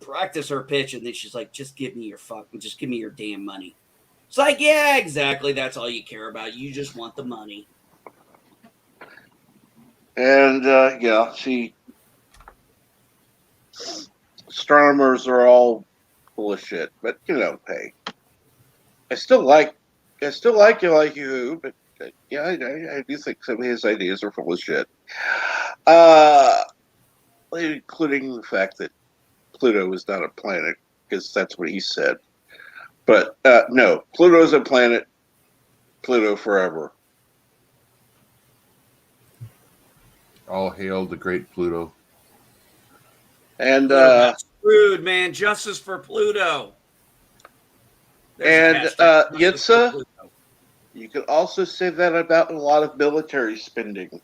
practice her pitch, and then she's like, "Just give me your damn money." It's like, yeah, exactly. That's all you care about. You just want the money. And astronomers are all full of shit. But hey, I still like you, but I do think some of his ideas are full of shit. Including the fact that Pluto is not a planet, because that's what he said. But no, Pluto's a planet. Pluto forever. All hail the great Pluto. And screwed, man. Justice for Pluto. And Yitza, you could also say that about a lot of military spending.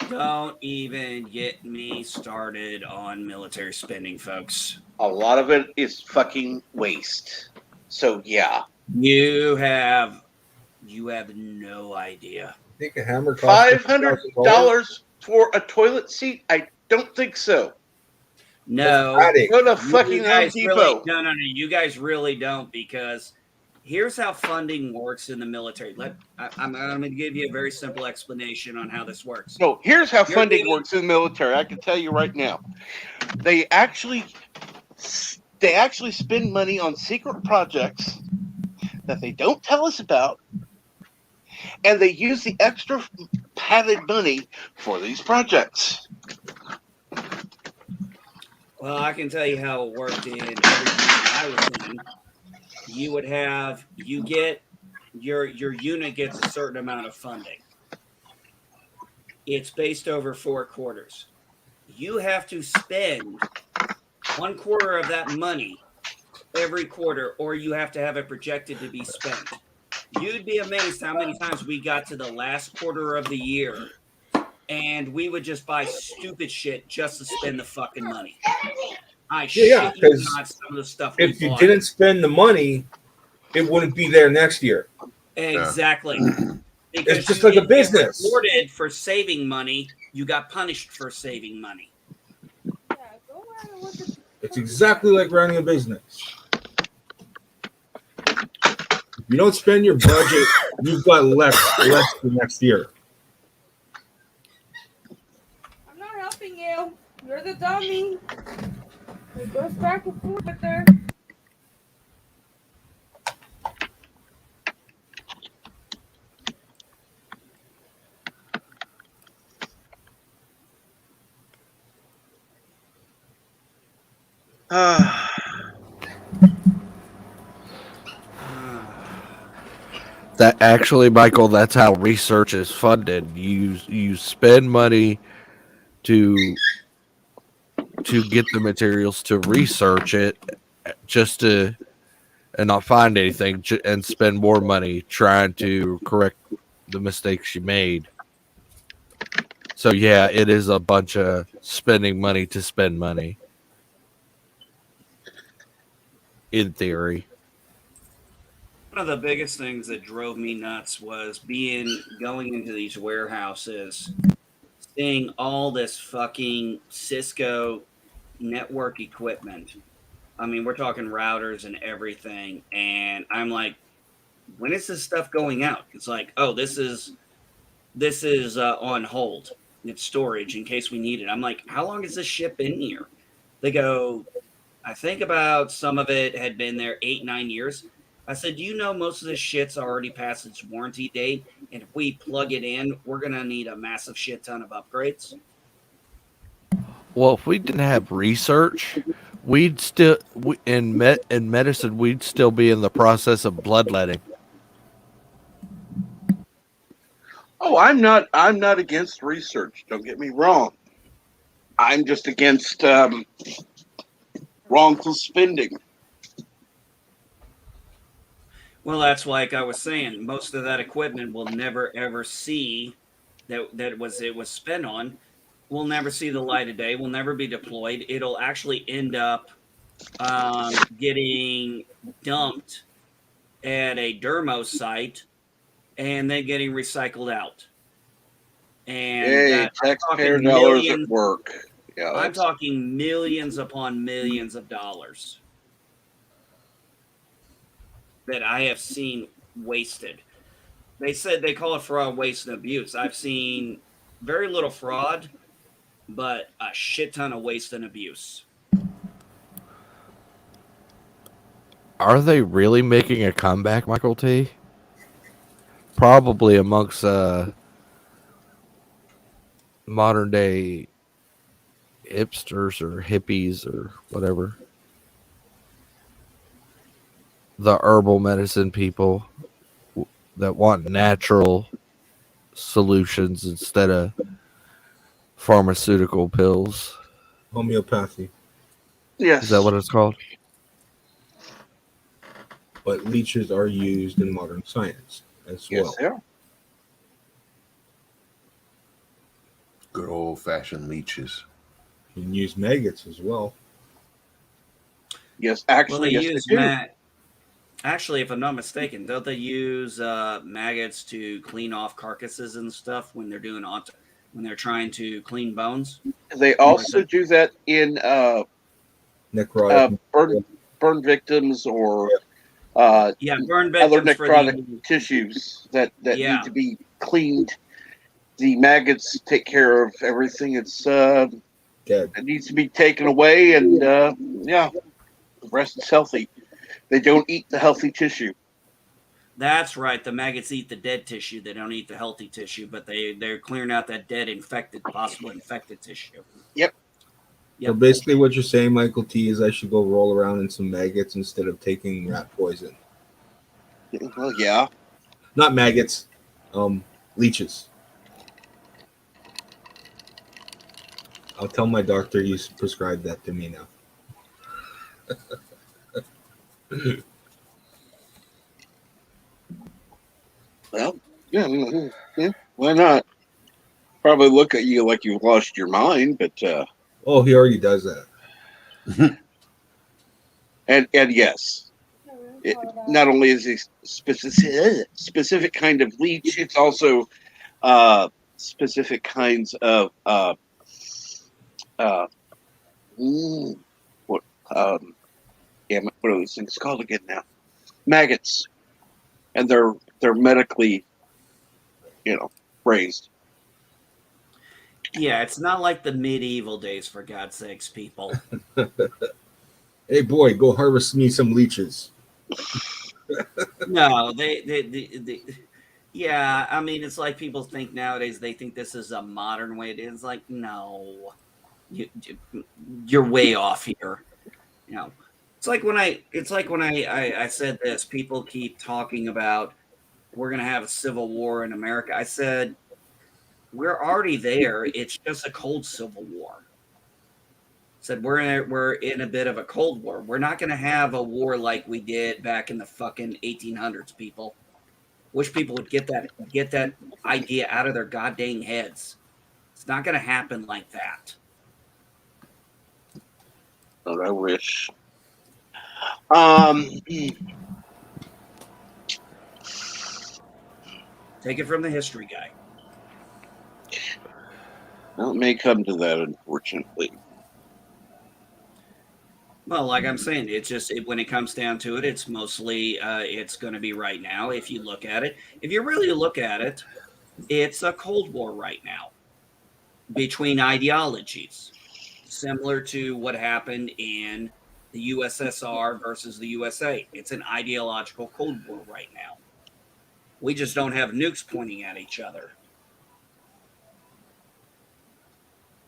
Don't even get me started on military spending, folks. A lot of it is fucking waste. So yeah. You have no idea. Think a hammer costs $500 for a toilet seat? I don't think so. No. Go to fucking Home Depot. No. You guys really don't, because here's how funding works in the military. I'm going to give you a very simple explanation on how this works. No, here's how funding works in the military. I can tell you right now. They actually spend money on secret projects that they don't tell us about, and they use the extra padded money for these projects. Well, I can tell you how it worked in everything I was in. Your unit gets a certain amount of funding. It's based over 4 quarters. You have to spend 1/4 of that money every quarter, or you have to have it projected to be spent. You'd be amazed how many times we got to the last quarter of the year and we would just buy stupid shit just to spend the fucking money. Shit you not, some of the stuff we if you didn't spend the money, it wouldn't be there next year. Exactly. Because it's just like a business. Rewarded for saving money, you got punished for saving money. It's exactly like running a business. If you don't spend your budget, you've got less the next year. I'm not helping you. You're the dummy. It goes back and forth there. That actually, Michael, that's how research is funded. You spend money to get the materials to research it, just to and not find anything, and spend more money trying to correct the mistakes you made. So yeah, it is a bunch of spending money to spend money. In theory. One of the biggest things that drove me nuts was going into these warehouses, seeing all this fucking Cisco network equipment. I mean, we're talking routers and everything. And I'm like, when is this stuff going out? It's like, oh, this is on hold. It's storage in case we need it. I'm like, how long has this shit been here? They go, I think about some of it had been there 8-9 years. I said, do you know most of this shit's already past its warranty date? And if we plug it in, we're going to need a massive shit ton of upgrades. Well, if we didn't have research, in medicine, we'd still be in the process of bloodletting. Oh, I'm not against research. Don't get me wrong. I'm just against wrongful spending. Well, that's like I was saying. Most of that equipment we'll never ever see it was spent on. We'll never see the light of day. Will never be deployed. It'll actually end up getting dumped at a dermo site and then getting recycled out. And Yay, that I'm taxpayer talking dollars at millions. work. Yeah, I'm talking millions upon millions of dollars that I have seen wasted. They said they call it fraud, waste, and abuse. I've seen very little fraud, but a shit ton of waste and abuse. Are they really making a comeback, Michael T? Probably amongst modern day hipsters or hippies or whatever. The herbal medicine people that want natural solutions instead of pharmaceutical pills. Homeopathy. Yes. Is that what it's called? But leeches are used in modern science as well. Yes, they are. Good old fashioned leeches. You can use maggots as well. Yes, actually, well, yes, use they do. Actually, if I'm not mistaken, don't they use maggots to clean off carcasses and stuff when they're doing when they're trying to clean bones? They also do that in necrotic burn victims or burn victims other necrotic for the tissues that need to be cleaned. The maggots take care of everything. It needs to be taken away, and the rest is healthy. They don't eat the healthy tissue. That's right. The maggots eat the dead tissue. They don't eat the healthy tissue, but they're clearing out that dead, possible infected tissue. Yep. So basically, what you're saying, Michael T, is I should go roll around in some maggots instead of taking rat poison. Well, yeah. Not maggots, leeches. I'll tell my doctor he's prescribed that to me now. Well, yeah, why not? Probably look at you like you've lost your mind, but oh, he already does that. and yes, not only is he specific kind of leech, it's also specific kinds of what what are these things called again now? Maggots, and they're medically, raised. Yeah, it's not like the medieval days, for God's sakes, people. Hey, boy, go harvest me some leeches. No, yeah, I mean, it's like people think nowadays, they think this is a modern way. It's like, no, you're way off here. It's like when I said this, people keep talking about we're going to have a civil war in America. I said, we're already there. It's just a cold civil war. Said we're in a bit of a cold war. We're not going to have a war like we did back in the fucking 1800s, people. Wish people would get that idea out of their goddamn heads. It's not going to happen like that. But I wish. Take it from the history guy. Well, it may come to that, unfortunately. Well, like I'm saying, it's just when it comes down to it, it's mostly it's going to be right now. If you look at it, if you really look at it, it's a Cold War right now between ideologies, similar to what happened in the USSR versus the USA. It's an ideological Cold War right now. We just don't have nukes pointing at each other.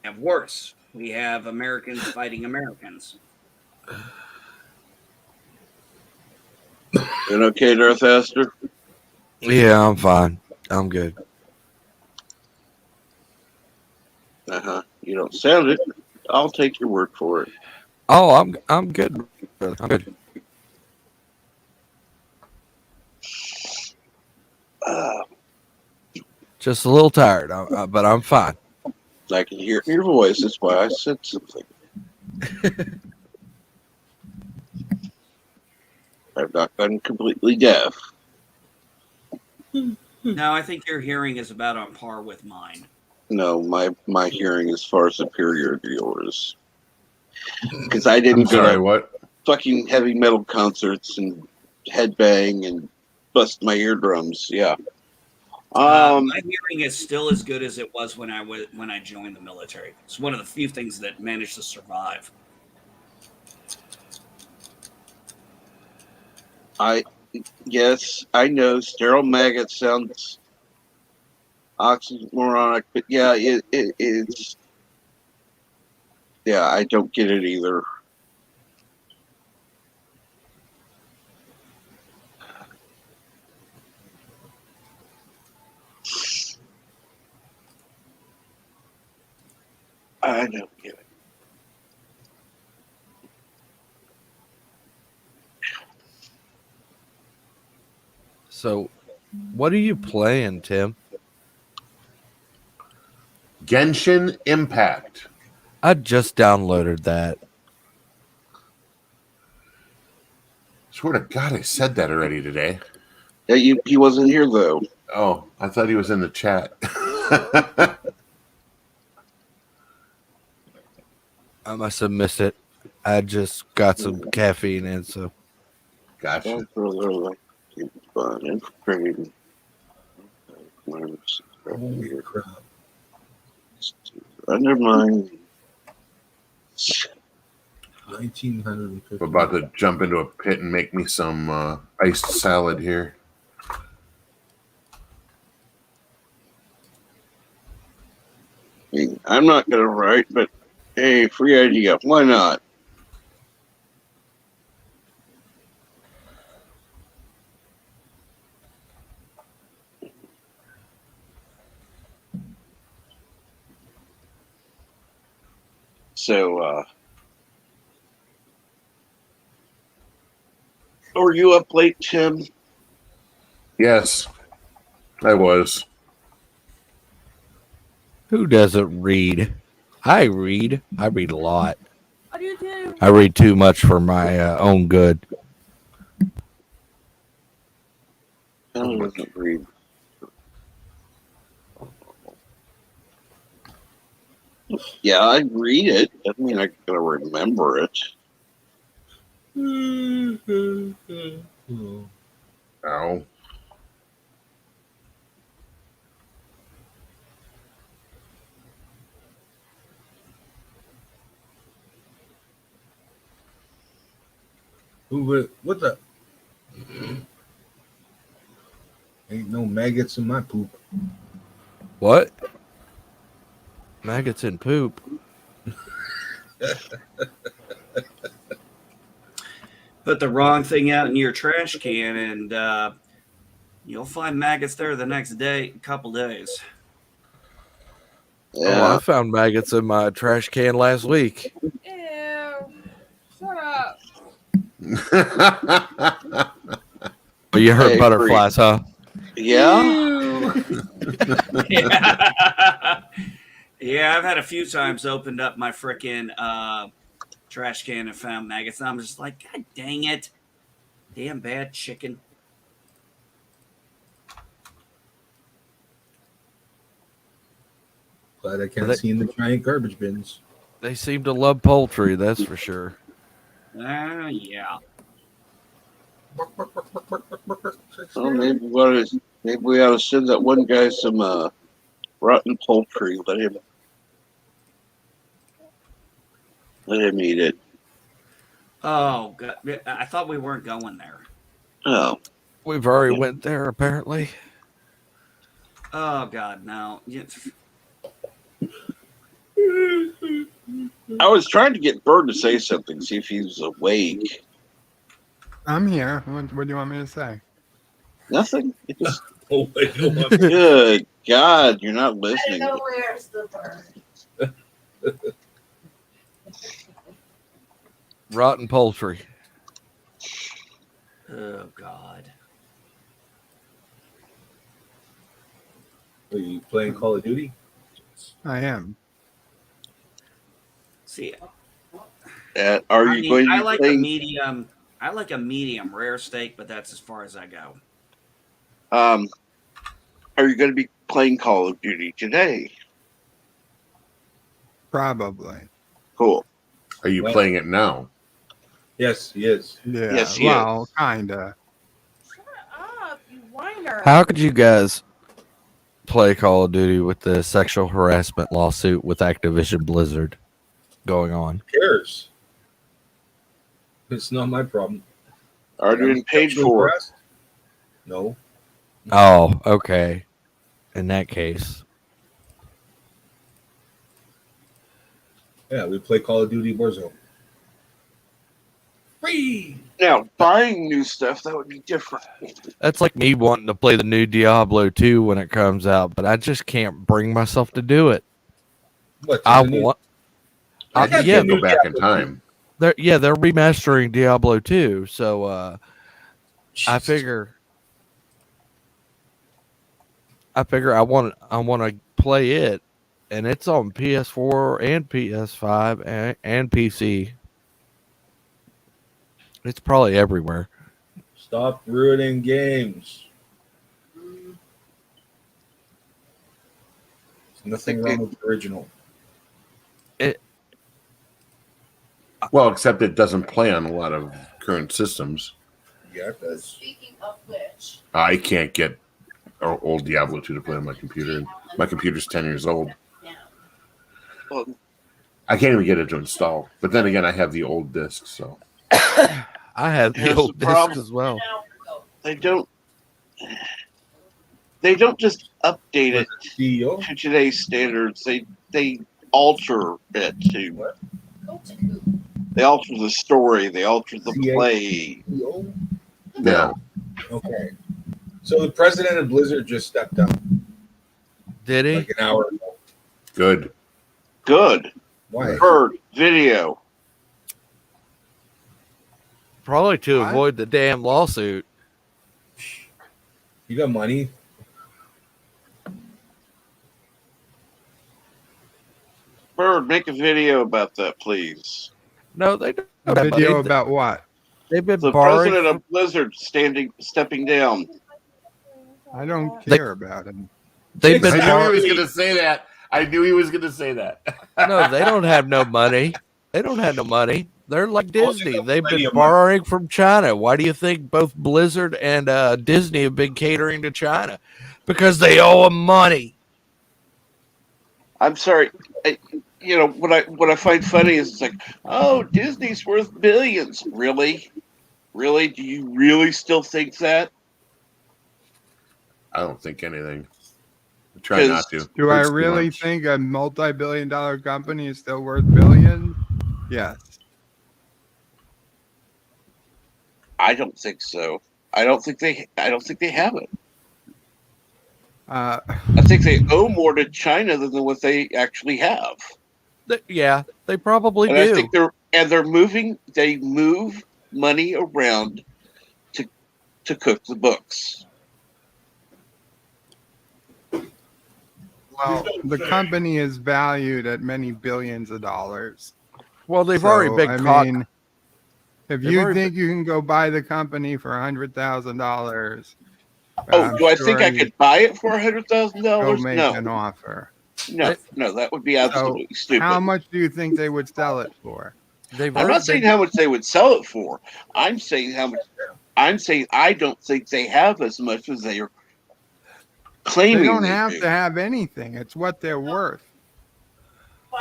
We have worse. We have Americans fighting Americans. You okay, Darth Aster? Yeah, I'm fine. I'm good. You don't sound it. I'll take your word for it. Oh, I'm good. I'm good. Just a little tired, but I'm fine. I can hear it in your voice. That's why I said something. I've not been completely deaf. No, I think your hearing is about on par with mine. No, my hearing is far superior to yours. Because I didn't go to what? fucking heavy metal concerts and headbang and bust my eardrums. Yeah. My hearing is still as good as it was when I joined the military. It's one of the few things that managed to survive. Yes, I know sterile maggot sounds oxymoronic, but yeah, it's yeah, I don't get it either. I don't get it. So, what are you playing, Tim? Genshin Impact. I just downloaded that. Swear to God, I said that already today. Yeah, he wasn't here though. Oh, I thought he was in the chat. I must have missed it. I just got some caffeine in, so. Gotcha. Never mind. 1950. I'm about to jump into a pit and make me some iced salad here. I'm not gonna write, but hey, free idea. Why not? So, were you up late, Tim? Yes, I was. Who doesn't read? I read. I read a lot. I do too. I read too much for my own good. I don't read. Yeah, I read it. I mean, I gotta remember it. Ow. What the? Ain't no maggots in my poop. What? Maggots in poop. Put the wrong thing out in your trash can, and you'll find maggots there the next couple days. Yeah. Oh, I found maggots in my trash can last week. Ew. Shut up. But you heard butterflies, huh? Yeah. Yeah, I've had a few times opened up my frickin' trash can and found maggots. And I'm just like, God dang it. Damn bad chicken. Glad I can't see in the giant garbage bins. They seem to love poultry, that's for sure. Yeah. Well, maybe we ought to send that one guy some rotten poultry. Let him eat it. Oh, God. I thought we weren't going there. Oh. We've already went there, apparently. Oh, God, no. I was trying to get Bird to say something, see if he was awake. I'm here. What do you want me to say? Nothing. Good God, you're not listening. I don't know where's the bird. Rotten poultry. Oh, God. Are you playing Call of Duty? I am. See, are you going to I be like playing? a medium. I like a medium rare steak, but that's as far as I go. Are you going to be playing Call of Duty today? Probably. Cool. Are you playing it now? Yes, he is. Yeah. Yes, he well, kinda. Shut up, you whiner. How could you guys play Call of Duty with the sexual harassment lawsuit with Activision Blizzard going on? Who cares? It's not my problem. Are you getting paid for it? No. Oh, okay. In that case. Yeah, we play Call of Duty Warzone. Free! Now, buying new stuff, that would be different. That's like me wanting to play the new Diablo 2 when it comes out, but I just can't bring myself to do it. What? I want. I can't go back in time. They're remastering Diablo 2, so I figure I want to play it, and it's on PS4 and PS5 and PC. It's probably everywhere. Stop ruining games. There's nothing wrong with the original. Well, except it doesn't play on a lot of current systems. Yeah, it does. Speaking of which, I can't get old Diablo 2 to play on my computer. My computer's 10 years old. Well, I can't even get it to install. But then again, I have the old disc, so. I have the here's old the disc problem. as well. They don't just update it to today's standards. They alter it to. They alter the story. They alter the play. Yeah. Okay. So the president of Blizzard just stepped up. Did he? Like an hour ago. Good. Why? Heard video. Probably to avoid the damn lawsuit. You got money? Bird, make a video about that, please. No, they don't. A video about what? They've been The borrowing president of Blizzard stepping down. I don't care about him. They've been I knew he was borrowing. going to say that. I knew he was going to say that. No, they don't have no money. They don't have no money. They're like Disney. They've been of borrowing from China. Why do you think both Blizzard and Disney have been catering to China? Because they owe them money. I'm sorry. What I find funny is it's like, oh, Disney's worth billions. Really? Really? Do you really still think that? I don't think anything. I try not to. Do I Hurts too really much. think a multi-billion-dollar company is still worth billions? Yes. I don't think so. I don't think they have it. I think they owe more to China than what they actually have. Yeah, they probably And do. I think they move money around to cook the books. Well, the company is valued at many billions of dollars. Well, they've already been caught. If They've you already think you can go buy the company for $100,000, Oh, do I think I could buy it for $100,000? go make No, an offer. no, that would be absolutely stupid. How much do you think they would sell it for? They've I'm not saying how much they would sell it for. I'm saying I don't think they have as much as they are claiming. They don't they have do. to have anything. It's what they're worth.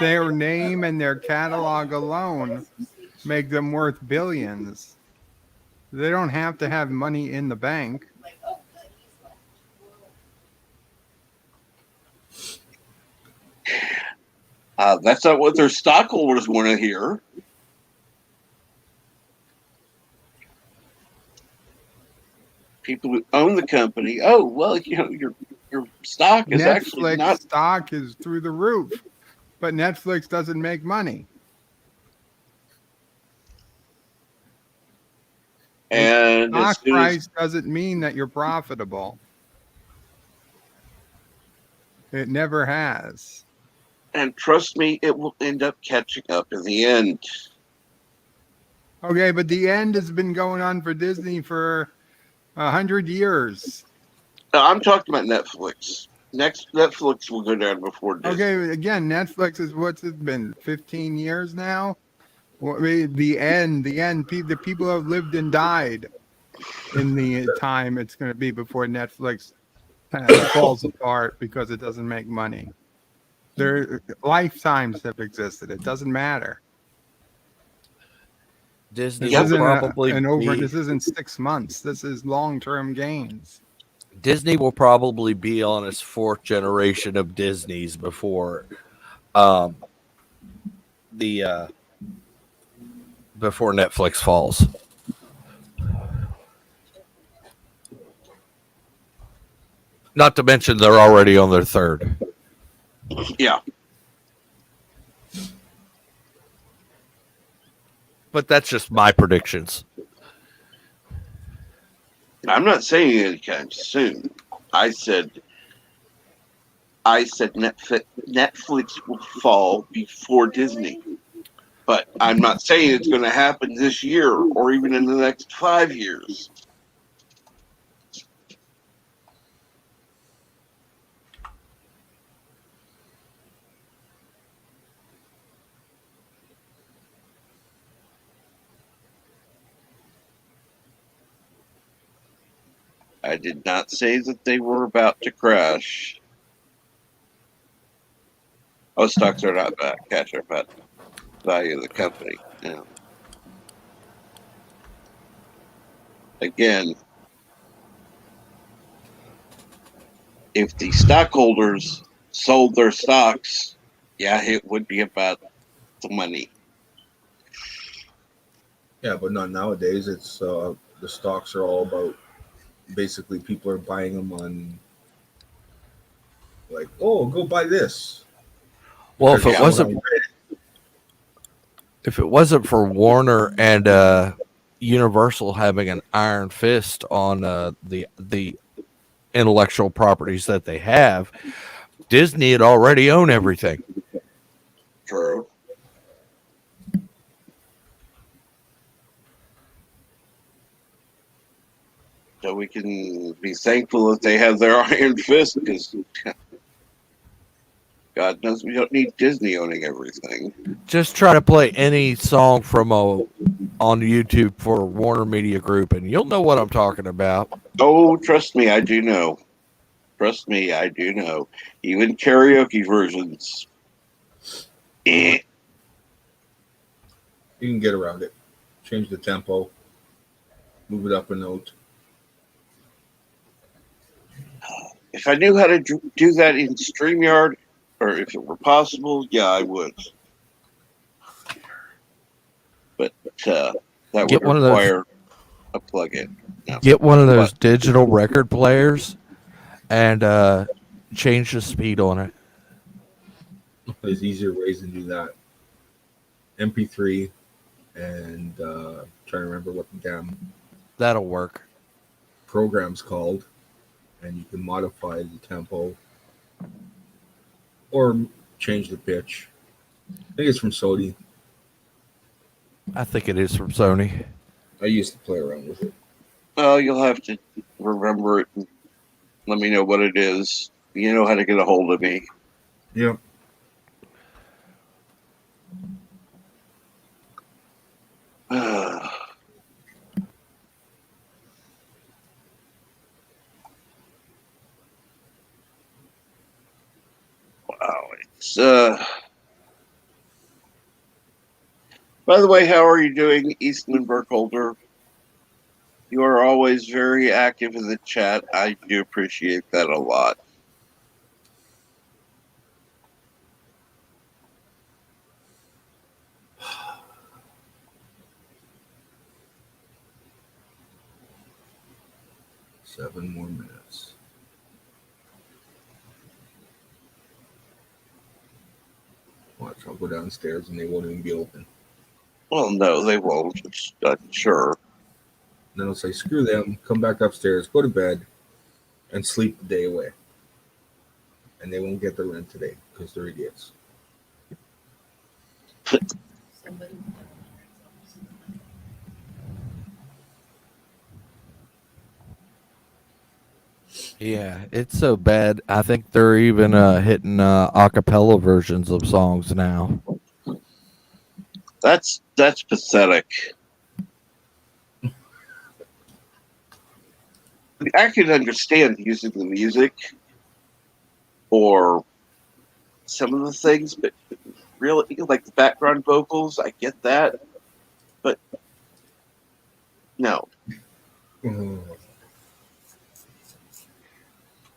Their name and their catalog alone make them worth billions. They don't have to have money in the bank. That's not what their stockholders want to hear. People who own the company. Oh, well, your stock is actually Netflix not. stock is through the roof, but Netflix doesn't make money. And Stock price doesn't mean that you're profitable. It never has. And trust me, it will end up catching up in the end. Okay, but the end has been going on for Disney for 100 years. I'm talking about Netflix. Next, Netflix will go down before Disney. Okay, again, Netflix is what's it been 15 years now? Well, the end. The people have lived and died in the time it's going to be before Netflix falls apart because it doesn't make money. Their lifetimes have existed. It doesn't matter. Disney This will isn't probably This isn't 6 months. This is long-term gains. Disney will probably be on its fourth generation of Disney's before before Netflix falls. Not to mention they're already on their third. Yeah. But that's just my predictions. I'm not saying anytime soon. I said Netflix will fall before Disney. But I'm not saying it's going to happen this year or even in the next 5 years. I did not say that they were about to crash. Oh, stocks are not bad. Cash are bad. Value of the company. Yeah. Again, if the stockholders sold their stocks, yeah, it would be about the money. Yeah, but not nowadays. It's the stocks are all about basically people are buying them on like, oh, go buy this. Well, if it wasn't for Warner and Universal having an iron fist on the intellectual properties that they have, Disney had already owned everything. True. So we can be thankful that they have their iron fist, because God knows we don't need Disney owning everything. Just try to play any song from on YouTube for Warner Media Group, and you'll know what I'm talking about. Oh, trust me, I do know. Trust me, I do know. Even karaoke versions. You can get around it. Change the tempo. Move it up a note. If I knew how to do that in StreamYard, or if it were possible, yeah, I would. But that would require a plug-in. No. Get one of those digital record players and change the speed on it. There's easier ways to do that. MP3 and trying to remember what the damn that'll work. Program's called, and you can modify the tempo or change the pitch. I think it's from Sony. I think it is from Sony. I used to play around with it. Well, you'll have to remember it and let me know what it is. You know how to get a hold of me. Yep. Wow, it's by the way, how are you doing, Eastman Burkholder? You are always very active in the chat. I do appreciate that a lot. Seven more minutes. Watch, I'll go downstairs and they won't even be open. Well, no, they won't. I'm sure. Then I'll say, screw them, come back upstairs, go to bed, and sleep the day away. and they won't get the rent today because they're idiots. Yeah, it's so bad. I think they're even hitting a cappella versions of songs now. That's pathetic. I can understand using the music or some of the things, but really, like the background vocals, I get that, but no.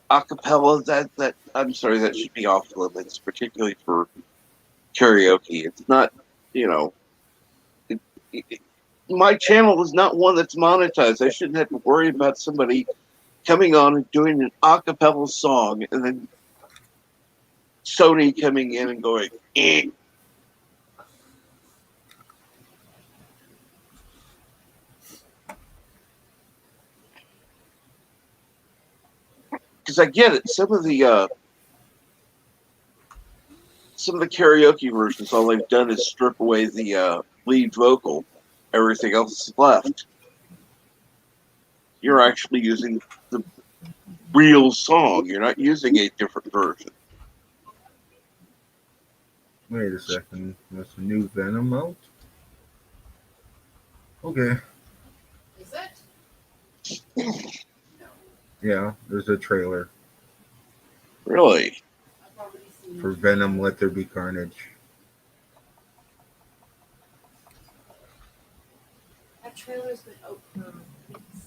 Acapella, that I'm sorry, that should be off limits, particularly for karaoke. It's not, my channel is not one that's monetized. I shouldn't have to worry about somebody coming on and doing an acapella song and then Sony coming in and going, eh. Because I get it. Some of the karaoke versions, all they've done is strip away the lead vocal. Everything else is left. You're actually using the real song. You're not using a different version. Wait a second. There's a new Venom out? Okay. Is it? Yeah, there's a trailer. Really? For Venom, Let There Be Carnage. That trailer's been open.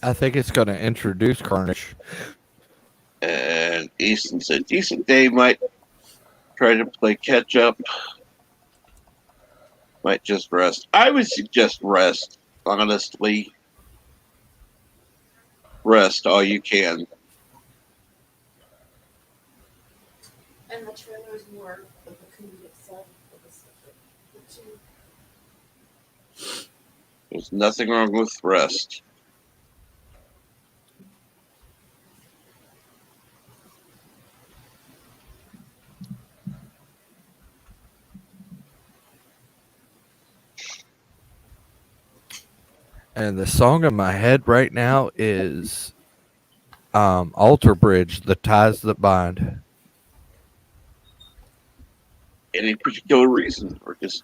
I think it's going to introduce Carnage. And Easton said, decent day, might try to play catch up. Might just rest. I would suggest rest, honestly. Rest all you can. And the trailer is more of the comedic side of the two. There's nothing wrong with rest. And the song in my head right now is Alter Bridge, The Ties That Bind. Any particular reason? Or just...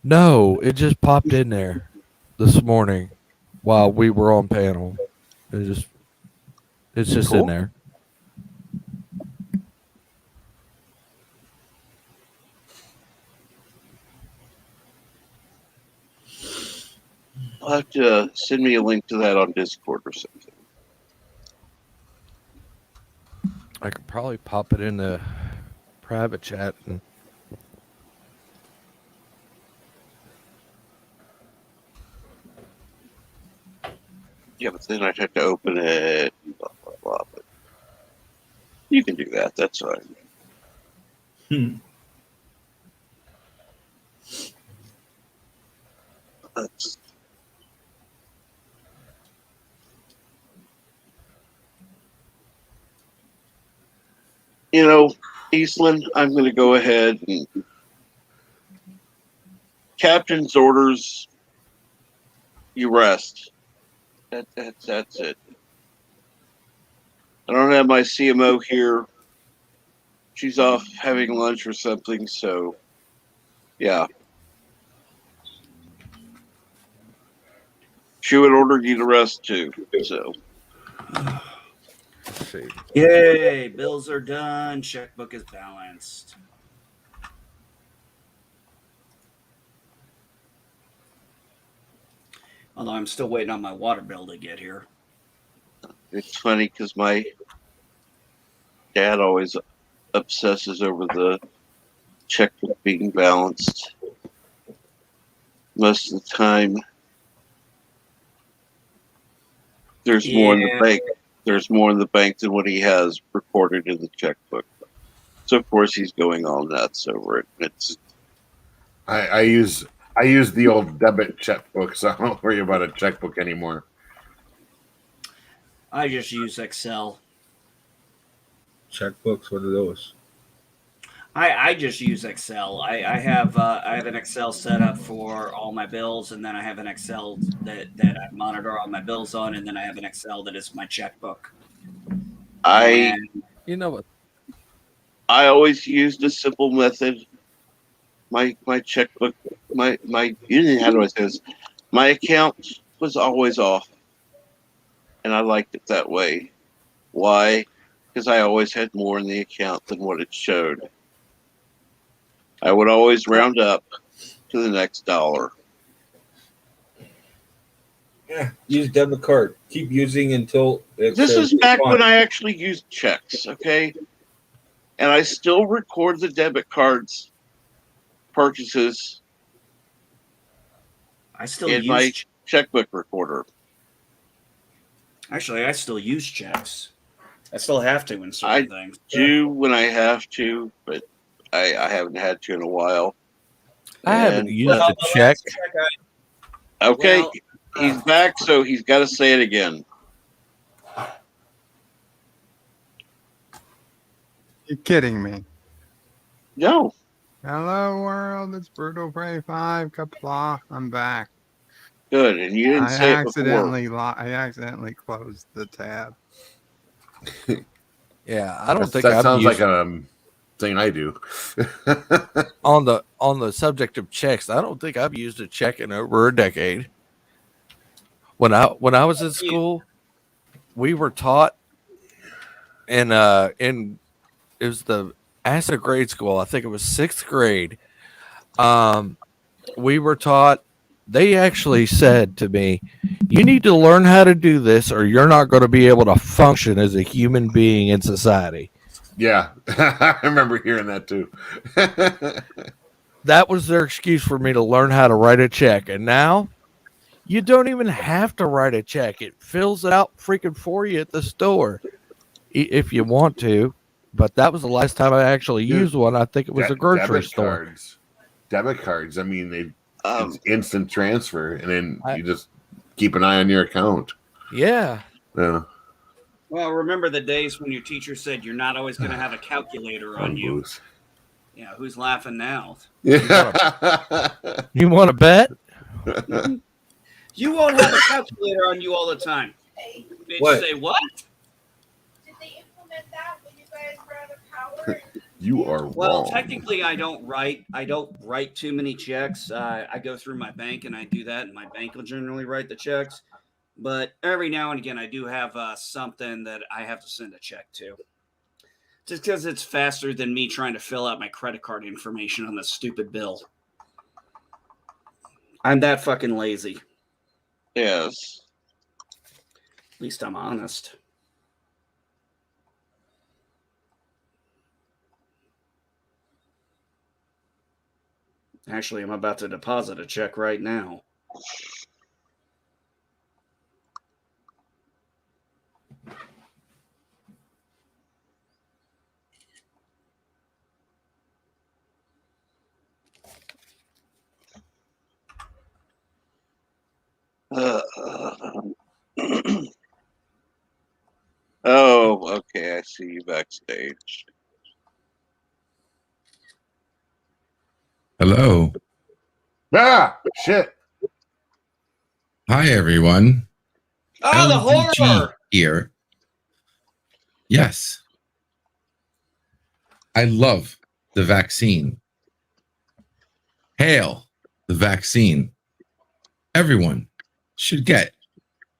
No, it just popped in there this morning while we were on panel. It's just cool. in there. I'll have to send me a link to that on Discord or something. I could probably pop it in the private chat. Yeah, but then I'd have to open it, blah, blah, blah. But you can do that. That's fine. That's... Eastland, I'm going to go ahead and captain's orders, you rest. That's it. I don't have my CMO here. She's off having lunch or something, so yeah. She would order you to rest too, so. Let's see. Yay, bills are done. Checkbook is balanced. Although I'm still waiting on my water bill to get here. It's funny because my dad always obsesses over the checkbook being balanced. Most of the time, there's more in the bank. There's more in the bank than what he has recorded in the checkbook. So of course he's going all nuts over it. It's I use the old debit checkbook, so I don't worry about a checkbook anymore. I just use Excel. Checkbooks, what are those? I just use Excel. I have an Excel set up for all my bills, and then I have an Excel that I monitor all my bills on, and then I have an Excel that is my checkbook. You know what? I always used a simple method. My checkbook, my how do I say this? My account was always off, and I liked it that way. Why? Because I always had more in the account than what it showed. I would always round up to the next dollar. Yeah, use debit card. Keep using until it This says is back fine. when I actually used checks, okay? And I still record the debit cards purchases I still in use my checkbook recorder. Actually, I still use checks. I still have to in certain things. Do when I have to, but I haven't had to in a while. I haven't used a check. Okay, Well, he's back, so he's got to say it again. You're kidding me. No. Hello, world. It's Brutal Prey 5. Kapla. I'm back. Good, and you didn't say it before. I accidentally closed the tab. Yeah, I don't think that I've sounds used... like a thing I do. on the subject of checks, I don't think I've used a check in over a decade. When I was in school, we were taught in it was the acid grade school. I think it was 6th grade. We were taught. They actually said to me, "You need to learn how to do this, or you're not going to be able to function as a human being in society." Yeah, I remember hearing that too. That was their excuse for me to learn how to write a check. And now you don't even have to write a check. It fills it out freaking for you at the store if you want to. But that was the last time I actually used one. I think it was a grocery store. Debit cards. I mean, it's instant transfer, and then you just keep an eye on your account. Yeah. Yeah. Well, remember the days when your teacher said you're not always going to have a calculator on you. Booze. Yeah, who's laughing now? Yeah. You want to bet? You won't have a calculator on you all the time. Bitch, What? say what? Did they implement that when you guys were out of power? You are Well, wrong. technically, I don't write too many checks. I go through my bank and I do that, and my bank will generally write the checks. But every now and again, I do have something that I have to send a check to. Just because it's faster than me trying to fill out my credit card information on the stupid bill. I'm that fucking lazy. Yes. At least I'm honest. Actually, I'm about to deposit a check right now. Oh, okay. I see you backstage. Hello. Ah, shit. Hi, everyone. Oh, the LDG horror! Here. Yes. I love the vaccine. Hail the vaccine. Everyone should get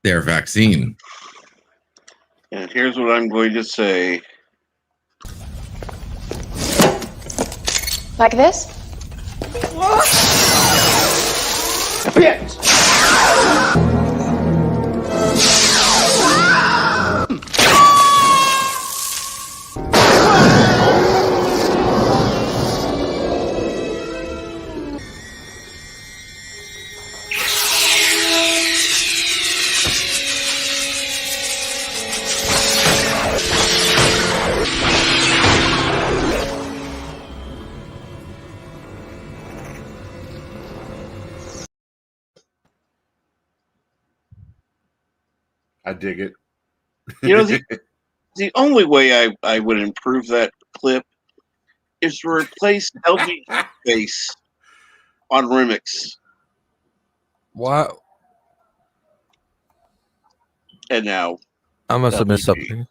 their vaccine. And here's what I'm going to say. Like this? Bitch! I dig it. You know, the only way I would improve that clip is to replace LG base on Remix. What? And now I must have missed something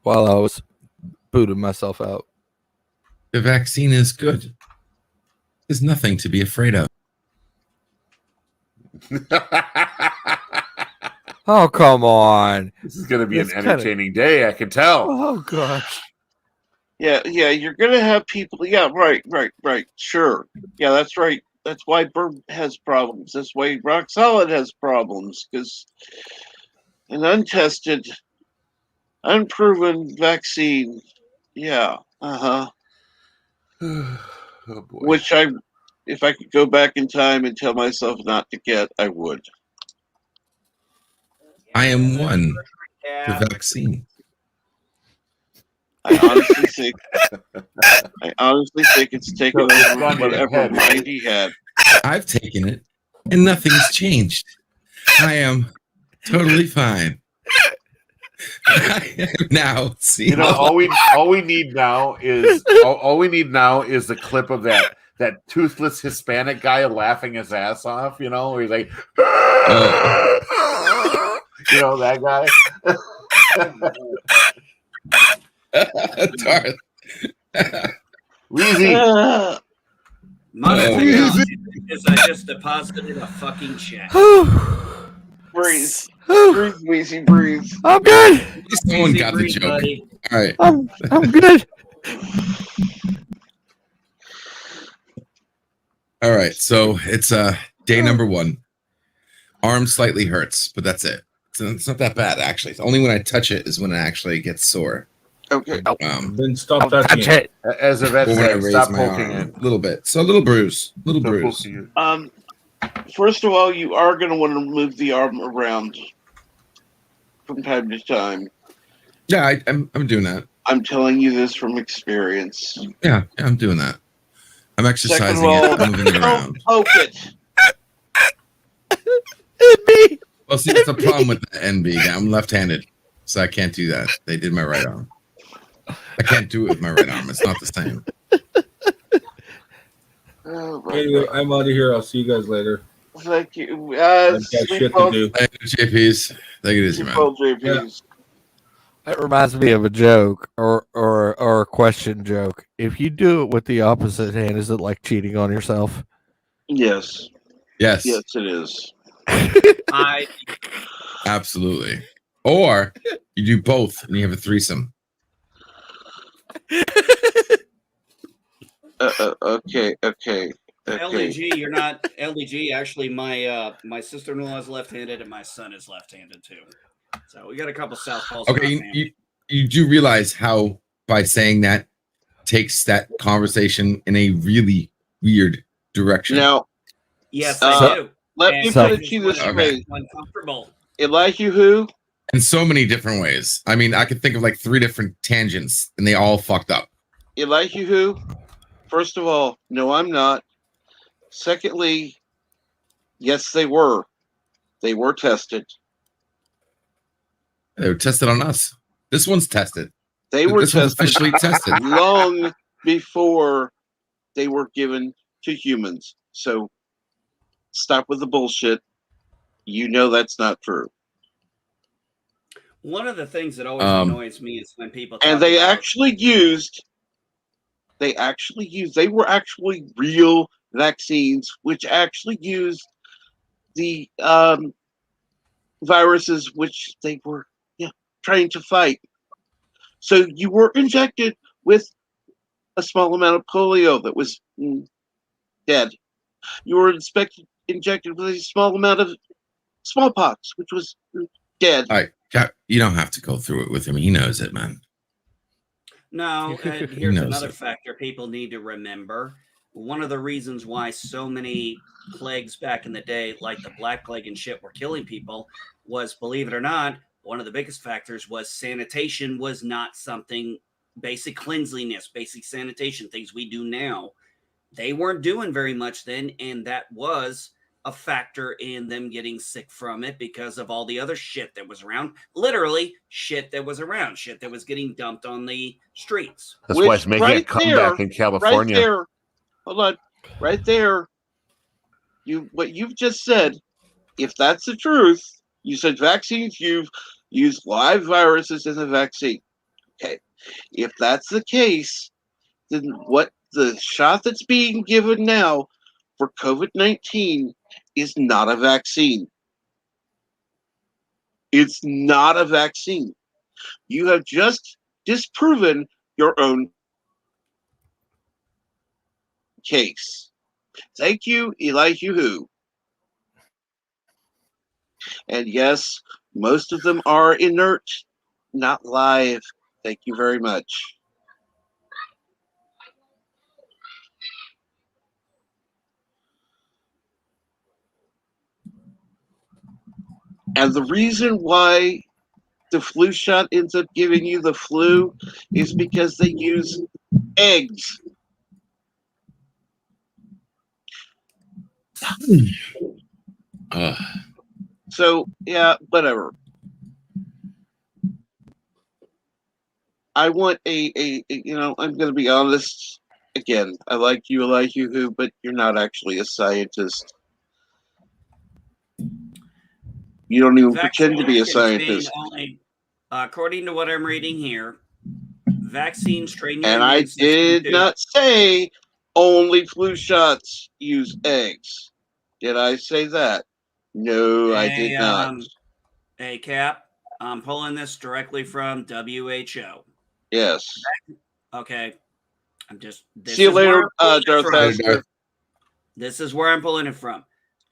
while I was booting myself out. The vaccine is good. There's nothing to be afraid of. Oh, come on. This is going to be It's an entertaining day, I can tell. Oh, gosh. Yeah, you're going to have people. Yeah, right. Sure. Yeah, that's right. That's why Burb has problems. That's why Rock Solid has problems, because an untested, unproven vaccine. Yeah. Oh, boy. Which if I could go back in time and tell myself not to get, I would. I am one. The vaccine. I honestly think it's taken over whatever mind he had. I've taken it, and nothing's changed. I am totally fine. I am now. You know, all we need now is the clip of that toothless Hispanic guy laughing his ass off. You know, where he's like, you know, that guy. Wheezy. Is I just deposited a fucking check. Breathe. Breathe, Wheezy, breathe. I'm good. Someone got the joke. Buddy. All right. I'm good. All right. So it's day number 1. Arm slightly hurts, but that's it. So it's not that bad, actually. It's only when I touch it is when it actually gets sore. Okay. Then stop touching it. As a vet said, stop poking it. A little bit. So a little bruise. Little bruise. First of all, you are going to want to move the arm around from time to time. Yeah, I'm doing that. I'm telling you this from experience. Yeah, I'm doing that. I'm exercising Second of all, it, I'm moving it around. Don't poke it. Well, see, that's the problem with the NB. I'm left-handed, so I can't do that. They did my right arm. I can't do it with my right arm. It's not the same. Anyway, I'm out of here. I'll see you guys later. Thank you. I've got shit to do. Thank you, JPs. Take it easy, man. JPs. That reminds me of a joke or a question joke. If you do it with the opposite hand, is it like cheating on yourself? Yes. Yes. Yes, it is. Absolutely. Or you do both and you have a threesome. Okay. LDG, you're not LDG. Actually, my sister-in-law is left-handed and my son is left-handed too. So we got a couple southpaws. Okay, you do realize how by saying that takes that conversation in a really weird direction. Now, yes, I do. Let me put it to you this way. Uncomfortable. Elihu? In so many different ways. I mean, I could think of like 3 different tangents, and they all fucked up. Elihu? First of all, no, I'm not. Secondly, yes, they were. They were tested. They were tested on us. This one's tested. They were this one's officially tested long before they were given to humans. So stop with the bullshit. You know that's not true. One of the things that always annoys me is when people talk and they about, they were actually real vaccines which actually used the viruses which they were trying to fight. So you were injected with a small amount of polio that was dead. You were injected with a small amount of smallpox, which was dead. All right, you don't have to go through it with him. He knows it, man. No, here's another factor people need to remember. One of the reasons why so many plagues back in the day, like the Black Plague and shit, were killing people was, believe it or not, one of the biggest factors was sanitation was not something, basic cleanliness, basic sanitation, things we do now. They weren't doing very much then, and that was a factor in them getting sick from it because of all the other shit that was around. Literally, shit that was around, shit that was getting dumped on the streets. That's why it's making a comeback in California. Right there, hold on, right there. What you've just said, if that's the truth, you said vaccines. You've used live viruses in the vaccine. Okay, if that's the case, then what the shot that's being given now for COVID-19 is not a vaccine. It's not a vaccine. You have just disproven your own case. Thank you, Elihu. And yes, most of them are inert, not live. Thank you very much. And the reason why the flu shot ends up giving you the flu is because they use eggs. So, yeah, whatever. I want a I'm going to be honest. Again, I like you, but you're not actually a scientist. You don't even pretend to be a scientist. Only, according to what I'm reading here, vaccines train your And I did not say only flu shots use eggs. Did I say that? No, I did not. Hey, Cap, I'm pulling this directly from WHO. Yes. Okay. I'm just... See you later, Darth. This is where I'm pulling it from.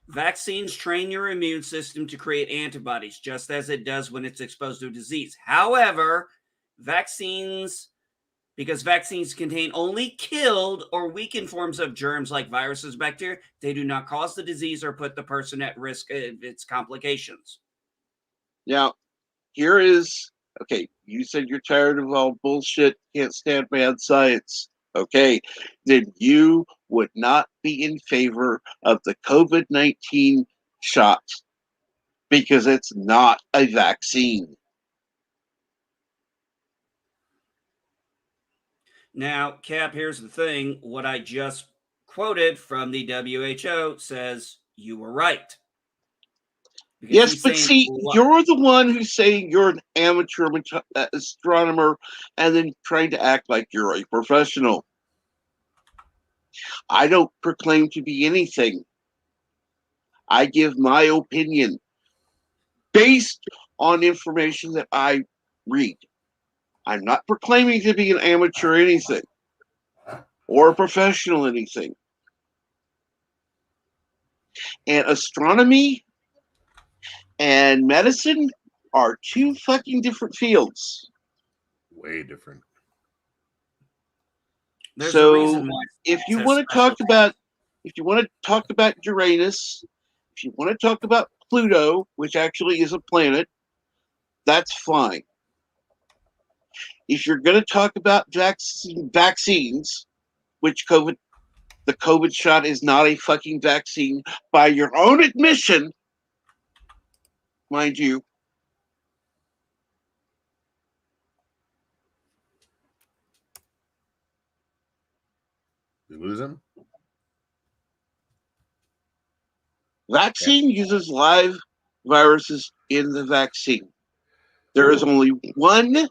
Vaccines train your immune system to create antibodies, just as it does when it's exposed to a disease. However, vaccines contain only killed or weakened forms of germs like viruses, bacteria, they do not cause the disease or put the person at risk of its complications. Now, here is, okay, you said you're tired of all bullshit, can't stand bad science. Okay, then you would not be in favor of the COVID-19 shot because it's not a vaccine. Now, Cap, here's the thing. What I just quoted from the WHO says you were right. Because yes, but see, you're the one who's saying you're an amateur astronomer and then trying to act like you're a professional. I don't proclaim to be anything. I give my opinion based on information that I read. I'm not proclaiming to be an amateur anything or a professional anything. And astronomy and medicine are two fucking different fields. Way different. So if you want to talk about Uranus, if you want to talk about Pluto, which actually is a planet, that's fine. If you're going to talk about vaccines, which the COVID shot is not a fucking vaccine by your own admission, mind you. We lose him? Vaccine uses live viruses in the vaccine. There is only one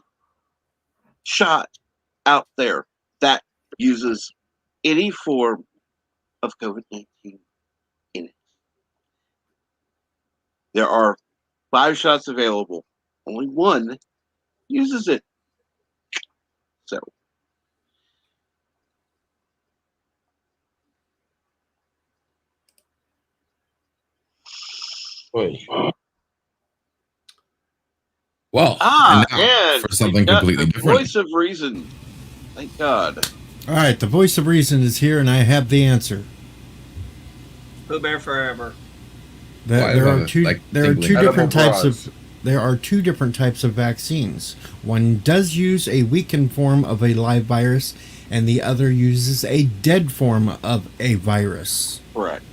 shot out there that uses any form of COVID-19 in it. There are 5 shots available. Only one uses it. So. Well, and for something completely different. Voice of reason. Thank God. All right, the voice of reason is here, and I have the answer. Pooh Bear forever. There are two different types of vaccines. One does use a weakened form of a live virus, and the other uses a dead form of a virus. Correct.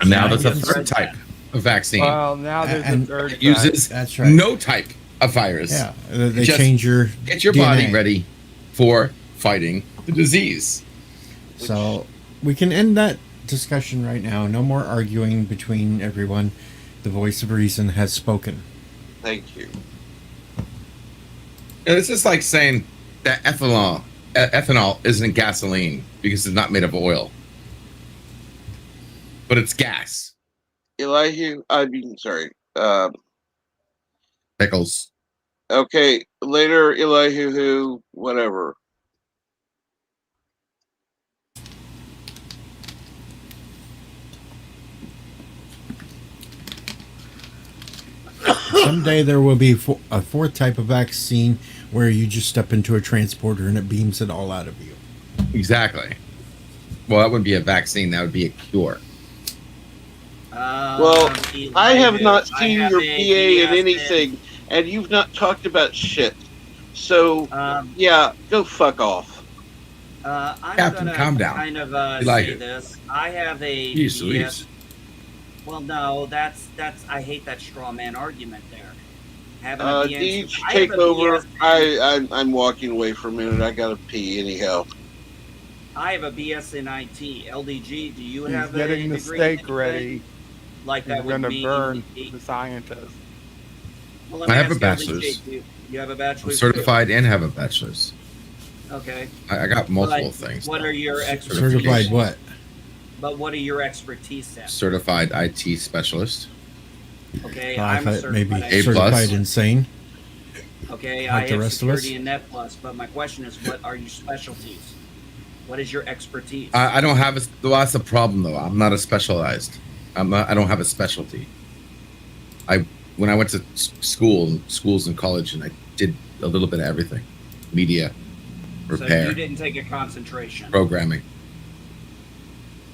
Now there's a third type of vaccine. Well, now there's a third It uses That's right. no type of virus. Yeah, they Just change your get your DNA. body ready for fighting the disease. So we can end that discussion right now. No more arguing between everyone. The voice of reason has spoken. Thank you. It's just like saying that ethanol isn't gasoline because it's not made of oil, but it's gas. Elihu, sorry. Pickles. Okay, later, Elihu, whatever. Someday there will be a fourth type of vaccine where you just step into a transporter and it beams it all out of you. Exactly. Well, that wouldn't be a vaccine. That would be a cure. Well, I have not seen your PA in anything, and you've not talked about shit. So, yeah, go fuck off. I'm Captain, gonna calm down. kind of You like say it. this. I have a Jeez BS. Louise. Well, no, that's. I hate that straw man argument there. Having a BS, Deej, I take have a over. BS I'm walking away for a minute. I gotta pee anyhow. I have a BS in IT. LDG, do you He's have getting a the degree steak in ready. like He's that would gonna mean burn the scientist. Well, let me I have ask a bachelor's. LDG, you have a I'm bachelor's? certified and have a bachelor's. Okay. I got multiple But things. What are your Certified what? But what are your expertise at? Certified IT specialist. Okay, I I'm a thought maybe certified A+. certified insane. Okay, Like I the have rest of us? security and net plus, but my question is, what are your specialties? What is your expertise? I don't have a. Well, that's the problem though. I'm not a specialized. I don't have a specialty. When I went to schools and college, and I did a little bit of everything, media, repair, So you didn't take a concentration. programming.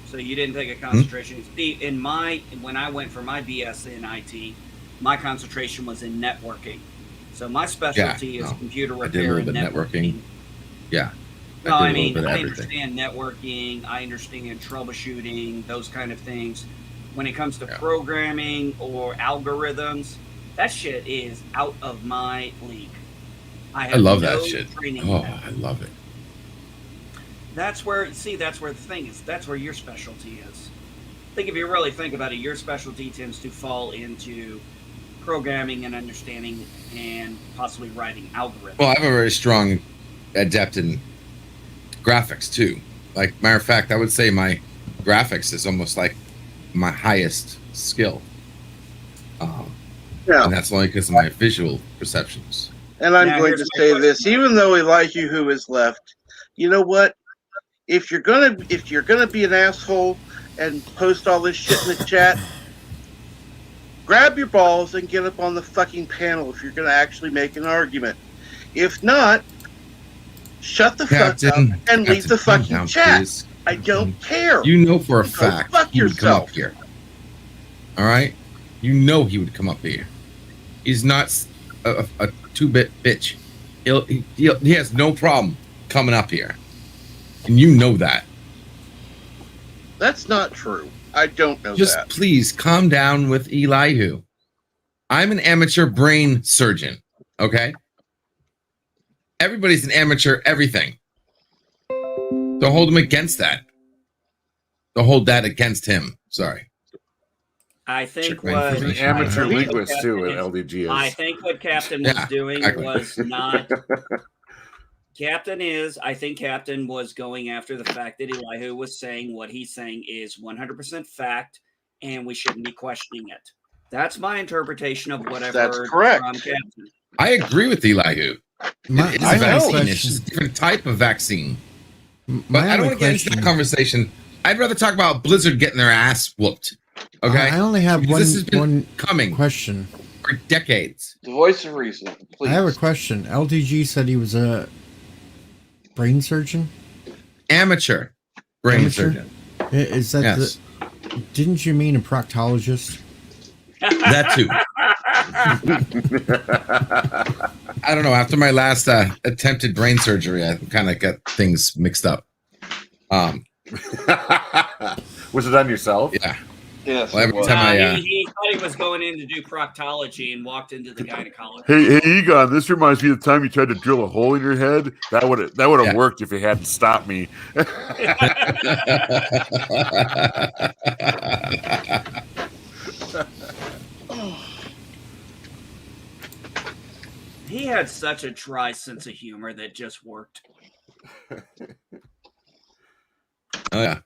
So you didn't take a concentration. See, when I went for my BS in IT, my concentration was in networking. So my specialty is computer I did a repair little and bit of networking. Yeah. No, I did a little mean, bit of I everything. understand networking, I understand troubleshooting, those kind of things. When it comes to programming or algorithms, that shit is out of my league. I love that no shit. training in Oh, that. I love it. That's where the thing is. That's where your specialty is. I think if you really think about it, your specialty tends to fall into programming and understanding and possibly writing algorithms. Well, I have a very strong adept in graphics too. Like, matter of fact, I would say my graphics is almost like my highest skill. And that's only because of my visual perceptions. And I'm going to say this, even though Elihu who is left, you know what? If you're gonna be an asshole and post all this shit in the chat, grab your balls and get up on the fucking panel if you're gonna actually make an argument. If not, shut the fuck up and leave the fucking chat. Please. I don't care. You know for a Go fact fuck he would come yourself. up here. All right? You know he would come up here. He's not a two-bit bitch. He has no problem coming up here. And you know that. That's not true. I don't know Just that. please calm down with Elihu. I'm an amateur brain surgeon, okay? Everybody's an amateur everything. Don't hold him against that. Don't hold that against him. Sorry. I think Chick-man what for the amateur I think what linguist too Captain at is- LDG is. I think what Captain was Yeah, doing exactly. was not. I think Captain was going after the fact that Elihu was saying what he's saying is 100% fact, and we shouldn't be questioning it. That's my interpretation of what I've That's heard correct. from Captain. I agree with Elihu. It is I a know. vaccine. It's just a different type of vaccine. But I don't want to get into that conversation. I'd rather talk about Blizzard getting their ass whooped. Okay? I only have Because this has been one coming question. for decades. The voice of reason, please. I have a question. LDG said he was a brain surgeon. Amateur brain Amateur? surgeon. Is that Yes. Didn't you mean a proctologist? That too. I don't know. After my last attempted brain surgery, I kind of got things mixed up. Was it on yourself? Yeah. Yes. Well, every time he thought he was going in to do proctology and walked into the gynecologist. Hey, Egon, this reminds me of the time you tried to drill a hole in your head. That would have worked if you hadn't stopped me. He had such a dry sense of humor that just worked. Oh yeah.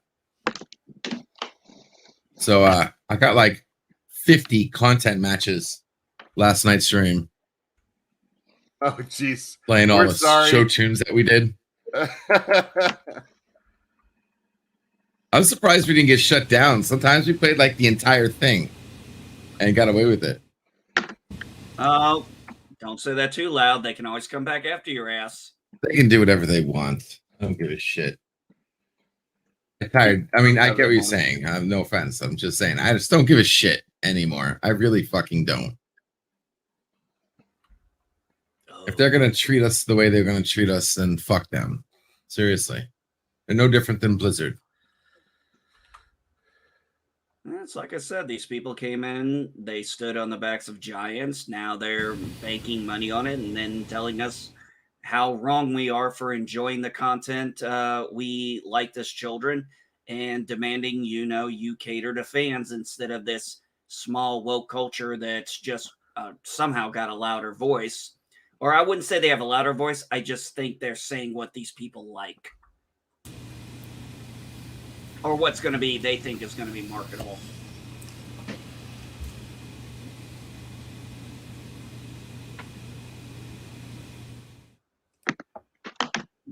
So I got like 50 content matches last night's stream. Oh jeez. Playing all the show tunes that we did. I was surprised we didn't get shut down. Sometimes we played like the entire thing and got away with it. Oh, don't say that too loud. They can always come back after your ass. They can do whatever they want. I don't give a shit. I'm tired. I mean, I get what you're saying. No offense. I'm just saying. I just don't give a shit anymore. I really fucking don't. If they're going to treat us the way they're going to treat us, then fuck them. Seriously. They're no different than Blizzard. It's like I said, these people came in, they stood on the backs of giants. Now they're banking money on it and then telling us how wrong we are for enjoying the content we like as children and demanding, you cater to fans instead of this small woke culture that's just somehow got a louder voice. Or I wouldn't say they have a louder voice. I just think they're saying what these people like. Or what's going to be, they think is going to be marketable.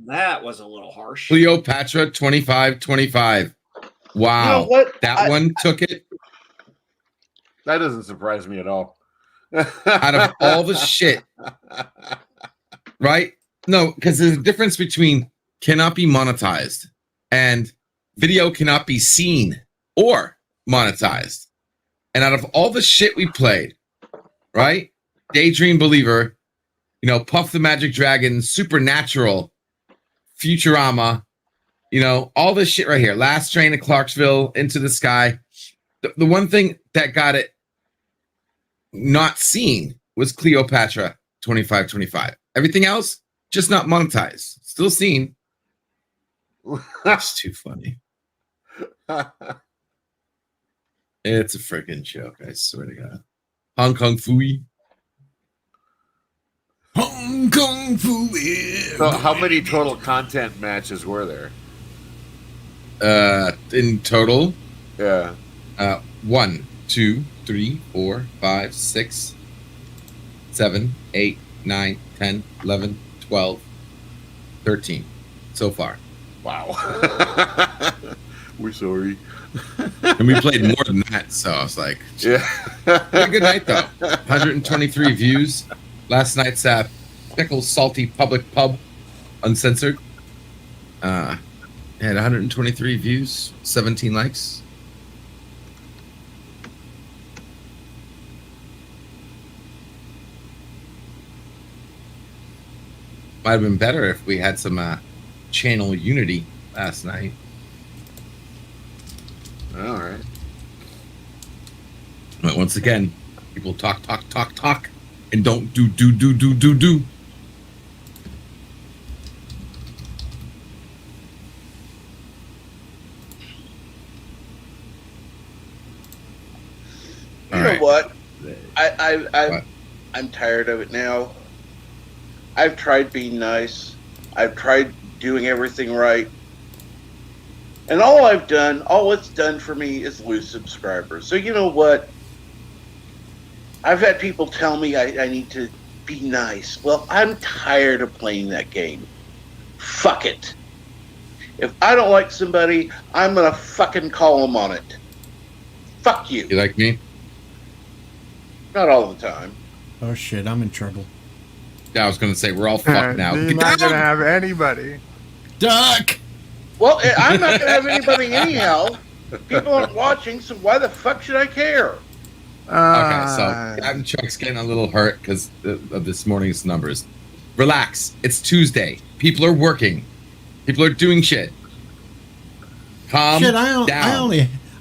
That was a little harsh. Cleopatra 2525. Wow. You know what? That one took it. That doesn't surprise me at all. Out of all the shit. Right? No, because there's a difference between cannot be monetized and video cannot be seen or monetized. And out of all the shit we played, right? Daydream Believer, Puff the Magic Dragon, Supernatural, Futurama, all this shit right here. Last Train to Clarksville, Into the Sky. The one thing that got it not seen was Cleopatra 2525. Everything else, just not monetized. Still seen. That's too funny. It's a freaking joke, I swear to God. Hong Kong Fooey. Hong Kong Fooey. So how many total content matches were there? In total? Yeah. 1, 2, 3, 4, 5, 6, 7, 8, 9, 10, 11, 12, 13 so far. Wow. We're sorry. And we played more than that, so I was like, yeah. Had a good night though. 123 views. Last night's Pickle Salty Public Pub, uncensored. Had 123 views, 17 likes. Might have been better if we had some channel unity last night. All right. But once again, people talk, and don't do. You know what? I'm tired of it now. I've tried being nice. I've tried doing everything right. And all it's done for me is lose subscribers. So you know what? I've had people tell me I need to be nice. Well, I'm tired of playing that game. Fuck it. If I don't like somebody, I'm going to fucking call them on it. Fuck you. You like me? Not all the time. Oh shit, I'm in trouble. Yeah, I was going to say, we're all fucked now. You're not going to have anybody. Duck! Well, I'm not going to have anybody anyhow. People aren't watching, so why the fuck should I care? Okay, so Captain Chuck's getting a little hurt because of this morning's numbers. Relax. It's Tuesday. People are working. People are doing shit. Calm Shit, down.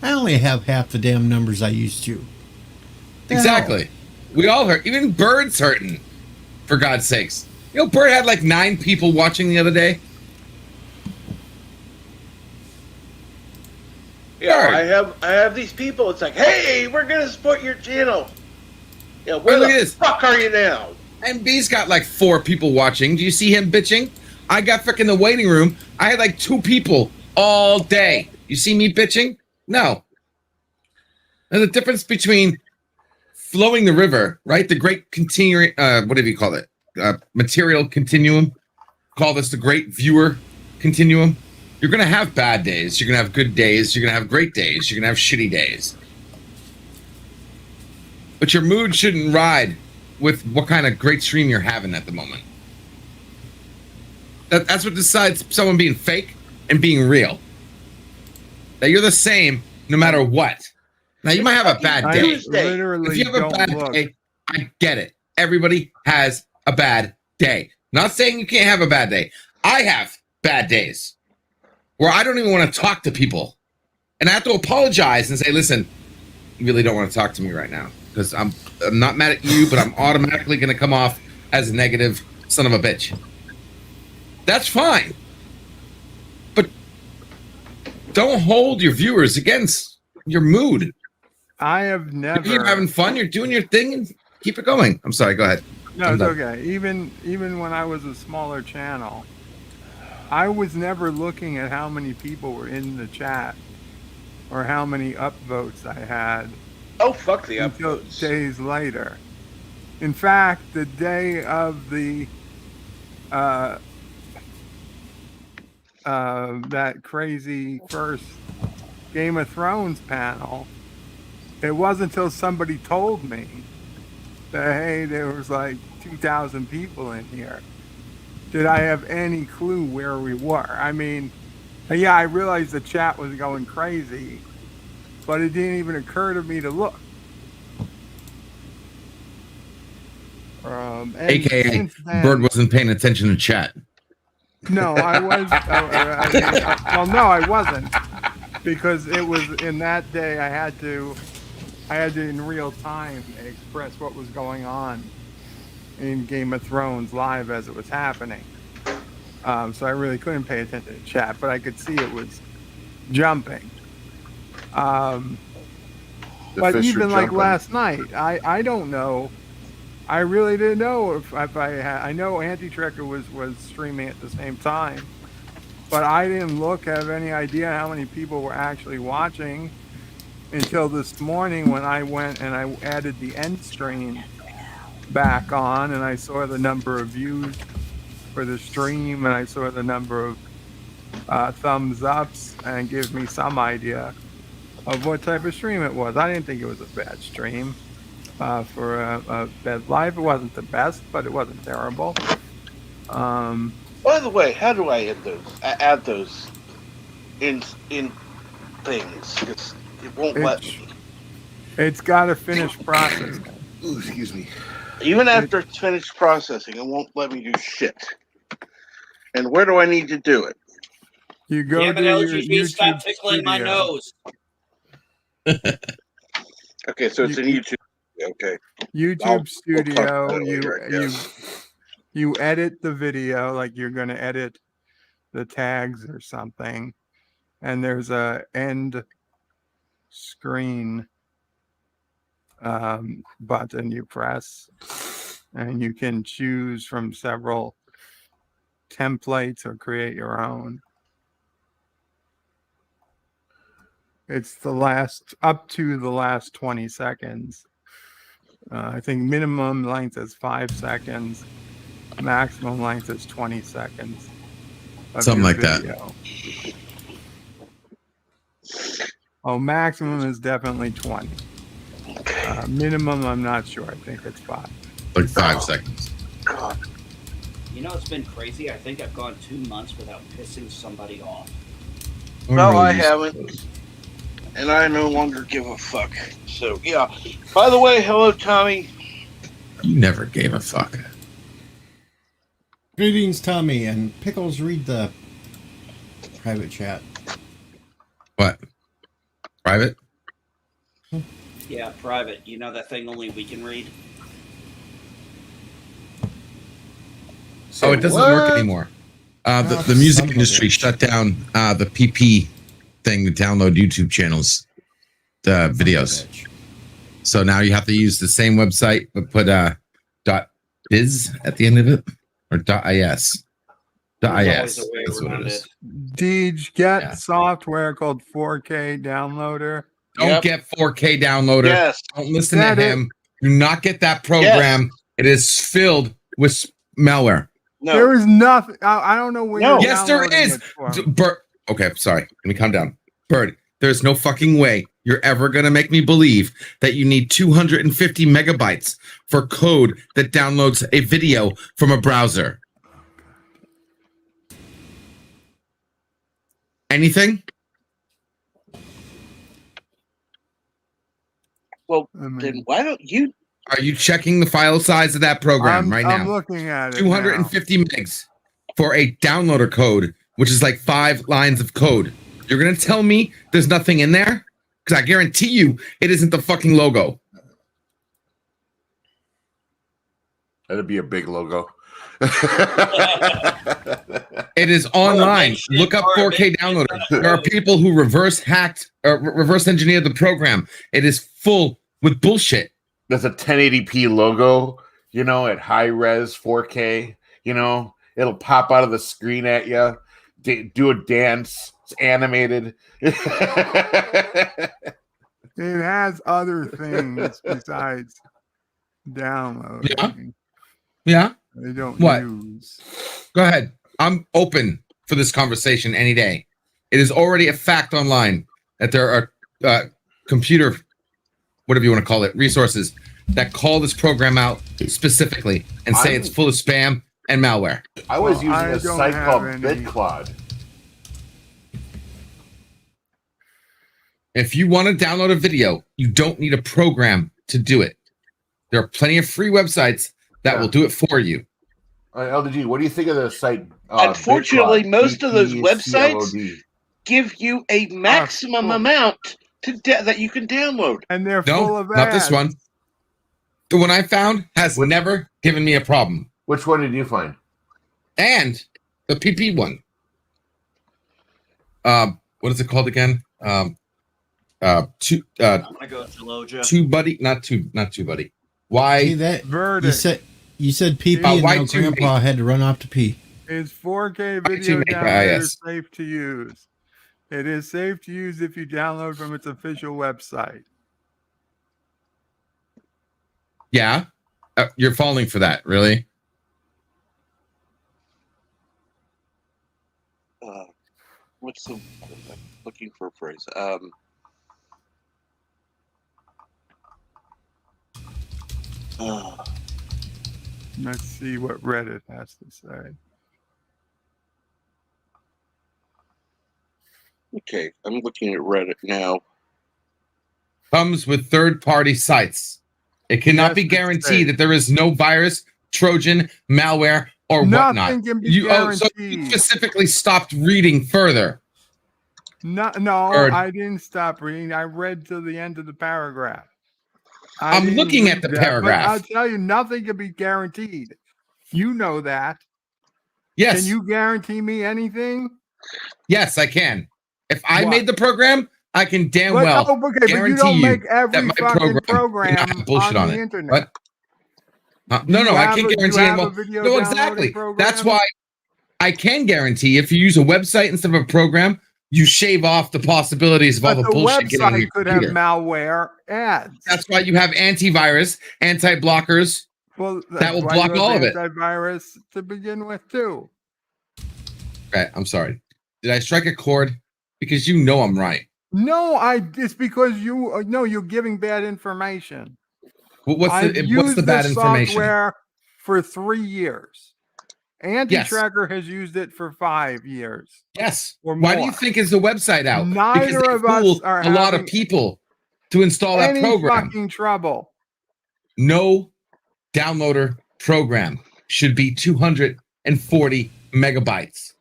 I I only have half the damn numbers I used to. Exactly. We all hurt. Even Bird's hurting, for God's sakes. You know, Bird had like 9 people watching the other day. Yeah, I have these people. It's like, hey, we're gonna support your channel. Yeah, where the fuck are you now? MB's got like 4 people watching. Do you see him bitching? I got freaking the waiting room. I had like 2 people all day. You see me bitching? No. There's a difference between flowing the river, right? The great continuing, whatever you call it, material continuum. Call this the great viewer continuum. You're going to have bad days. You're going to have good days. You're going to have great days. You're going to have shitty days. But your mood shouldn't ride with what kind of great stream you're having at the moment. That's what decides someone being fake and being real. That you're the same no matter what. Now, you might have a bad day. If you have a bad day, I get it. Everybody has a bad day. Not saying you can't have a bad day. I have bad days where I don't even want to talk to people. And I have to apologize and say, listen, you really don't want to talk to me right now. Because I'm not mad at you, but I'm automatically going to come off as a negative son of a bitch. That's fine. But don't hold your viewers against your mood. I have never. You're having fun. You're doing your thing, and keep it going. I'm sorry. Go ahead. No, it's okay. Even when I was a smaller channel, I was never looking at how many people were in the chat or how many upvotes I had. Oh, fuck the until upvotes. Days later. In fact, the day of the that crazy first Game of Thrones panel, it wasn't until somebody told me that, hey, there was like 2,000 people in here, did I have any clue where we were. I mean, yeah, I realized the chat was going crazy, but it didn't even occur to me to look. AKA, Bird wasn't paying attention to chat. No, I was. Well, no, I wasn't, because it was in that day I had to in real time express what was going on in Game of Thrones live as it was happening. So I really couldn't pay attention to chat, but I could see it was jumping. But even like last night, I don't know. I really didn't know if I know Anti-Trekker was streaming at the same time, but I didn't have any idea how many people were actually watching until this morning when I went and I added the end screen back on, and I saw the number of views for the stream, and I saw the number of thumbs ups, and give me some idea of what type of stream it was. I didn't think it was a bad stream. For a bed live, it wasn't the best, but it wasn't terrible. By the way, how do I add those in things? It won't let me. It's got to finish processing. Ooh, excuse me. Even after it's finished processing, it won't let me do shit. And where do I need to do it? You go to your YouTube stop tickling my nose. Okay, so it's in YouTube. Okay. YouTube Studio. You edit the video like you're going to edit the tags or something, and there's a end screen button you press, and you can choose from several templates or create your own. It's up to the last 20 seconds. I think minimum length is 5 seconds. Maximum length is 20 seconds. Something like that. Oh, maximum is definitely 20. Minimum, I'm not sure. I think it's 5. Like 5 seconds. God. You know, it's been crazy. I think I've gone 2 months without pissing somebody off. No, I haven't. And I no longer give a fuck. So, yeah. By the way, hello, Tommy. You never gave a fuck. Greetings, Tommy. And Pickles, read the private chat. What? Private? Yeah, private. You know that thing only we can read? Oh, it doesn't work anymore. The music industry shut down the PP thing to download YouTube channels, the videos. So now you have to use the same website, but put .biz at the end of it, or .is. .is. That's what it is. Deej, get software called 4K downloader. Don't get 4K downloader. Yes. Don't listen to him. Do not get that program. Yes. It is filled with malware. No. There is nothing. I don't know where you're Yes, there downloading is. it from. Bird. Okay, sorry. Let me calm down. Bird, there's no fucking way you're ever going to make me believe that you need 250 megabytes for code that downloads a video from a browser. Anything? Well, then why don't you? Are you checking the file size of that program right now? I'm looking at it. 250 megs for a downloader code, which is like 5 lines of code. You're going to tell me there's nothing in there? Because I guarantee you it isn't the fucking logo. That'd be a big logo. It is online. Look up 4K downloader. There are people who reverse engineered the program. It is full with bullshit. There's a 1080p logo, you know, at high res 4K. You know, it'll pop out of the screen at you, do a dance. It's animated. It has other things besides downloading. Yeah. They don't What? use. Go ahead. I'm open for this conversation any day. It is already a fact online that there are computer, whatever you want to call it, resources that call this program out specifically and say it's full of spam and malware. I was using a site called BitCloud. If you want to download a video, you don't need a program to do it. There are plenty of free websites that will do it for you. LDG, what do you think of the site? Unfortunately, BitCloud? most of those websites BitCloud. give you a maximum amount that you can download. And they're full of ads. Not this one. The one I found has never given me a problem. Which one did you find? And the PP one. What is it called again? I'm gonna go Gelogia. TubeBuddy, not TubeBuddy. Why? See that? You said PP and why now Grandpa had to run off to pee. Is 4K video downloader safe to use? It is safe to use if you download from its official website. Yeah, you're falling for that, really? What's the? I'm looking for a phrase. Let's see what Reddit has to say. Okay, I'm looking at Reddit now. Comes with third-party sites. It cannot be guaranteed that there is no virus, Trojan, malware, or whatnot. Nothing can be guaranteed. So you specifically stopped reading further. No, I didn't stop reading. I read to the end of the paragraph. I'm looking at the paragraph. I'll tell you, nothing can be guaranteed. You know that. Yes. Can you guarantee me anything? Yes, I can. If I made the program, I can damn well but you don't make every fucking program on the internet. No, I can't guarantee it. No, exactly. That's why I can guarantee if you use a website instead of a program, you shave off the possibilities of all the bullshit getting on your could computer. have malware ads. That's why you have antivirus, anti-blockers. Well, that will block all of it. Antivirus to begin with, too. Okay, I'm sorry. Did I strike a chord? Because you know I'm right. No, it's because you're giving bad information. What's the bad information? Software for 3 years. Anti-Tracker has used it for 5 years. Yes. Or Why more. do you think is the website out? Neither of us are a lot of people to install that program. Fucking trouble. No downloader program should be 240 megabytes.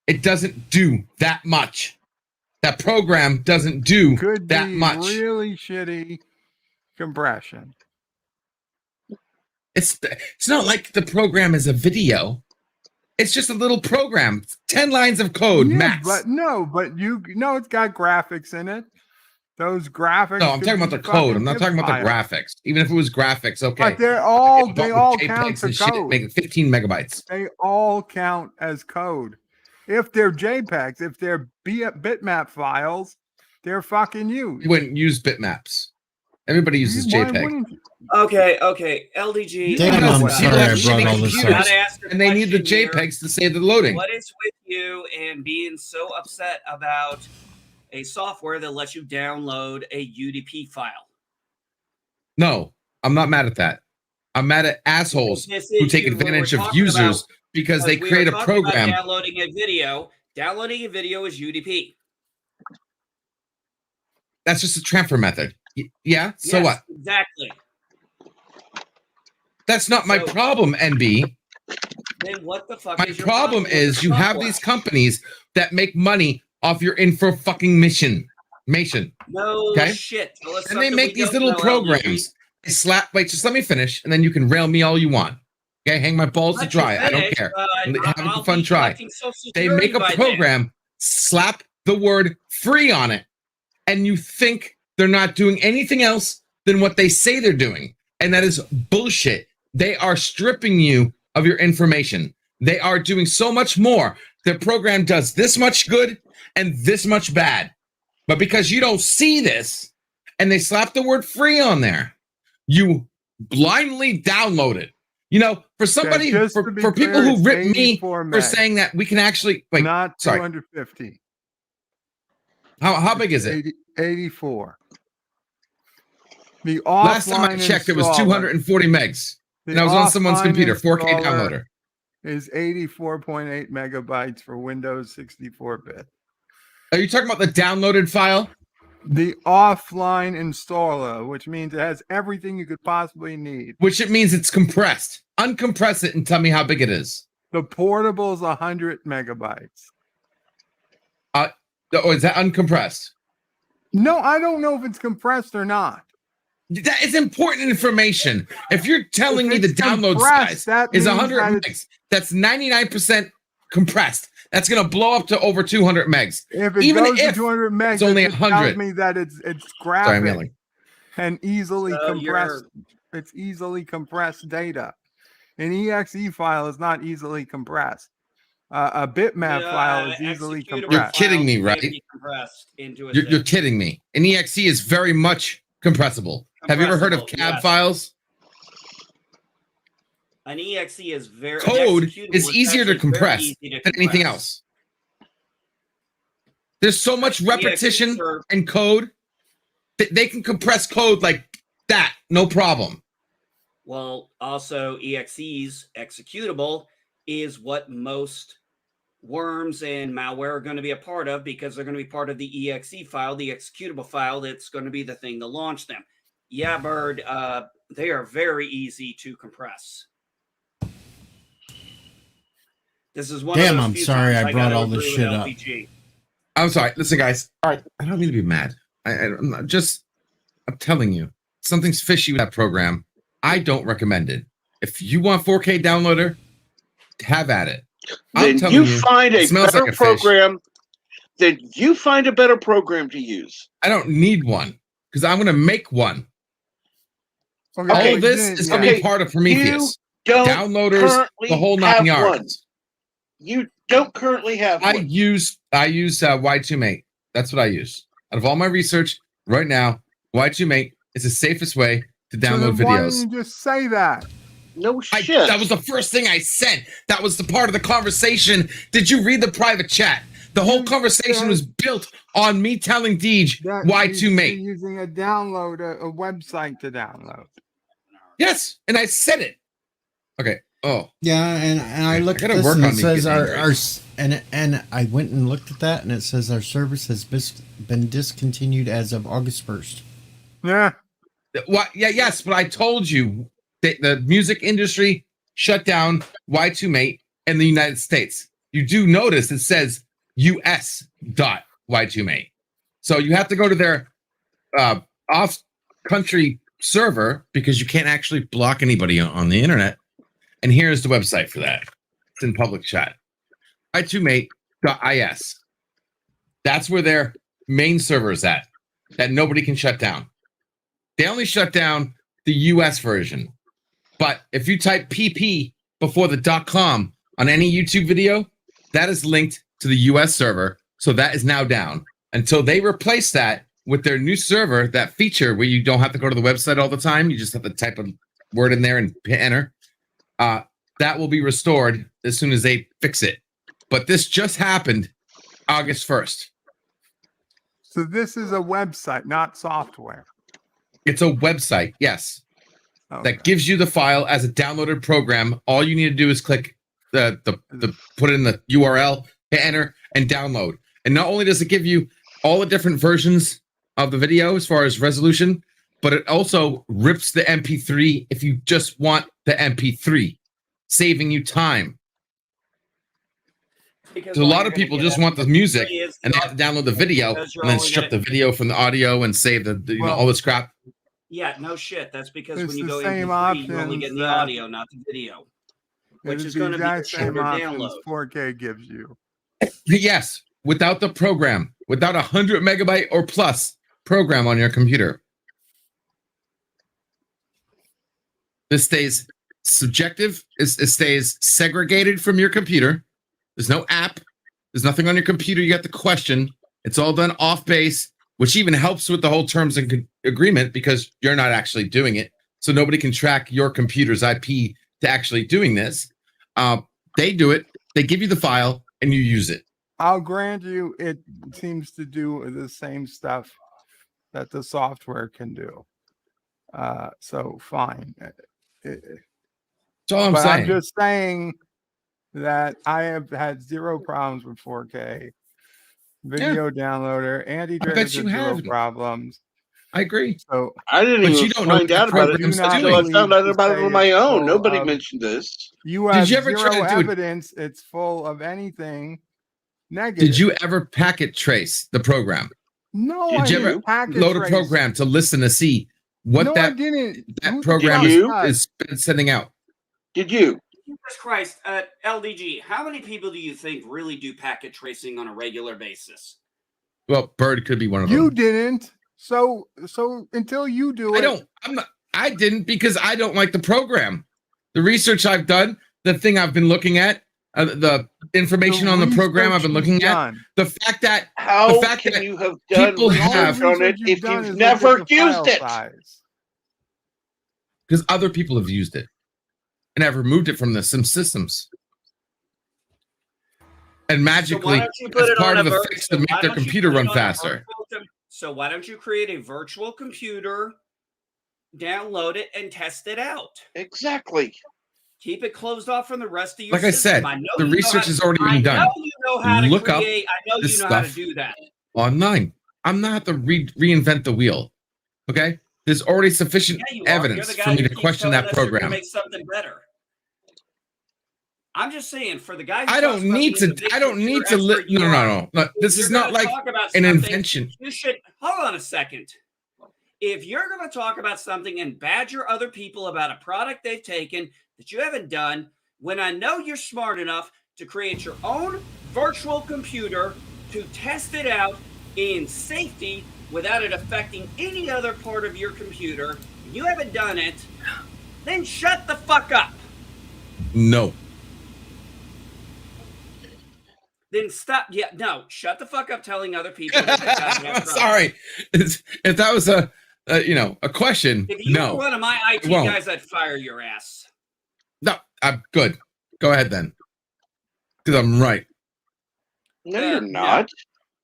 It doesn't do that much. That program doesn't do Could that be much. really shitty compression. It's not like the program is a video. It's just a little program. 10 lines of code, max. But it's got graphics in it. Those graphics. No, I'm talking about the code. I'm not talking about the graphics. Even if it was graphics, okay. But they all count the shit, code. make it 15 megabytes. They all count as code. If they're JPEGs, if they're bitmap files, they're fucking used. You wouldn't use bitmaps. Everybody uses JPEG. Okay, LDG. Damn, I'm sorry I brought all this up. And they need the JPEGs to save the loading. What is with you and being so upset about a software that lets you download a UDP file? No, I'm not mad at that. I'm mad at assholes who take advantage of users because they create a program. Downloading a video is UDP. That's just a transfer method. Yeah. So yes, what? Exactly. That's not my problem, NB. Then what the fuck? My problem is you have these companies that make money off your info fucking mission. No okay? Shit. And they make these little programs. They slap. Wait, just let me finish, and then you can rail me all you want. Okay, hang my balls to dry. I don't care. Have a fun try. They make a program, slap the word free on it, and you think they're not doing anything else than what they say they're doing. And that is bullshit. They are stripping you of your information. They are doing so much more. Their program does this much good and this much bad. But because you don't see this, and they slap the word free on there, you blindly download it. You know, for somebody, for people who rip me for saying that we can actually, wait, not sorry. 250. How big is it? 84. The last time I checked, it was 240 megs. And I was on someone's computer, 4K downloader. Is 84.8 megabytes for Windows 64-bit. Are you talking about the downloaded file? The offline installer, which means it has everything you could possibly need. Which it means it's compressed. Uncompress it and tell me how big it is. The portable is 100 megabytes. Is that uncompressed? No, I don't know if it's compressed or not. That is important information. If you're telling me the download size is 100 megs, that's 99% compressed. That's going to blow up to over 200 megs. If it goes to 200 megs, it's only 100. Tells me that it's graphic and easily compressed. It's easily compressed data. An exe file is not easily compressed. A bitmap file is easily compressed. You're kidding me, right? You're kidding me. An exe is very much compressible. Have you ever heard of CAB files? An exe is very code is easier to compress than anything else. There's so much repetition and code that they can compress code like that, no problem. Well, also exe's executable is what most worms and malware are going to be a part of, because they're going to be part of the exe file, the executable file that's going to be the thing to launch them. Yeah, Bird, they are very easy to compress. This is one Damn, of those I'm few sorry times I brought all this agree shit with up. LPG. I'm sorry. Listen, guys. All right. I don't mean to be mad. I'm not I'm telling you, something's fishy with that program. I don't recommend it. If you want 4K downloader, have at it. Then you find a better program. Then you find a better program to use. I don't need one because I'm going to make one. Okay, all this is going to be part of Prometheus. Downloaders, the whole 9 yards. One. You don't currently have one. I use Y2Mate. That's what I use. Out of all my research right now, Y2Mate is the safest way to download videos. Why didn't you just say that? No shit. That was the first thing I said. That was the part of the conversation. Did you read the private chat? The whole conversation was built on me telling Deej Y2Mate. Using a website to download. Yes, and I said it. Okay. Oh. Yeah, and I looked at this and it says our and I went and looked at that and it says our service has been discontinued as of August 1st. Yeah. What? Yeah. Yes, but I told you that the music industry shut down Y2Mate in the United States. You do notice it says US.Y2Mate. So you have to go to their off-country server because you can't actually block anybody on the internet. And here's the website for that. It's in public chat. i2mate.is. That's where their main server is at, that nobody can shut down. They only shut down the US version. But if you type PP before the .com on any YouTube video, that is linked to the US server. So that is now down until they replace that with their new server, that feature where you don't have to go to the website all the time. You just have to type a word in there and hit enter. That will be restored as soon as they fix it. But this just happened August 1st. So this is a website, not software. It's a website, yes. Okay. That gives you the file as a downloaded program. All you need to do is click the put in the URL, hit enter, and download. And not only does it give you all the different versions of the video as far as resolution, but it also rips the MP3 if you just want the MP3, saving you time. Because a lot of people just want the music and they have to download the video and then strip the video from the audio and save the all this crap. Yeah, no shit. That's because when you go MP3, you're only getting the audio, not the video, which is going to be a shorter download. 4K gives you. Yes, without the program, without 100 megabyte or plus program on your computer. This stays subjective. It stays segregated from your computer. There's no app. There's nothing on your computer you have to question. It's all done off base, which even helps with the whole terms and agreement because you're not actually doing it. So nobody can track your computer's IP to actually doing this. They do it. They give you the file and you use it. I'll grant you it seems to do the same stuff that the software can do. So fine. That's all I'm saying. I'm just saying that I have had zero problems with 4K video downloader. Andy has zero problems. I agree. So I didn't even find out about it until I found out about it on my own. Nobody mentioned this. You have zero evidence it's full of anything negative. Did you ever packet trace the program? No, Did you ever load a program to listen to see what that program is sending out? Did you? Jesus Christ, LDG, how many people do you think really do packet tracing on a regular basis? Well, Bird could be one of them. You didn't. So until you do it. I didn't because I don't like the program. The research I've done, the thing I've been looking at, the information on the program I've been looking at, the fact that you have done people have on it if you've never used it? Because other people have used it. And I've removed it from the SIM systems. And magically, as part of the fix to make their computer run faster. So why don't you create a virtual computer, download it, and test it out? Exactly. Keep it closed off from the rest of your Like I said, the research has already been done. I know you know how to Look create. I know you know how to do that. Online. I'm not to reinvent the wheel. Okay? There's already sufficient evidence for me to question that program. Make something better. I'm just saying, for the guys. I don't need to. No. This is not like an invention. You should hold on a second. If you're going to talk about something and badger other people about a product they've taken that you haven't done, when I know you're smart enough to create your own virtual computer to test it out in safety without it affecting any other part of your computer, and you haven't done it, then shut the fuck up. No. Then stop. Yeah, no. Shut the fuck up telling other people. That Sorry. If that was a question, if you were one of my IT guys, I'd fire your ass. No, I'm good. Go ahead then. Because I'm right. No, you're not.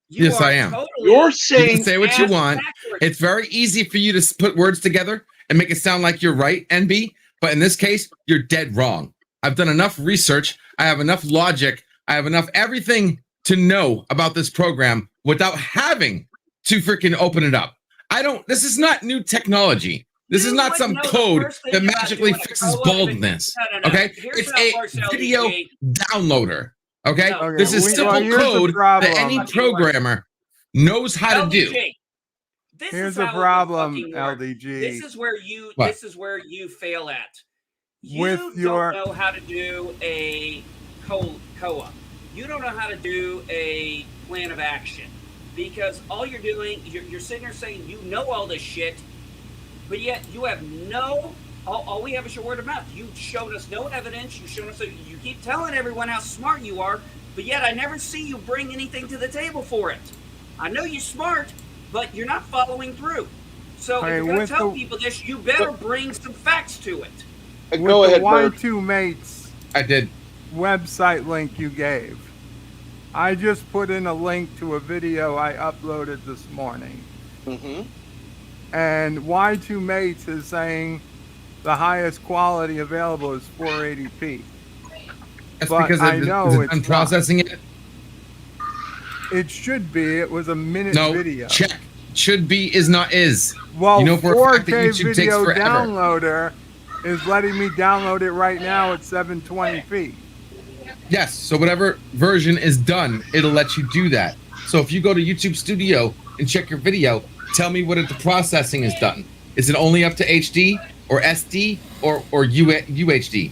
Yes, I am. You're saying you can say what you want. Backwards. It's very easy for you to put words together and make it sound like you're right, NB. But in this case, you're dead wrong. I've done enough research. I have enough logic. I have enough everything to know about this program without having to freaking open it up. This is not new technology. This is not some code that magically fixes baldness. Okay? It's a video downloader. Okay? This is simple code that any programmer knows how to do. Here's the problem, LDG. This is where you. What? This is where you fail at. You With don't know how to do a co-op. You don't know how to do a plan of action because all you're doing, you're sitting there saying you know all this shit, but yet you have no. All we have is your word of mouth. You've shown us no evidence. You've shown us. You keep telling everyone how smart you are, but yet I never see you bring anything to the table for it. I know you're smart, but you're not following through. So if you're going to tell people this, you better bring some facts to it. Go ahead, Y2 Mates. I did. Website link you gave. I just put in a link to a video I uploaded this morning. Mm-hmm. And Y2 Mates is saying the highest quality available is 480p. That's but because I know it's processing it. It should be. It was a minute video. Check. Should be is not is. Well, you know for 4K a fact that YouTube takes video forever. downloader is letting me download it right now at 720p. Yes, so whatever version is done, it'll let you do that. So if you go to YouTube Studio and check your video, tell me what the processing is done. Is it only up to HD or SD or UHD?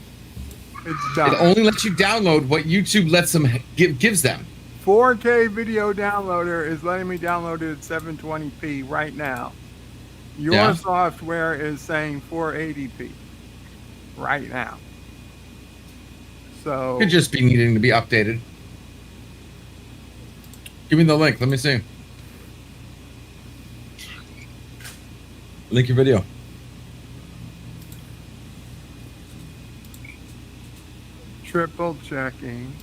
It's done. It only lets you download what YouTube lets them gives them. 4K video downloader is letting me download it at 720p right now. Your software is saying 480p right now. So Could just be needing to be updated. Give me the link. Let me see. Link your video. Triple checking.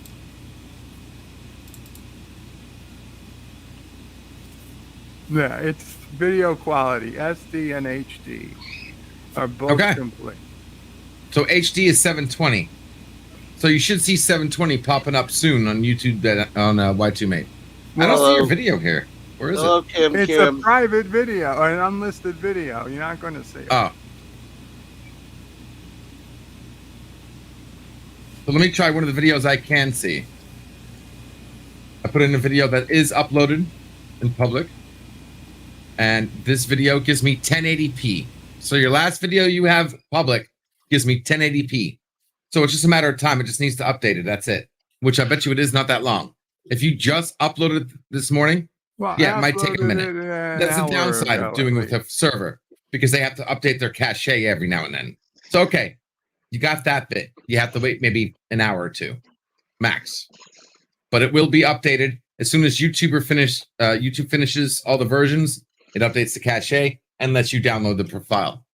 Yeah, it's video quality. SD and HD are both complete. So HD is 720. So you should see 720 popping up soon on YouTube on Y2 Mate. I don't see your video here. Where is it? It's a private video, an unlisted video. You're not going to see it. Oh. So let me try one of the videos I can see. I put in a video that is uploaded in public. And this video gives me 1080p. So your last video you have public gives me 1080p. So it's just a matter of time. It just needs to update it. That's it. Which I bet you it is not that long. If you just uploaded this morning, it might take a minute. That's the downside of doing with a server because they have to update their cache every now and then. So, okay, you got that bit. You have to wait maybe an hour or two max. But it will be updated as soon as YouTube finishes all the versions. It updates the cache and lets you download the file.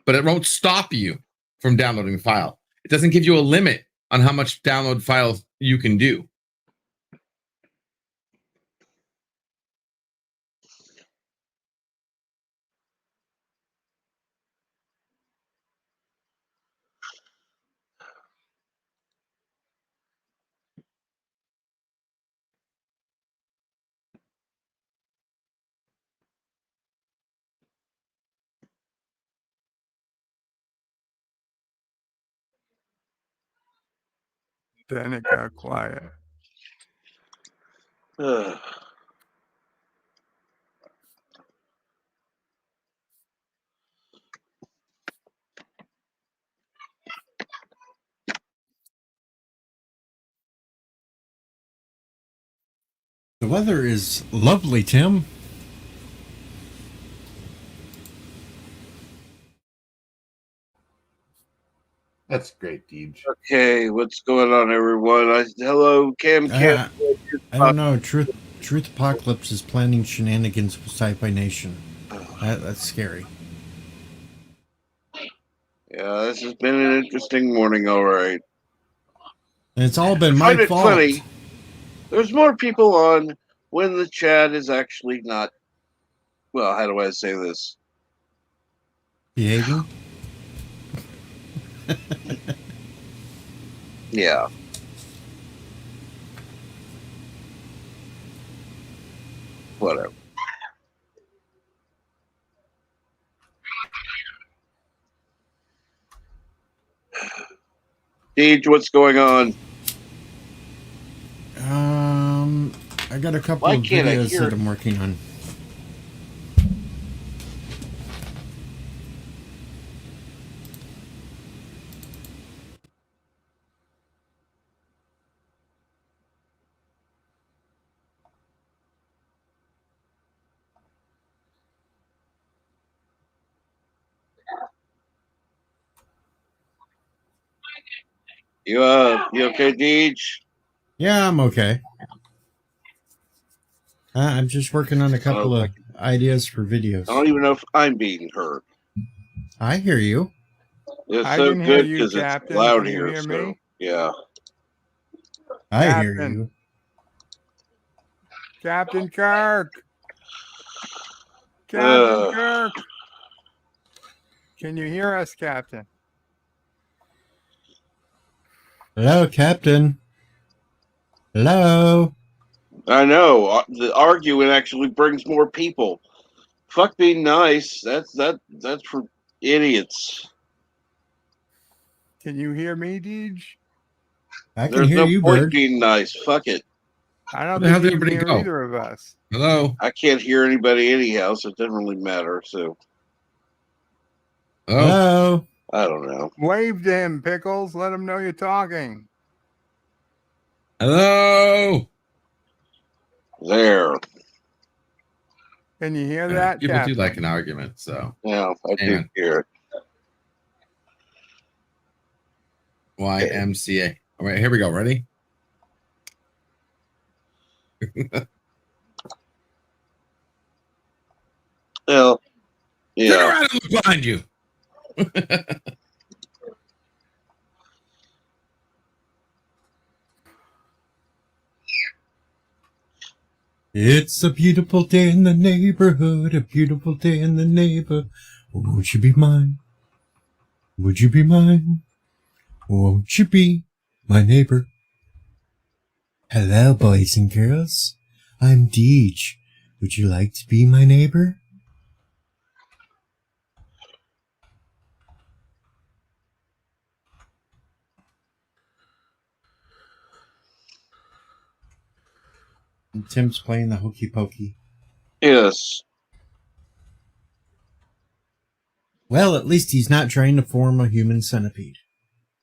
But it won't stop you from downloading the file. It doesn't give you a limit on how much download files you can do. Then it got quiet. The weather is lovely, Tim. That's great, Deej. Okay, what's going on, everyone? Hello, Cam. I don't know. Truth Apocalypse is planning shenanigans with Sci-Fi Nation. That's scary. Yeah, this has been an interesting morning, all right. And it's all been my fault. Funny. There's more people on when the chat is actually not, well, how do I say this? Behaving? Yeah. Whatever. Deej, what's going on? I I got a couple of videos that I'm working on. You okay, Deej? Yeah, I'm okay. I'm just working on a couple of ideas for videos. I don't even know if I'm being heard. I hear you. It's I so can hear good you, because it's Captain. loud Can you here. hear So me? yeah. I hear you. Captain Kirk. Captain Kirk. Can you hear us, Captain? Hello, Captain. Hello. I know. The arguing actually brings more people. Fuck being nice. That's for idiots. Can you hear me, Deej? There's no point being nice. Fuck it. I don't think you can hear either of us. Hello. I can't hear anybody anyhow, so it doesn't really matter. So. Hello. I don't know. Wave to him, Pickles. Let him know you're talking. Hello. There. Can you hear that? People Captain? do like an argument, so. Yeah, I do hear it. YMCA. All right, here we go. Ready? Well, yeah. Turn around and look behind you. It's a beautiful day in the neighborhood, a beautiful day in the neighborhood. Won't you be mine? Would you be mine? Won't you be my neighbor? Hello, boys and girls. I'm Deej. Would you like to be my neighbor? And Tim's playing the hokey pokey. Yes. Well, at least he's not trying to form a human centipede.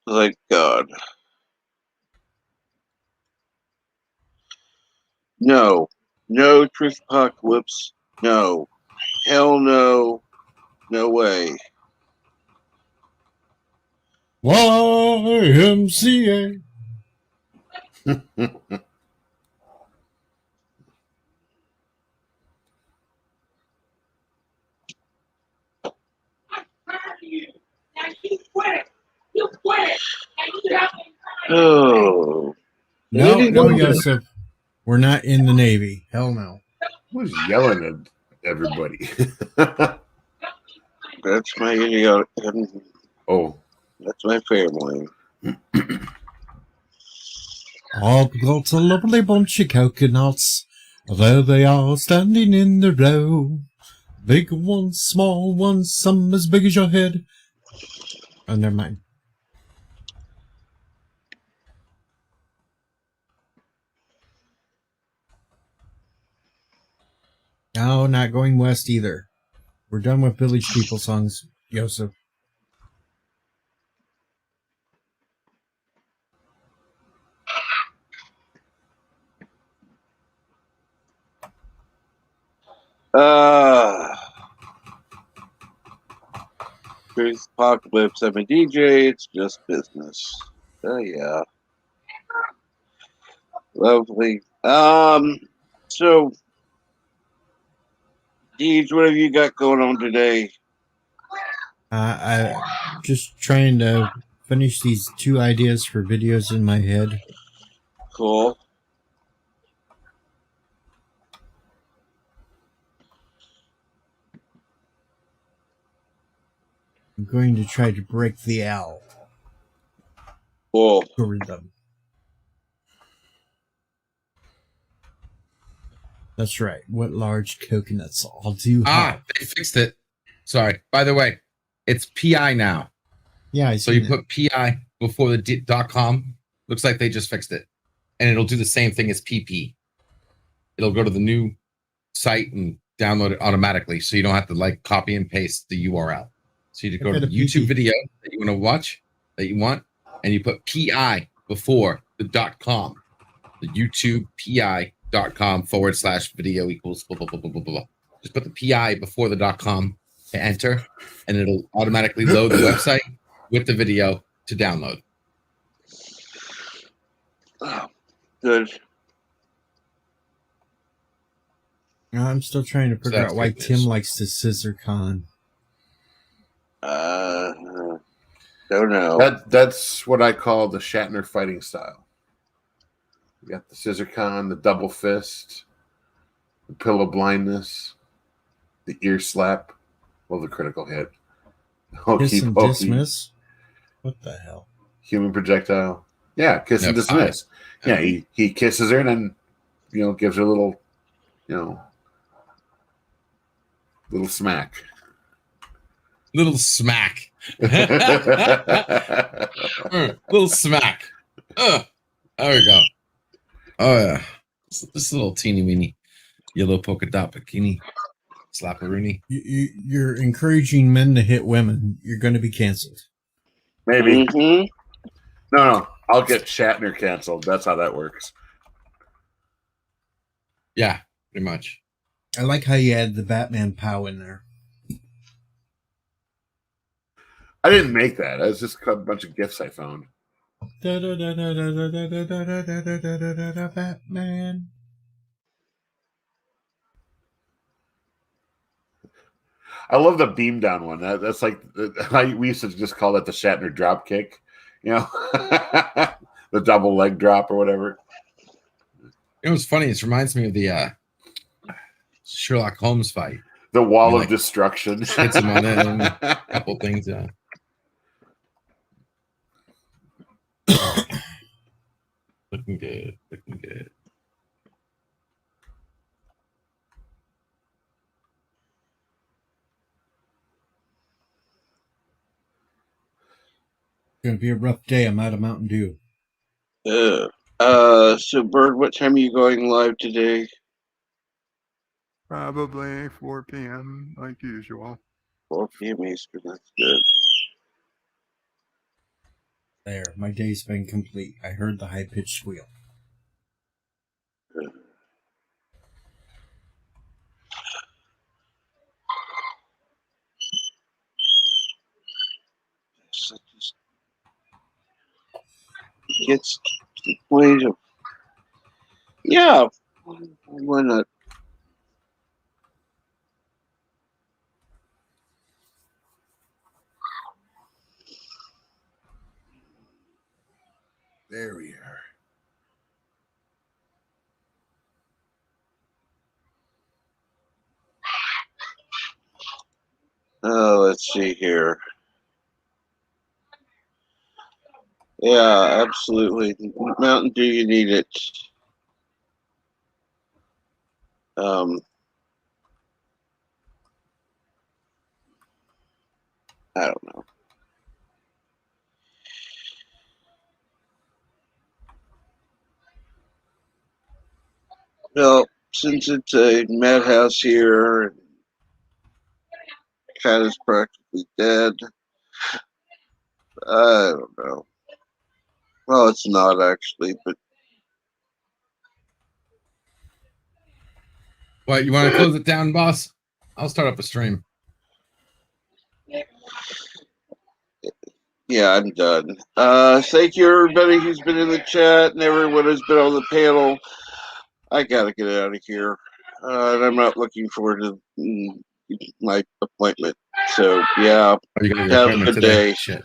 Thank God. No. No truth apocalypse. No. Hell no. No way. YMCA. Oh. No, Joseph. We're not in the Navy. Hell no. Who's yelling at everybody? That's my idiotic. Oh. That's my family. I've got a lovely bunch of coconuts. There they are standing in the row. Big ones, small ones, some as big as your head. Oh, never mind. No, not going west either. We're done with Village People songs, Joseph. Truth apocalypse. I'm a DJ. It's just business. Oh yeah. Lovely. So, Deej, what have you got going on today? I'm just trying to finish these 2 ideas for videos in my head. Cool. I'm going to try to break the L. Cool. Algorithm. That's right. What large coconuts I'll do. They fixed it. Sorry. By the way, it's PI now. Yeah, so you put PI before the .com. Looks like they just fixed it, and it'll do the same thing as PP. it'll go to the new site and download it automatically, so you don't have to like copy and paste the URL. So you just go to the YouTube video that you want to watch, that you want, and you put PI before the .com. The YouTube PI.com/video equals blah, blah, blah, blah, blah, blah. Just put the PI before the .com to enter, and it'll automatically load the website with the video to download. Oh, good. I'm still trying to figure out why Tim likes the scissor con. Don't know. That's what I call the Shatner fighting style. You got the scissor con, the double fist, the pillow blindness, the ear slap, well, the critical hit. Kiss and dismiss? What the hell? Human projectile. Yeah, kiss and dismiss. Yeah, he kisses her and then, gives her a little, little smack. Little smack. Little smack. There we go. Oh, yeah. This little teeny weeny yellow polka dot bikini slapperoonie. You're encouraging men to hit women. You're going to be canceled. Maybe. Mm-hmm. No. I'll get Shatner canceled. That's how that works. Yeah, pretty much. I like how you add the Batman pow in there. I didn't make that. It's just a bunch of gifts I found. Batman. I love the beam down one. That's like we used to just call that the Shatner drop kick. The double leg drop or whatever. It was funny. It reminds me of the Sherlock Holmes fight. The wall of destruction. Hits him on them. A couple things. Yeah. Looking good. Looking good. Gonna be a rough day. I'm out of Mountain Dew. So Bird, what time are you going live today? Probably 4 p.m. like usual. 4 p.m. Eastern. That's good. There, my day's been complete. I heard the high-pitched squeal. Gets to the point of, yeah, why not? There we are. Let's see here. Yeah, absolutely. Mountain Dew, you need it. I don't know. Well, since it's a madhouse here, cat is practically dead. I don't know. Well, it's not actually, but What, you want to close it down, boss? I'll start up a stream. yeah, I'm done. Thank you, everybody who's been in the chat and everyone who's been on the panel. I gotta get out of here. And I'm not looking forward to my appointment. So, yeah, Oh, you got your have a appointment good today? day. Shit.